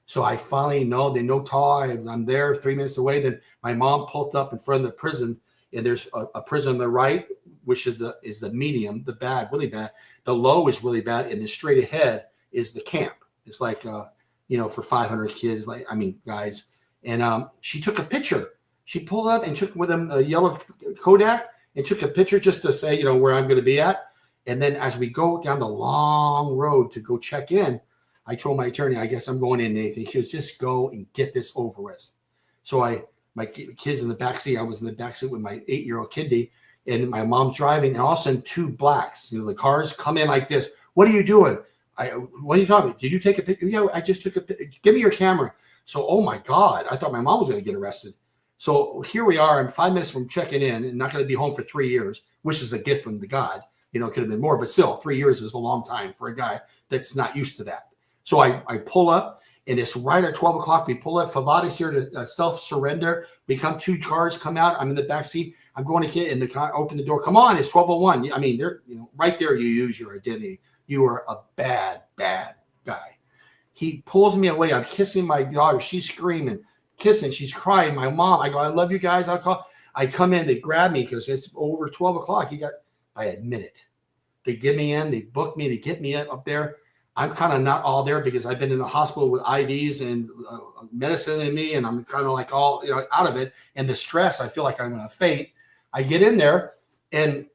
So I finally know they know tall. I'm there 3 minutes away. Then my mom pulled up in front of the prison, and there's a prison on the right, which is the medium, the bad, really bad. The low is really bad, and the straight ahead is the camp. It's like for 500 kids, guys. And she took a picture. She pulled up and took with him a yellow Kodak and took a picture just to say, where I'm going to be at. And then as we go down the long road to go check in, I told my attorney, I guess I'm going in, Nathan. He goes, just go and get this over with. So my kids in the backseat, I was in the backseat with my 8-year-old kiddy, and my mom's driving, and all of a sudden 2 blacks, the cars come in like this. What are you doing? What are you talking about? Did you take a picture? Yeah, I just took a picture. Give me your camera. So, oh my God, I thought my mom was going to get arrested. So here we are. I'm 5 minutes from checking in and not going to be home for 3 years, which is a gift from the God. It could have been more, but still 3 years is a long time for a guy that's not used to that. So I pull up, and it's right at 12 o'clock. We pull up. Favata's here to self-surrender. We come, 2 cars come out. I'm in the back seat. I'm going to get in the car, open the door. Come on, it's 12:01. I mean, they're right there. You use your identity. You are a bad, bad guy. He pulls me away. I'm kissing my daughter. She's screaming, kissing. She's crying. My mom. I go, I love you guys. I come in. They grab me because it's over 12 o'clock. I admit it. They get me in. They book me. They get me up there. I'm kind of not all there because I've been in the hospital with IVs and medicine in me, and I'm kind of like all out of it. And the stress, I feel like I'm going to faint. I get in there, and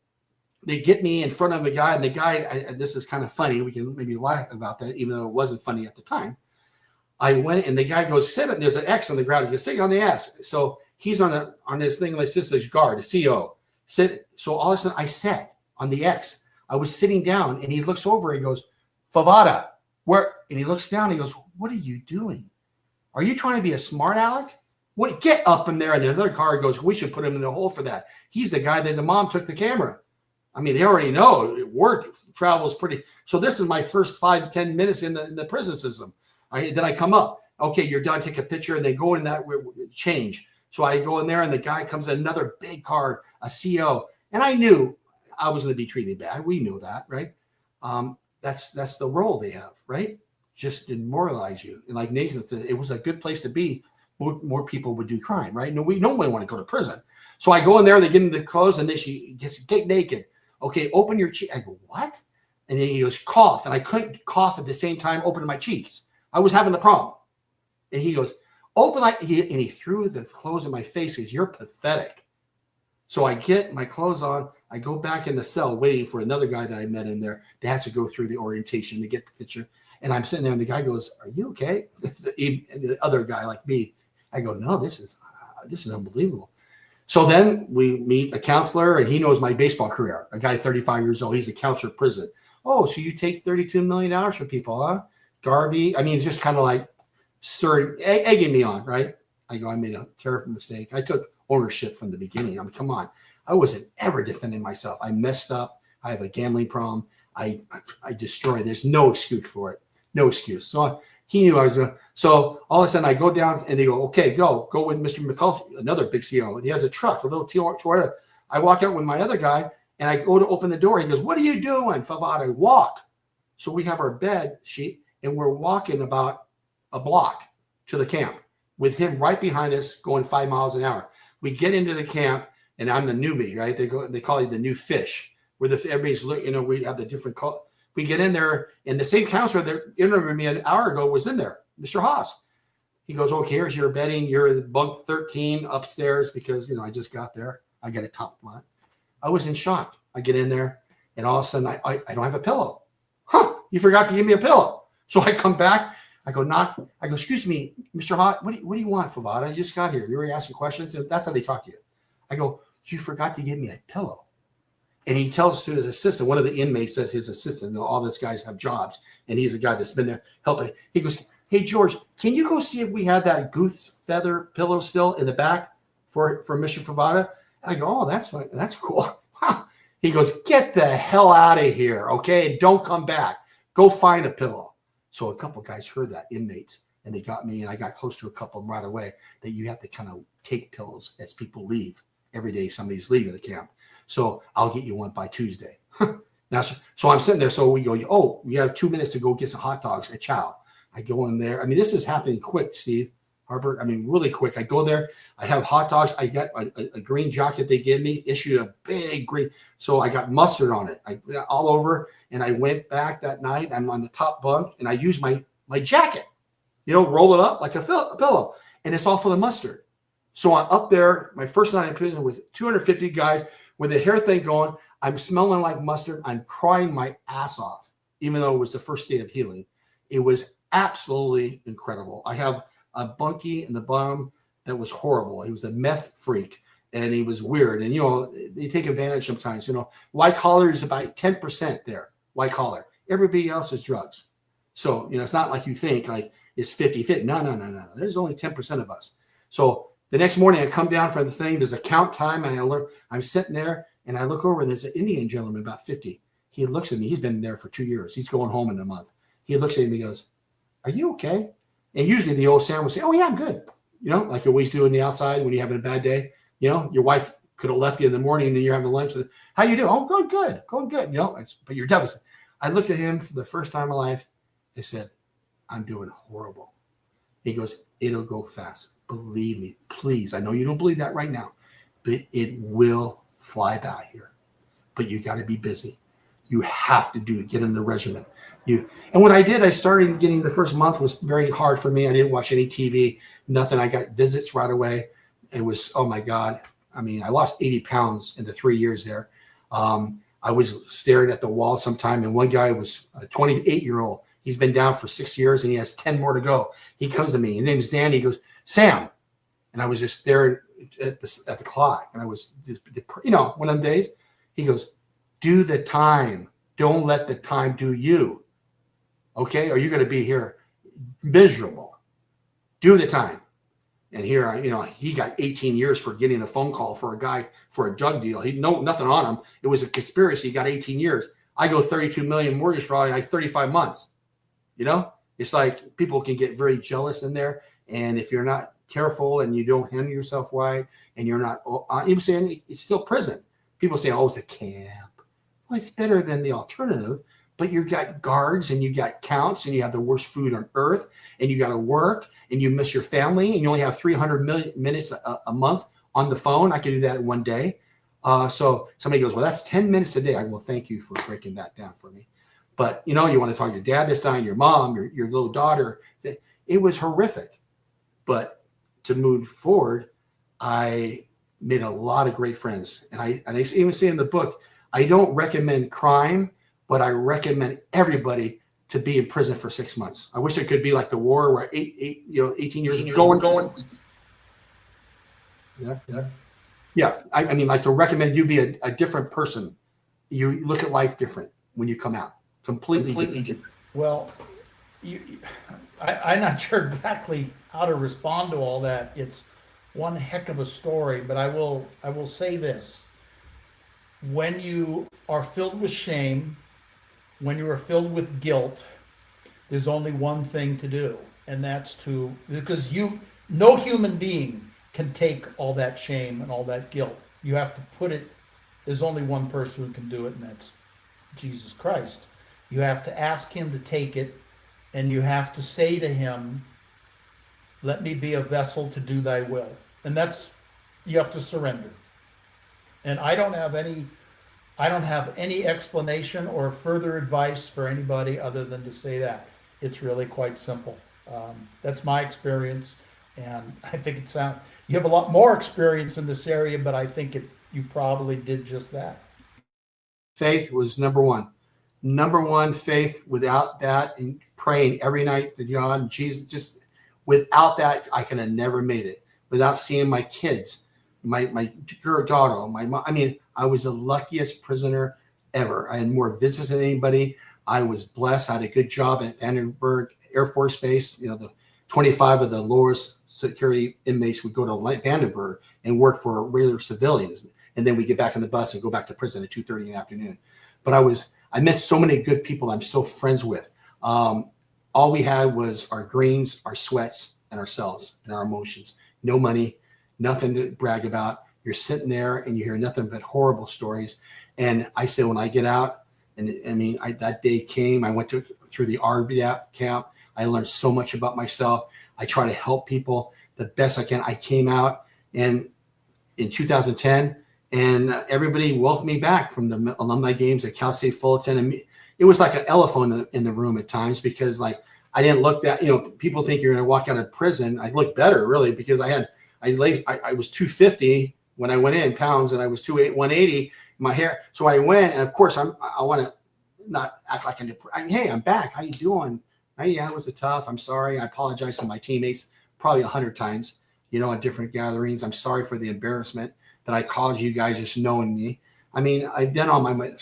they get me in front of a guy, and the guy, this is kind of funny. We can maybe laugh about that, even though it wasn't funny at the time. I went, and the guy goes, sit. There's an X on the ground. He goes, sit on the ass. So he's on this thing like this, guard, a CO. Sit. So all of a sudden, I sat on the X. I was sitting down, and he looks over. He goes, Favata, where? And he looks down. He goes, what are you doing? Are you trying to be a smart aleck? What? Get up from there. And another car goes, we should put him in the hole for that. He's the guy that the mom took the camera. I mean, they already know word travels pretty. So this is my first 5 to 10 minutes in the prison system. Then I come up. Okay, you're done. Take a picture, and they go in that change. So I go in there, and the guy comes in, another big car, a CO. And I knew I was going to be treated bad. We knew that, right? That's the role they have, right? Just demoralize you. And like Nathan said, it was a good place to be. More people would do crime, right? No one want to go to prison. So I go in there, they get in the clothes, and then she gets get naked. Okay, open your cheek. I go, what? And then he goes, cough. And I couldn't cough at the same time opening my cheeks. I was having a problem. And he goes, open and he threw the clothes in my face. He goes, you're pathetic. So I get my clothes on. I go back in the cell waiting for another guy that I met in there that has to go through the orientation to get the picture. And I'm sitting there, and the guy goes, are you okay? The other guy like me. I go, no, this is unbelievable. So then we meet a counselor, and he knows my baseball career. A guy 35 years old. He's a counselor at prison. Oh, so you take $32 million for people, huh? Garvey. I mean, just kind of like egging me on, right? I go, I made a terrible mistake. I took ownership from the beginning. I mean, come on. I wasn't ever defending myself. I messed up. I have a gambling problem. I destroyed. There's no excuse for it. No excuse. So he knew I was going to. So all of a sudden I go down and they go, okay, go with Mr. McCullough, another big CEO. He has a truck, a little Toyota. I walk out with my other guy and I go to open the door. He goes, what are you doing, Favata? Walk. So we have our bed sheet and we're walking about a block to the camp with him right behind us going 5 miles an hour. We get into the camp and I'm the newbie, right? They call you the new fish. Where everybody's looking, we have the different color. We get in there, and the same counselor that interviewed me an hour ago was in there, Mr. Haas. He goes, okay, here's your bedding. You're bunk 13 upstairs because, I just got there. I got a top one. I was in shock. I get in there, and all of a sudden, I don't have a pillow. Huh, you forgot to give me a pillow. So I come back. I go, excuse me, Mr. Haas, what do you want, Favata? You just got here. You were asking questions. And that's how they talk to you. I go, you forgot to give me a pillow. And he tells to his assistant, one of the inmates says his assistant, all these guys have jobs, and he's a guy that's been there helping. He goes, hey, George, can you go see if we had that goose feather pillow still in the back for Mr. Favata? And I go, oh, that's fine. That's cool. He goes, get the hell out of here, okay? And don't come back. Go find a pillow. So a couple guys heard that, inmates, and they got me, and I got close to a couple of them right away, that you have to kind of take pillows as people leave. Every day somebody's leaving the camp. So I'll get you one by Tuesday. Now, so I'm sitting there. So we go, oh, we have 2 minutes to go get some hot dogs at Chow. I go in there. I mean, this is happening quick, Steve Harper. I mean, really quick. I go there. I have hot dogs. I got a green jacket they gave me, issued a big green. So I got mustard on it. I got all over. And I went back that night. I'm on the top bunk and I use my jacket, roll it up like a pillow. And it's all full of mustard. So I'm up there, my first night in prison with 250 guys with the hair thing going. I'm smelling like mustard. I'm crying my ass off, even though it was the first day of healing. It was absolutely incredible. I have a bunkie in the bottom that was horrible. He was a meth freak and he was weird. And, they take advantage sometimes. White collar is about 10% there, white collar. Everybody else is drugs. So, it's not like you think like it's 50-50. No. There's only 10% of us. So, the next morning, I come down for the thing. There's a count time, and I'm sitting there, and I look over, and there's an Indian gentleman, about 50. He looks at me. He's been there for 2 years. He's going home in a month. He looks at me and he goes, are you okay? And usually the old Sam would say, oh, yeah, I'm good. Like you always do on the outside when you're having a bad day. Your wife could have left you in the morning, and you're having lunch. How you doing? Oh, going good. But you're devastated. I looked at him for the first time in my life. I said, I'm doing horrible. He goes, it'll go fast. Believe me, please. I know you don't believe that right now, but it will fly by here. But you got to be busy. You have to get in the regimen. And what I did, I started getting the first month was very hard for me. I didn't watch any TV, nothing. I got visits right away. It was, oh my God. I mean, I lost 80 pounds in the 3 years there. I was staring at the wall sometime, and one guy was a 28-year-old. He's been down for 6 years, and he has 10 more to go. He comes to me. His name is Dan. He goes, Sam. And I was just staring at the clock. And I was just, one of them days. He goes, do the time. Don't let the time do you. Okay? Or you're going to be here miserable. Do the time. And here, he got 18 years for getting a phone call for a guy for a drug deal. He nothing on him. It was a conspiracy. He got 18 years. I go 32 million mortgage fraud in 35 months. It's like people can get very jealous in there. And if you're not careful and you don't handle yourself right, and you're not, even saying it's still prison. People say, oh, it's a camp. Well, it's better than the alternative, but you got guards and you got counts and you have the worst food on earth and you got to work and you miss your family and you only have 300 minutes a month on the phone. I could do that in one day. So somebody goes, well, that's 10 minutes a day. I go, well, thank you for breaking that down for me. But, you want to talk to your dad this time, your mom, your little daughter. It was horrific. But to move forward, I made a lot of great friends. And I even say in the book, I don't recommend crime, but I recommend everybody to be in prison for 6 months. I wish it could be like the war where 18 years going. Yeah. I mean, like to recommend you be a different person. You look at life different when you come out. Completely different. Well, I'm not sure exactly how to respond to all that. It's one heck of a story, but I will say this. when you are filled with shame, when you are filled with guilt, there's only one thing to do, and that's because no human being can take all that shame and all that guilt. You have to put it, there's only one person who can do it, and that's Jesus Christ. You have to ask him to take it, and you have to say to him, let me be a vessel to do thy will. And that's, you have to surrender. And I don't have any explanation or further advice for anybody other than to say that. It's really quite simple. That's my experience. And I think you have a lot more experience in this area, but I think you probably did just that. Faith was number one. Number one, faith. Without that, and praying every night to God and Jesus, just without that, I could have never made it. Without seeing my kids, my daughter, my mom. I mean, I was the luckiest prisoner ever. I had more visits than anybody. I was blessed. I had a good job at Vandenberg Air Force Base. The 25 of the lowest security inmates would go to Vandenberg and work for regular civilians. And then we get back on the bus and go back to prison at 2:30 in the afternoon. But I met so many good people I'm still friends with. All we had was our greens, our sweats, and ourselves and our emotions. No money, nothing to brag about. You're sitting there and you hear nothing but horrible stories. And I said, when I get out, and that day came, I went through the RB camp. I learned so much about myself. I try to help people the best I can. I came out in 2010, and everybody welcomed me back from the alumni games at Cal State Fullerton. And it was like an elephant in the room at times, because like I didn't look that, people think you're going to walk out of prison. I looked better really, because I was 250 when I went in pounds, and I was 180 my hair. So I went, and of course I want to not act like hey, I'm back. How you doing? Hey, yeah, it was tough. I'm sorry. I apologize to my teammates probably 100 times, at different gatherings. I'm sorry for the embarrassment that I caused you guys just knowing me. I mean, I've done all my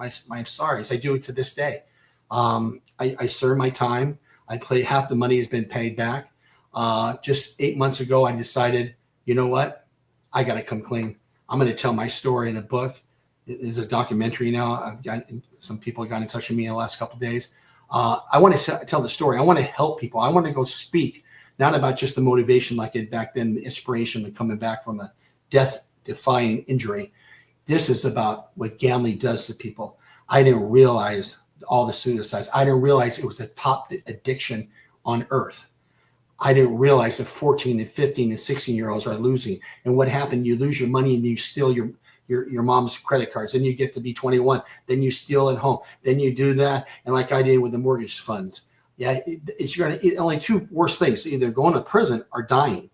sorries. I do it to this day. I serve my time. I play, half the money has been paid back. Just 8 months ago, I decided, you know what? I got to come clean. I'm going to tell my story in a book. It's a documentary now. Some people got in touch with me in the last couple of days. I want to tell the story. I want to help people. I want to go speak, not about just the motivation like it back then, the inspiration of coming back from a death-defying injury. This is about what gambling does to people. I didn't realize all the suicides. I didn't realize it was the top addiction on earth. I didn't realize that 14 and 15 and 16-year-olds are losing. And what happened? You lose your money and you steal your mom's credit cards. Then you get to be 21. Then you steal at home. Then you do that. And like I did with the mortgage funds. Yeah, it's only two worst things: either going to prison or dying.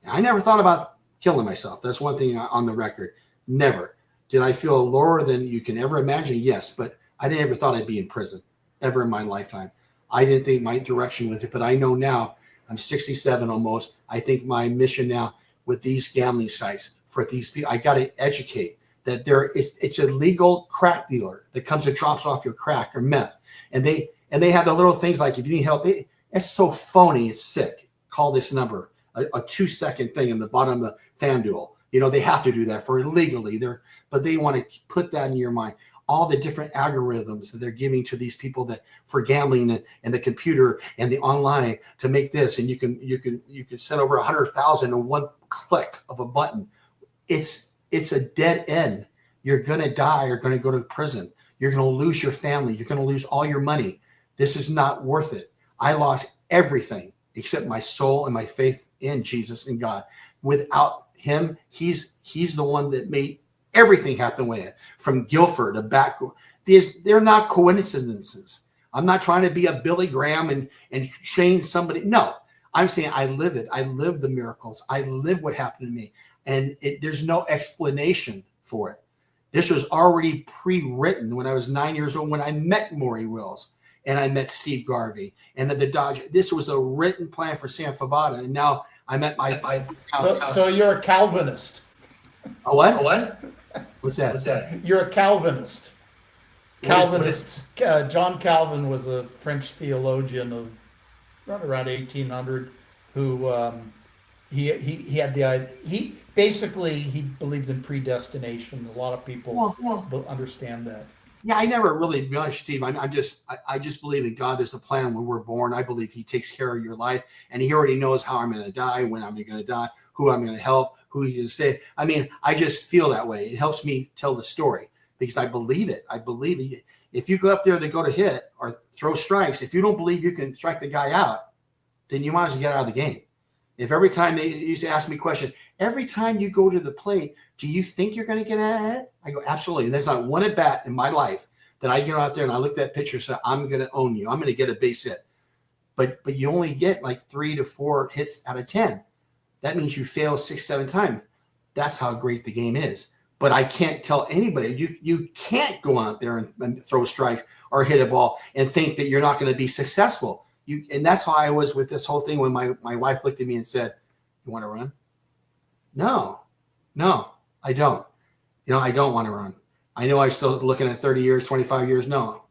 I never thought about killing myself. That's one thing on the record. Never. Did I feel lower than you can ever imagine? Yes, but I never thought I'd be in prison ever in my lifetime. I didn't think my direction was it, but I know now. I'm 67 almost. I think my mission now with these gambling sites for these people, I got to educate that it's a legal crack dealer that comes and drops off your crack or meth. And they have the little things like, if you need help, it's so phony, it's sick. Call this number, a 2-second thing in the bottom of the FanDuel. They have to do that for illegally but they want to put that in your mind. All the different algorithms that they're giving to these people that for gambling and the computer and the online to make this, and you can send over 100,000 in one click of a button. It's a dead end. You're gonna die or gonna go to prison. You're gonna lose your family. You're gonna lose all your money. This is not worth it. I lost everything except my soul and my faith in Jesus and God. Without him, he's the one that made everything happen with it, from Guilford to back. They're not coincidences. I'm not trying to be a Billy Graham and shame somebody. No, I'm saying I live it. I live the miracles. I live what happened to me. And there's no explanation for it. This was already pre-written when I was 9 years old, when I met Maury Wills and I met Steve Garvey and the Dodger. This was a written plan for Sam Favata. And now I'm at my so you're a Calvinist. A what? What's that? You're a Calvinist. Calvinists. John Calvin was a French theologian of around 1800 who he had the idea. He basically he believed in predestination. A lot of people understand that. Yeah, I never really, to be honest, Steve. I just believe in God. There's a plan when we're born. I believe He takes care of your life, and He already knows how I'm going to die, when I'm going to die, who I'm going to help, who He's going to save. I mean, I just feel that way. It helps me tell the story because I believe it. I believe it. If you go up there to go to hit or throw strikes, if you don't believe you can strike the guy out, then you might as well get out of the game. If every time they used to ask me a question, every time you go to the plate, do you think you're going to get ahead? I go, absolutely. There's not one at bat in my life that I get out there and I look at that pitcher and say, I'm going to own you. I'm going to get a base hit. But you only get like 3 to 4 hits out of 10. That means you fail 6, 7 times. That's how great the game is. But I can't tell anybody, you can't go out there and throw strikes or hit a ball and think that you're not going to be successful. And that's how I was with this whole thing when my wife looked at me and said, you want to run? No, I don't. I don't want to run. I know I'm still looking at 30 years, 25 years. No,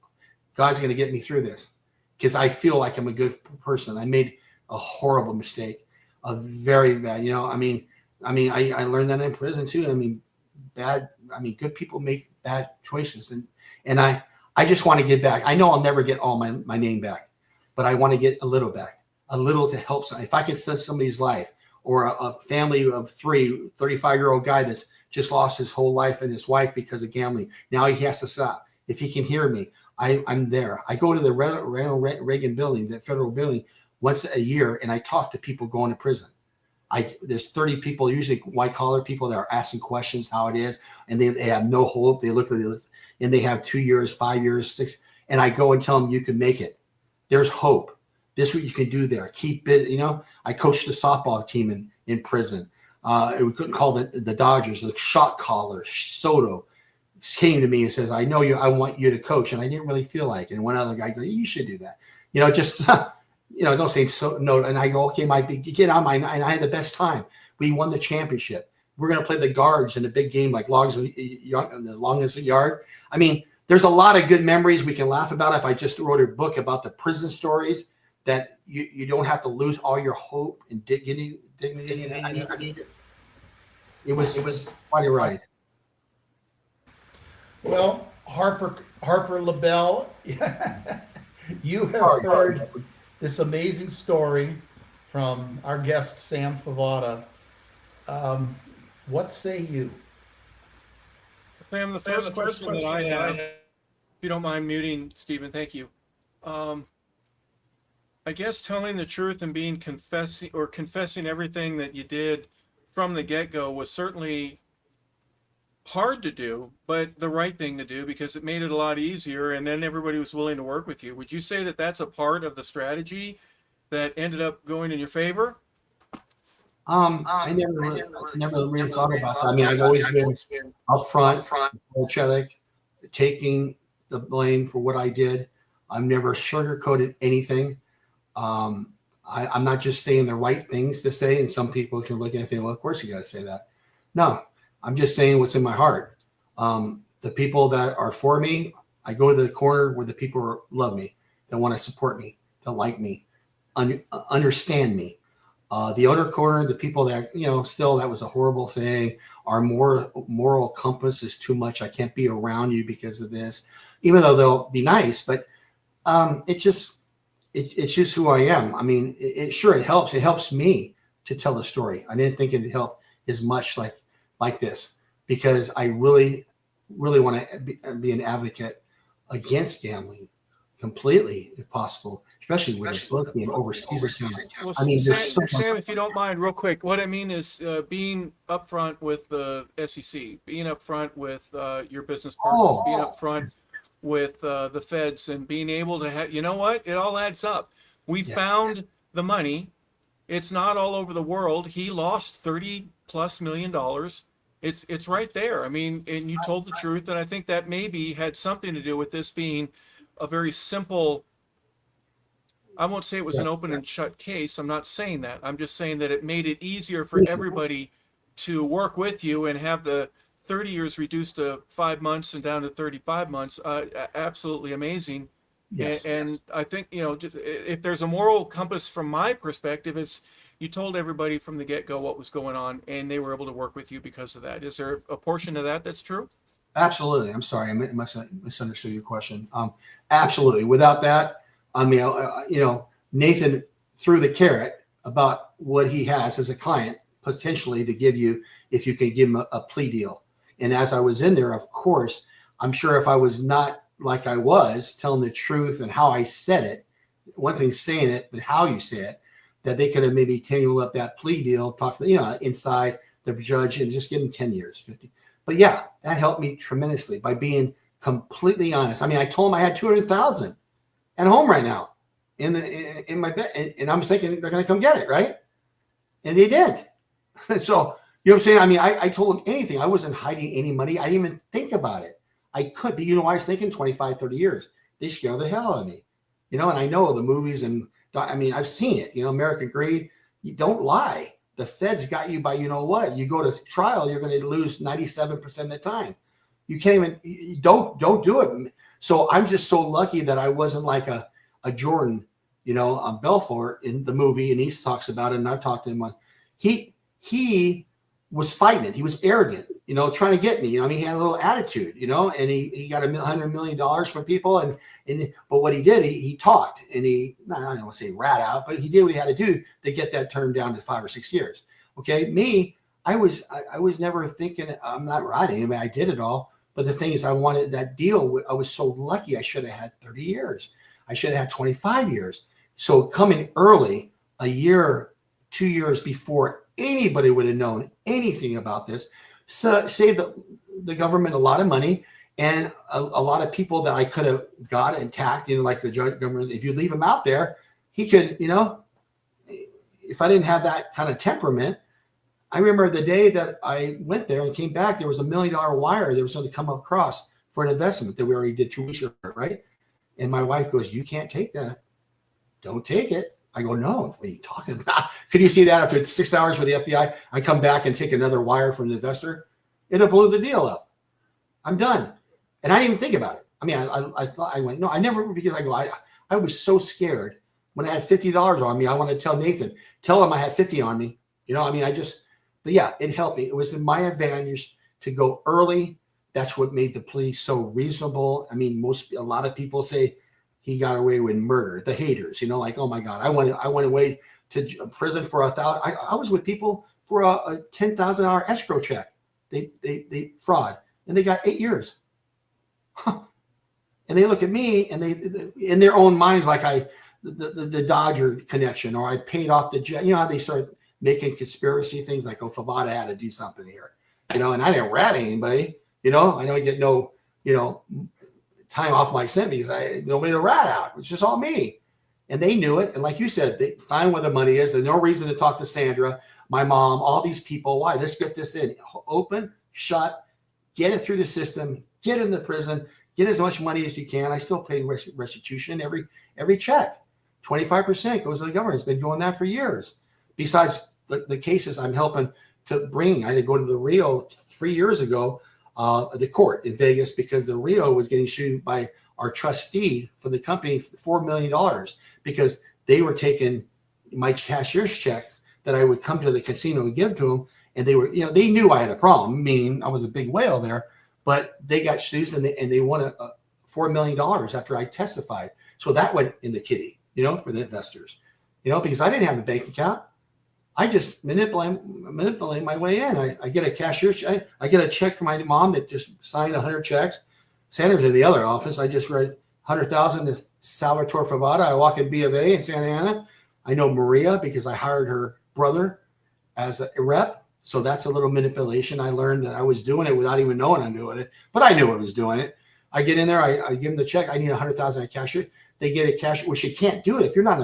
God's going to get me through this because I feel like I'm a good person. I made a horrible mistake, a very bad, I learned that in prison too. Good people make bad choices. And I just want to get back. I know I'll never get all my name back, but I want to get a little back, a little to help. If I can save somebody's life or a family of 3, 35-year-old guy that's just lost his whole life and his wife because of gambling. Now he has to stop. If he can hear me, I'm there. I go to the Ronald Reagan building, the federal building, once a year, and I talk to people going to prison. There's 30 people, usually white-collar people, that are asking questions how it is, and they have no hope. They look at it, and they have 2 years, 5 years, 6, and I go and tell them, you can make it. There's hope. This is what you can do there. Keep it, I coached the softball team in prison. We couldn't call the Dodgers, the shot caller, Soto, came to me and says, I want you to coach. And I didn't really feel like it. And one other guy goes, you should do that. Don't say so, no. And I go, okay, get on and I had the best time. We won the championship. We're going to play the guards in the big game, like the longest yard. I mean, there's a lot of good memories we can laugh about. If I just wrote a book about the prison stories, that you don't have to lose all your hope and dignity. It was quite a ride. Well, Harper LeBel, you have heard this amazing story from our guest Sam Favata. What say you? Sam, the first question that I have, if you don't mind muting, Steven, thank you. I guess telling the truth and confessing everything that you did from the get-go was certainly hard to do, but the right thing to do because it made it a lot easier, and then everybody was willing to work with you. Would you say that that's a part of the strategy that ended up going in your favor? I never really thought about that. I mean, I've always been upfront, apologetic, taking the blame for what I did. I've never sugarcoated anything. I'm not just saying the right things to say, and some people can look at it and think, well, of course you got to say that. No, I'm just saying what's in my heart. The people that are for me, I go to the corner where the people love me, that want to support me, that like me, understand me. The other corner, the people that, still that was a horrible thing. Our moral compass is too much. I can't be around you because of this, even though they'll be nice, but it's just who I am. I mean, it helps. It helps me to tell the story. I didn't think it'd help as much like this, because I really, really want to be an advocate against gambling completely, if possible, especially with the book being overseas. Well, I mean, there's Sam, if you don't mind, real quick, what I mean is being upfront with the SEC, being upfront with your business partners, being upfront with the feds, and being able to have, you know what, it all adds up. We found the money. It's not all over the world. He lost $30+ million. It's right there. I mean, and you told the truth, and I think that maybe had something to do with this being a very simple, I won't say it was an open and shut case. I'm not saying that. I'm just saying that it made it easier for everybody to work with you and have the 30 years reduced to 5 months and down to 35 months. Absolutely amazing. Yes. And I think, if there's a moral compass from my perspective, it's you told everybody from the get-go what was going on, and they were able to work with you because of that. Is there a portion of that that's true? Absolutely. I'm sorry, I must have misunderstood your question. Absolutely. Without that, I mean, Nathan threw the carrot about what he has as a client potentially to give you if you can give him a plea deal. And as I was in there, of course, I'm sure if I was not like I was telling the truth and how I said it, one thing saying it, but how you say it, that they could have maybe tangled up that plea deal, talk to, inside the judge and just give him 10 years, 50. But yeah, that helped me tremendously by being completely honest. I mean, I told him I had 200,000 at home right now in my bed, and I'm thinking they're going to come get it, right? And they did. So, you know what I'm saying? I mean, I told them anything. I wasn't hiding any money. I didn't even think about it. I could, but I was thinking 25, 30 years. They scare the hell out of me, and I know the movies, and I mean, I've seen it, American Greed. You don't lie. The feds got you by, what? You go to trial, you're going to lose 97% of the time. You can't even, don't do it. So I'm just so lucky that I wasn't like a Jordan, on Belfort in the movie, and he talks about it, and I've talked to him. He was fighting it. He was arrogant, trying to get me. I mean, he had a little attitude, and he got $100 million from people. But what he did, he talked, and I don't want to say rat out, but he did what he had to do to get that turned down to 5 or 6 years. Okay. Me, I was never thinking I'm not writing. I mean, I did it all, but the thing is I wanted that deal. I was so lucky. I should have had 30 years. I should have had 25 years. So coming early, a year, 2 years before anybody would have known anything about this, saved the government a lot of money and a lot of people that I could have got intact, like the judge government. If you leave him out there, he could, if I didn't have that kind of temperament. I remember the day that I went there and came back, there was $1 million wire that was going to come across for an investment that we already did 2 weeks ago, right? And my wife goes, "You can't take that. Don't take it." I go, "No, what are you talking about?" Could you see that after 6 hours with the FBI, I come back and take another wire from the investor? It'll blow the deal up. I'm done. And I didn't even think about it. I mean, I thought, I went, no, I never, because I was so scared when I had $50 on me. I wanted to tell Nathan, tell him I had 50 on me. But yeah, it helped me. It was in my advantage to go early. That's what made the plea so reasonable. I mean, a lot of people say he got away with murder. The haters, like, oh my God, I went away to prison for $1,000. I was with people for a $10,000 escrow check. They fraud, and they got 8 years. Huh. And they look at me, and they in their own minds, like the Dodger connection, or I paid off the jet. How they start making conspiracy things like, oh, Favata had to do something here, and I didn't rat anybody. I don't get no, time off my sentence because nobody to rat out. It's just all me. And they knew it. And like you said, they find where the money is. There's no reason to talk to Sandra, my mom, all these people. Why? Let's get this in. Open, shut, get it through the system, get into prison, get as much money as you can. I still pay restitution every check. 25% goes to the government. It's been doing that for years. Besides the cases I'm helping to bring. I had to go to the Rio 3 years ago, the court in Vegas, because the Rio was getting sued by our trustee for the company for $4 million because they were taking my cashier's checks that I would come to the casino and give to them. And they were, they knew I had a problem, meaning I was a big whale there, but they got sued and they won $4 million after I testified. So that went in the kitty, for the investors, because I didn't have a bank account. I just manipulate my way in. I get a cashier. I get a check from my mom that just signed 100 checks. Sent her to the other office. I just read 100,000 to Salvatore Favata. I walk in B of A in Santa Ana. I know Maria because I hired her brother as a rep. So that's a little manipulation. I learned that I was doing it without even knowing I'm doing it, but I knew I was doing it. I get in there. I give them the check. I need 100,000 at cashier. They get a cashier, which you can't do it if you're not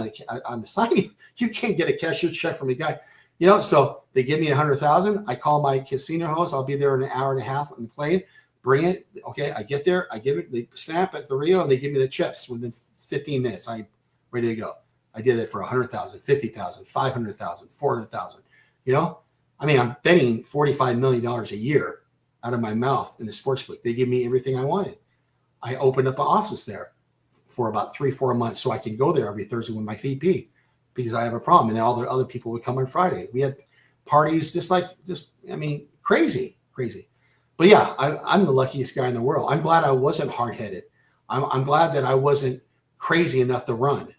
on the signing. You can't get a cashier check from a guy, So they give me 100,000. I call my casino host. I'll be there in an hour and a half on the plane. Bring it. Okay, I get there. I give it. They snap at the Rio, and they give me the chips within 15 minutes. I'm ready to go. I did it for 100,000, 50,000, 500,000, 400,000. I mean, I'm betting $45 million a year out of my mouth in the sports book. They give me everything I wanted. I opened up an office there for about 3-4 months so I can go there every Thursday with my VP. because I have a problem. And all the other people would come on Friday. We had parties crazy. But yeah, I'm the luckiest guy in the world. I'm glad I wasn't hard-headed. I'm glad that I wasn't crazy enough to run.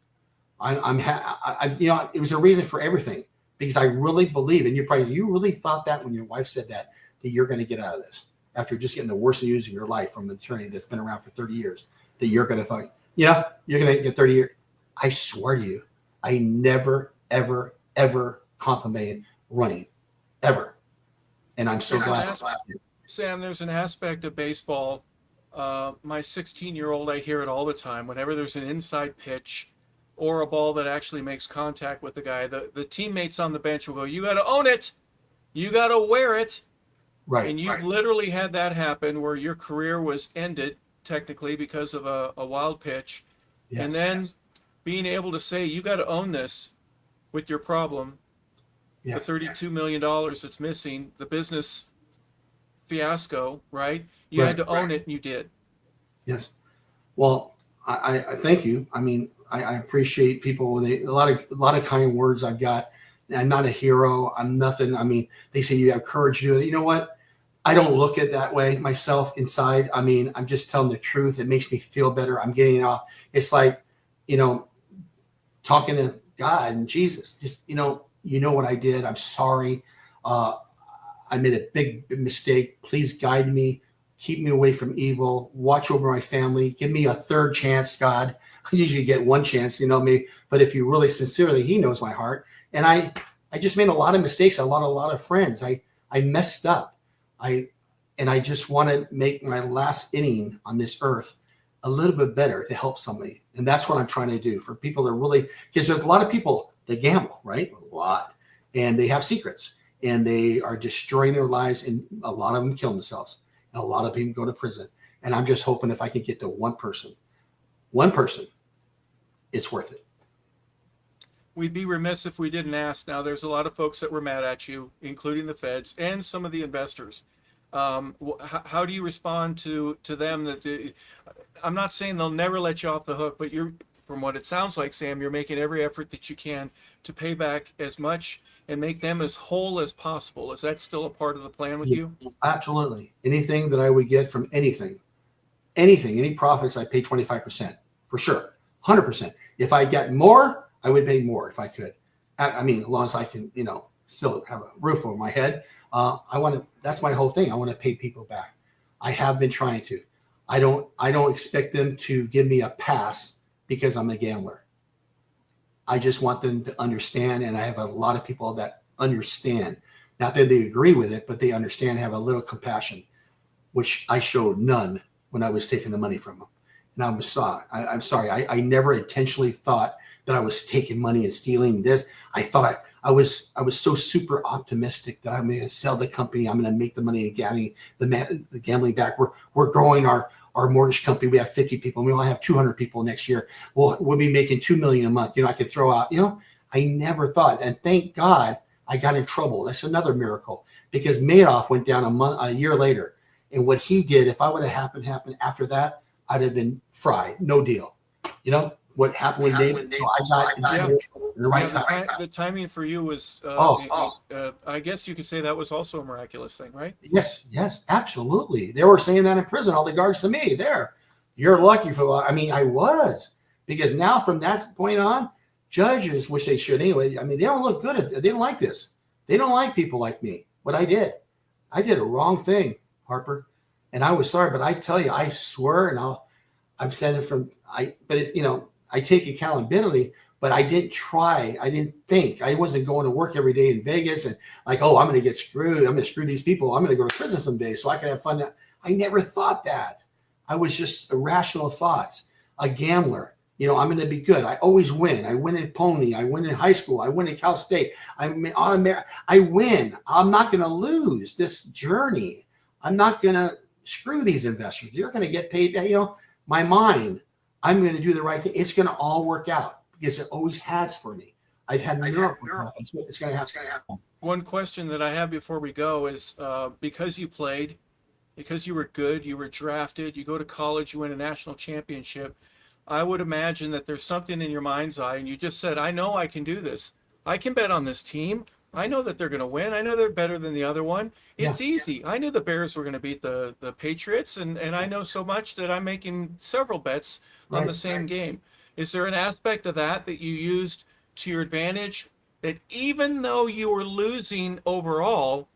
It was a reason for everything, because I really believe, and you really thought that when your wife said that you're going to get out of this after just getting the worst news of your life from an attorney that's been around for 30 years, that you're going to fight. You're going to get 30 years. I swear to you, I never, ever, ever contemplated running, ever. And I'm so glad. Sam, there's an aspect of baseball. My 16-year-old, I hear it all the time. Whenever there's an inside pitch or a ball that actually makes contact with the guy, the teammates on the bench will go, "You got to own it. You got to wear it." Right. And you've literally had that happen where your career was ended technically because of a wild pitch. Yes, and then being able to say, "You got to own this with your problem." Yes. The $32 million that's missing, the business fiasco, right? You had to own it, and you did. Yes. Well, I thank you. I mean, I appreciate people. A lot of kind words I've got. I'm not a hero. I'm nothing. I mean, they say you have courage to do it. You know what? I don't look at it that way myself inside. I mean, I'm just telling the truth. It makes me feel better. I'm getting it off. It's like, talking to God and Jesus. Just, what I did. I'm sorry. I made a big mistake. Please guide me. Keep me away from evil. Watch over my family. Give me a third chance, God. I usually get one chance, me. But if you really sincerely, He knows my heart. And I just made a lot of mistakes. I lost a lot of friends. I messed up. I just want to make my last inning on this earth a little bit better to help somebody. And that's what I'm trying to do for people that really, because there's a lot of people that gamble, right? A lot. And they have secrets and they are destroying their lives. And a lot of them kill themselves. And a lot of people go to prison. And I'm just hoping if I could get to one person, it's worth it. We'd be remiss if we didn't ask. Now, there's a lot of folks that were mad at you, including the feds and some of the investors. How do you respond to them? I'm not saying they'll never let you off the hook, but from what it sounds like, Sam, you're making every effort that you can to pay back as much and make them as whole as possible. Is that still a part of the plan with you? Absolutely. Anything that I would get from anything, any profits, I pay 25% for sure, 100%. If I get more, I would pay more if I could. I mean, as long as I can, still have a roof over my head. That's my whole thing. I want to pay people back. I have been trying to. I don't expect them to give me a pass because I'm a gambler. I just want them to understand. And I have a lot of people that understand, not that they agree with it, but they understand, have a little compassion, which I showed none when I was taking the money from them. And I'm sorry. I never intentionally thought that I was taking money and stealing this. I thought I was so super optimistic that I'm going to sell the company. I'm going to make the money and the gambling back. We're growing our mortgage company. We have 50 people. We only have 200 people next year. We'll be making $2 million a month. I could throw out, I never thought. And thank God I got in trouble. That's another miracle, because Madoff went down a year later. And what he did, if I would have happened after that, I'd have been fried. No deal. What happened with David? So I got in the right time. The timing for you was, I guess you could say that was also a miraculous thing, right? Yes, absolutely. They were saying that in prison, all the guards to me, you're lucky for, I was, because now from that point on, judges, which they should anyway, they don't look good they don't like this. They don't like people like me. What I did a wrong thing, Harper, and I was sorry, but I tell you, I swear, and I'm saying I take accountability, but I didn't try. I didn't think. I wasn't going to work every day in Vegas and I'm going to get screwed. I'm going to screw these people. I'm going to go to prison someday so I can have fun. I never thought that. I was just irrational thoughts. A gambler. I'm going to be good. I always win. I win at Pony. I win in high school. I win at Cal State. I win. I'm not going to lose this journey. I'm not going to screw these investors. You're going to get paid. My mind. I'm going to do the right thing. It's going to all work out because it always has for me. I've had miracles. It's going to happen. One question that I have before we go is because you played, because you were good, you were drafted, you go to college, you win a national championship. I would imagine that there's something in your mind's eye, and you just said, I know I can do this. I can bet on this team. I know that they're going to win. I know they're better than the other one. It's easy. I knew the Bears were going to beat the Patriots, and I know so much that I'm making several bets on the same game. Is there an aspect of that you used to your advantage, that even though you were losing overall,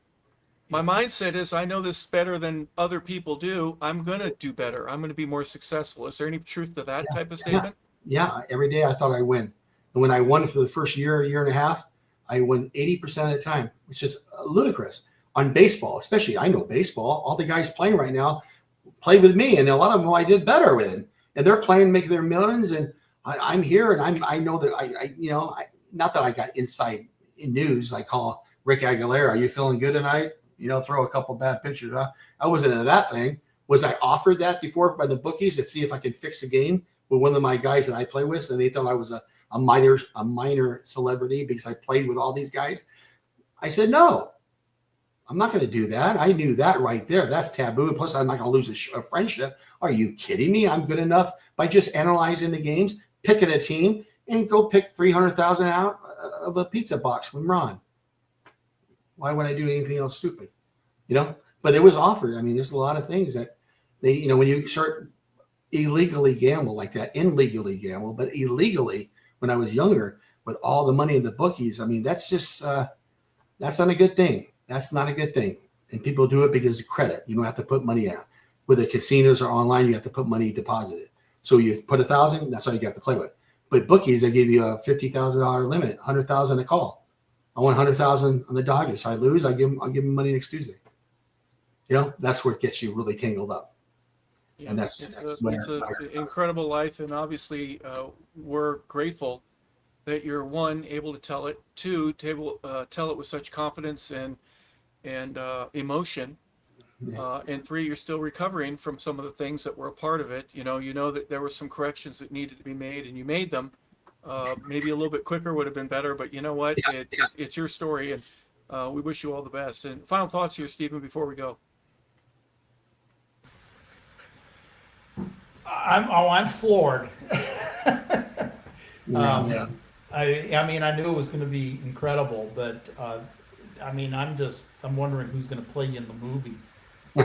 my mindset is, I know this better than other people do. I'm going to do better. I'm going to be more successful. Is there any truth to that type of statement? Yeah. Every day I thought I'd win. And when I won for the first year and a half, I won 80% of the time, which is ludicrous on baseball, especially. I know baseball. All the guys playing right now played with me, and a lot of them I did better with. And they're playing, making their millions, and I'm here, and I know that I not that I got inside news. I call Rick Aguilera, "Are you feeling good tonight?" Throw a couple bad pitches. I wasn't into that thing. Was I offered that before by the bookies to see if I could fix the game with one of my guys that I play with, and they thought I was a minor celebrity because I played with all these guys? I said, no, I'm not going to do that. I knew that right there. That's taboo. And plus, I'm not going to lose a friendship. Are you kidding me? I'm good enough by just analyzing the games, picking a team, and go pick 300,000 out of a pizza box from Ron. Why would I do anything else stupid? But it was offered. I mean, there's a lot of things that they, when you start illegally gamble like that, illegally gamble, but illegally when I was younger with all the money in the bookies, I mean, that's just, that's not a good thing. That's not a good thing. And people do it because of credit. You don't have to put money out. With the casinos or online, you have to put money deposited. So you put 1,000, that's all you got to play with. But bookies, they give you a $50,000 limit, 100,000 a call. I want 100,000 on the Dodgers. If I lose, I'll give them money next Tuesday. That's where it gets you really tangled up. Yeah, and that's it's an incredible life, and obviously we're grateful that you're, one, able to tell it, two, tell it with such confidence and emotion, and three, you're still recovering from some of the things that were a part of it. You know that there were some corrections that needed to be made, and you made them. Maybe a little bit quicker would have been better, but you know what? It's your story, and we wish you all the best. And final thoughts here, Steven, before we go. I'm floored. Yeah. I mean, I knew it was going to be incredible, but I mean, I'm wondering who's going to play you in the movie.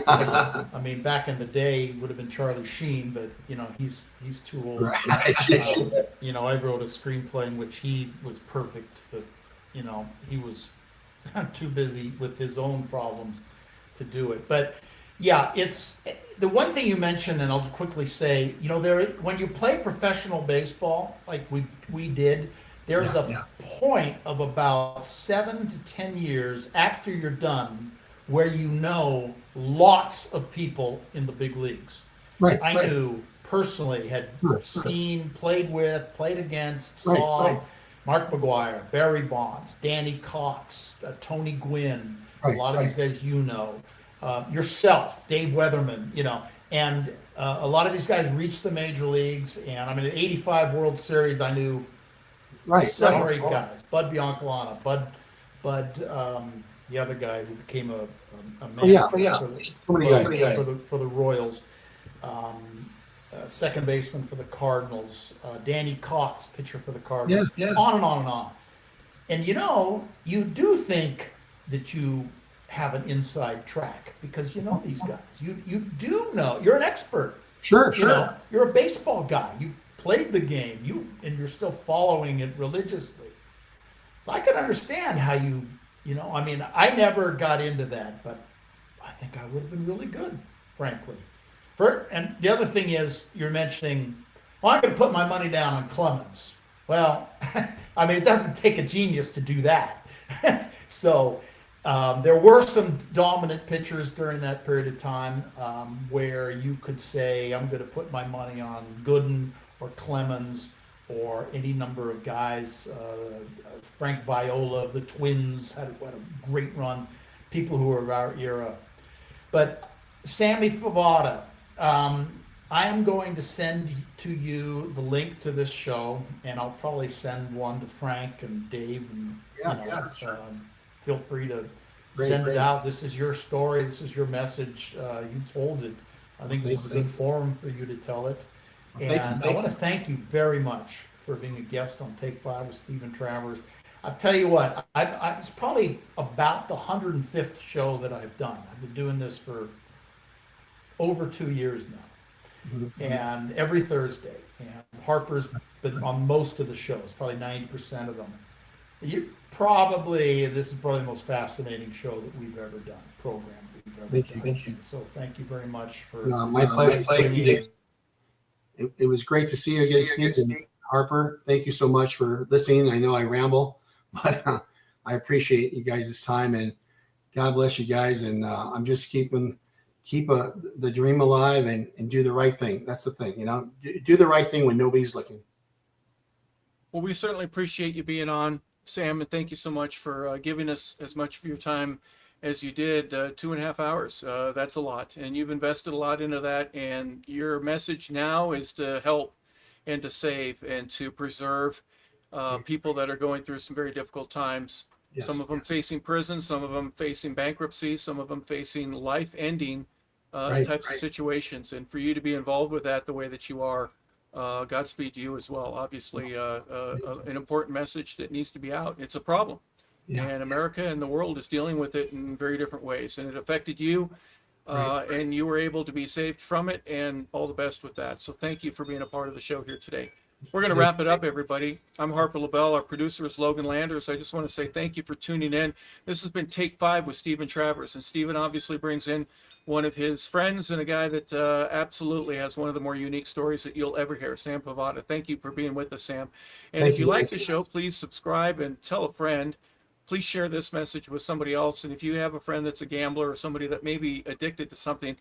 I mean, back in the day, it would have been Charlie Sheen, but he's too old. Right. I wrote a screenplay in which he was perfect, but he was too busy with his own problems to do it. But yeah, it's the one thing you mentioned, and I'll quickly say, when you play professional baseball like we did, there's a point of about 7 to 10 years after you're done where lots of people in the big leagues. Right. I knew personally, had seen, played against, saw Mark McGuire, Barry Bonds, Danny Cox, Tony Gwynn, a lot of these guys yourself, Dave Weatherman, and a lot of these guys reached the major leagues. And I mean, the '85 World Series, I knew 7 or 8 guys. Bud Biancalana, Bud, the other guy who became a man for the Royals, second baseman for the Cardinals, Danny Cox, pitcher for the Cardinals, on and on and on. And you do think that you have an inside track because these guys. You do know. You're an expert. Sure. You're a baseball guy. You played the game. And you're still following it religiously. So I can understand how I mean, I never got into that, but I think I would have been really good, frankly. And the other thing is, you're mentioning, well, I'm going to put my money down on Clemens. Well, I mean, it doesn't take a genius to do that. So there were some dominant pitchers during that period of time where you could say, I'm going to put my money on Gooden or Clemens or any number of guys. Frank Viola of the Twins had a great run. People who were of our era. But Sammy Favata, I am going to send to you the link to this show, and I'll probably send one to Frank and Dave. And feel free to send it out. This is your story. This is your message. You told it. I think this is a good forum for you to tell it. And I want to thank you very much for being a guest on Take 5 with Steven Travers. I'll tell you what, it's probably about the 105th show that I've done. I've been doing this for over 2 years now, and every Thursday. And Harper's been on most of the shows, probably 90% of them. This is probably the most fascinating show that we've ever done, program that we've ever done. Thank you. So thank you very much for my pleasure. It was great to see you again, Steve. And Harper, thank you so much for listening. I know I ramble, but I appreciate you guys' time, and God bless you guys. And I'm just keep the dream alive and do the right thing. That's the thing, do the right thing when nobody's looking. Well, we certainly appreciate you being on, Sam, and thank you so much for giving us as much of your time as you did. 2.5 hours. That's a lot, and you've invested a lot into that. And your message now is to help and to save and to preserve people that are going through some very difficult times. Yes, some of them facing prison, some of them facing bankruptcy, some of them facing life-ending types of situations. And for you to be involved with that the way that you are, Godspeed to you as well. Obviously, an important message that needs to be out. It's a problem. Yeah. And America and the world is dealing with it in very different ways. And it affected you, and you were able to be saved from it, and all the best with that. So thank you for being a part of the show here today. We're going to wrap it up, everybody. I'm Harper LeBel. Our producer is Logan Landers. I just want to say thank you for tuning in. This has been Take 5 with Steven Travers. And Steven obviously brings in one of his friends and a guy that absolutely has one of the more unique stories that you'll ever hear, Sam Favata. Thank you for being with us, Sam. And if you like the show, please subscribe and tell a friend. Please share this message with somebody else. And if you have a friend that's a gambler or somebody that may be addicted to something,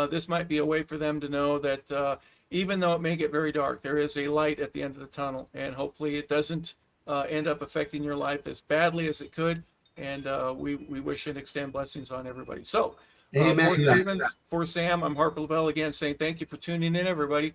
this might be a way for them to know that even though it may get very dark, there is a light at the end of the tunnel. And hopefully it doesn't end up affecting your life as badly as it could. And we wish and extend blessings on everybody. So, for Steven, for Sam, I'm Harper LeBel again saying thank you for tuning in, everybody.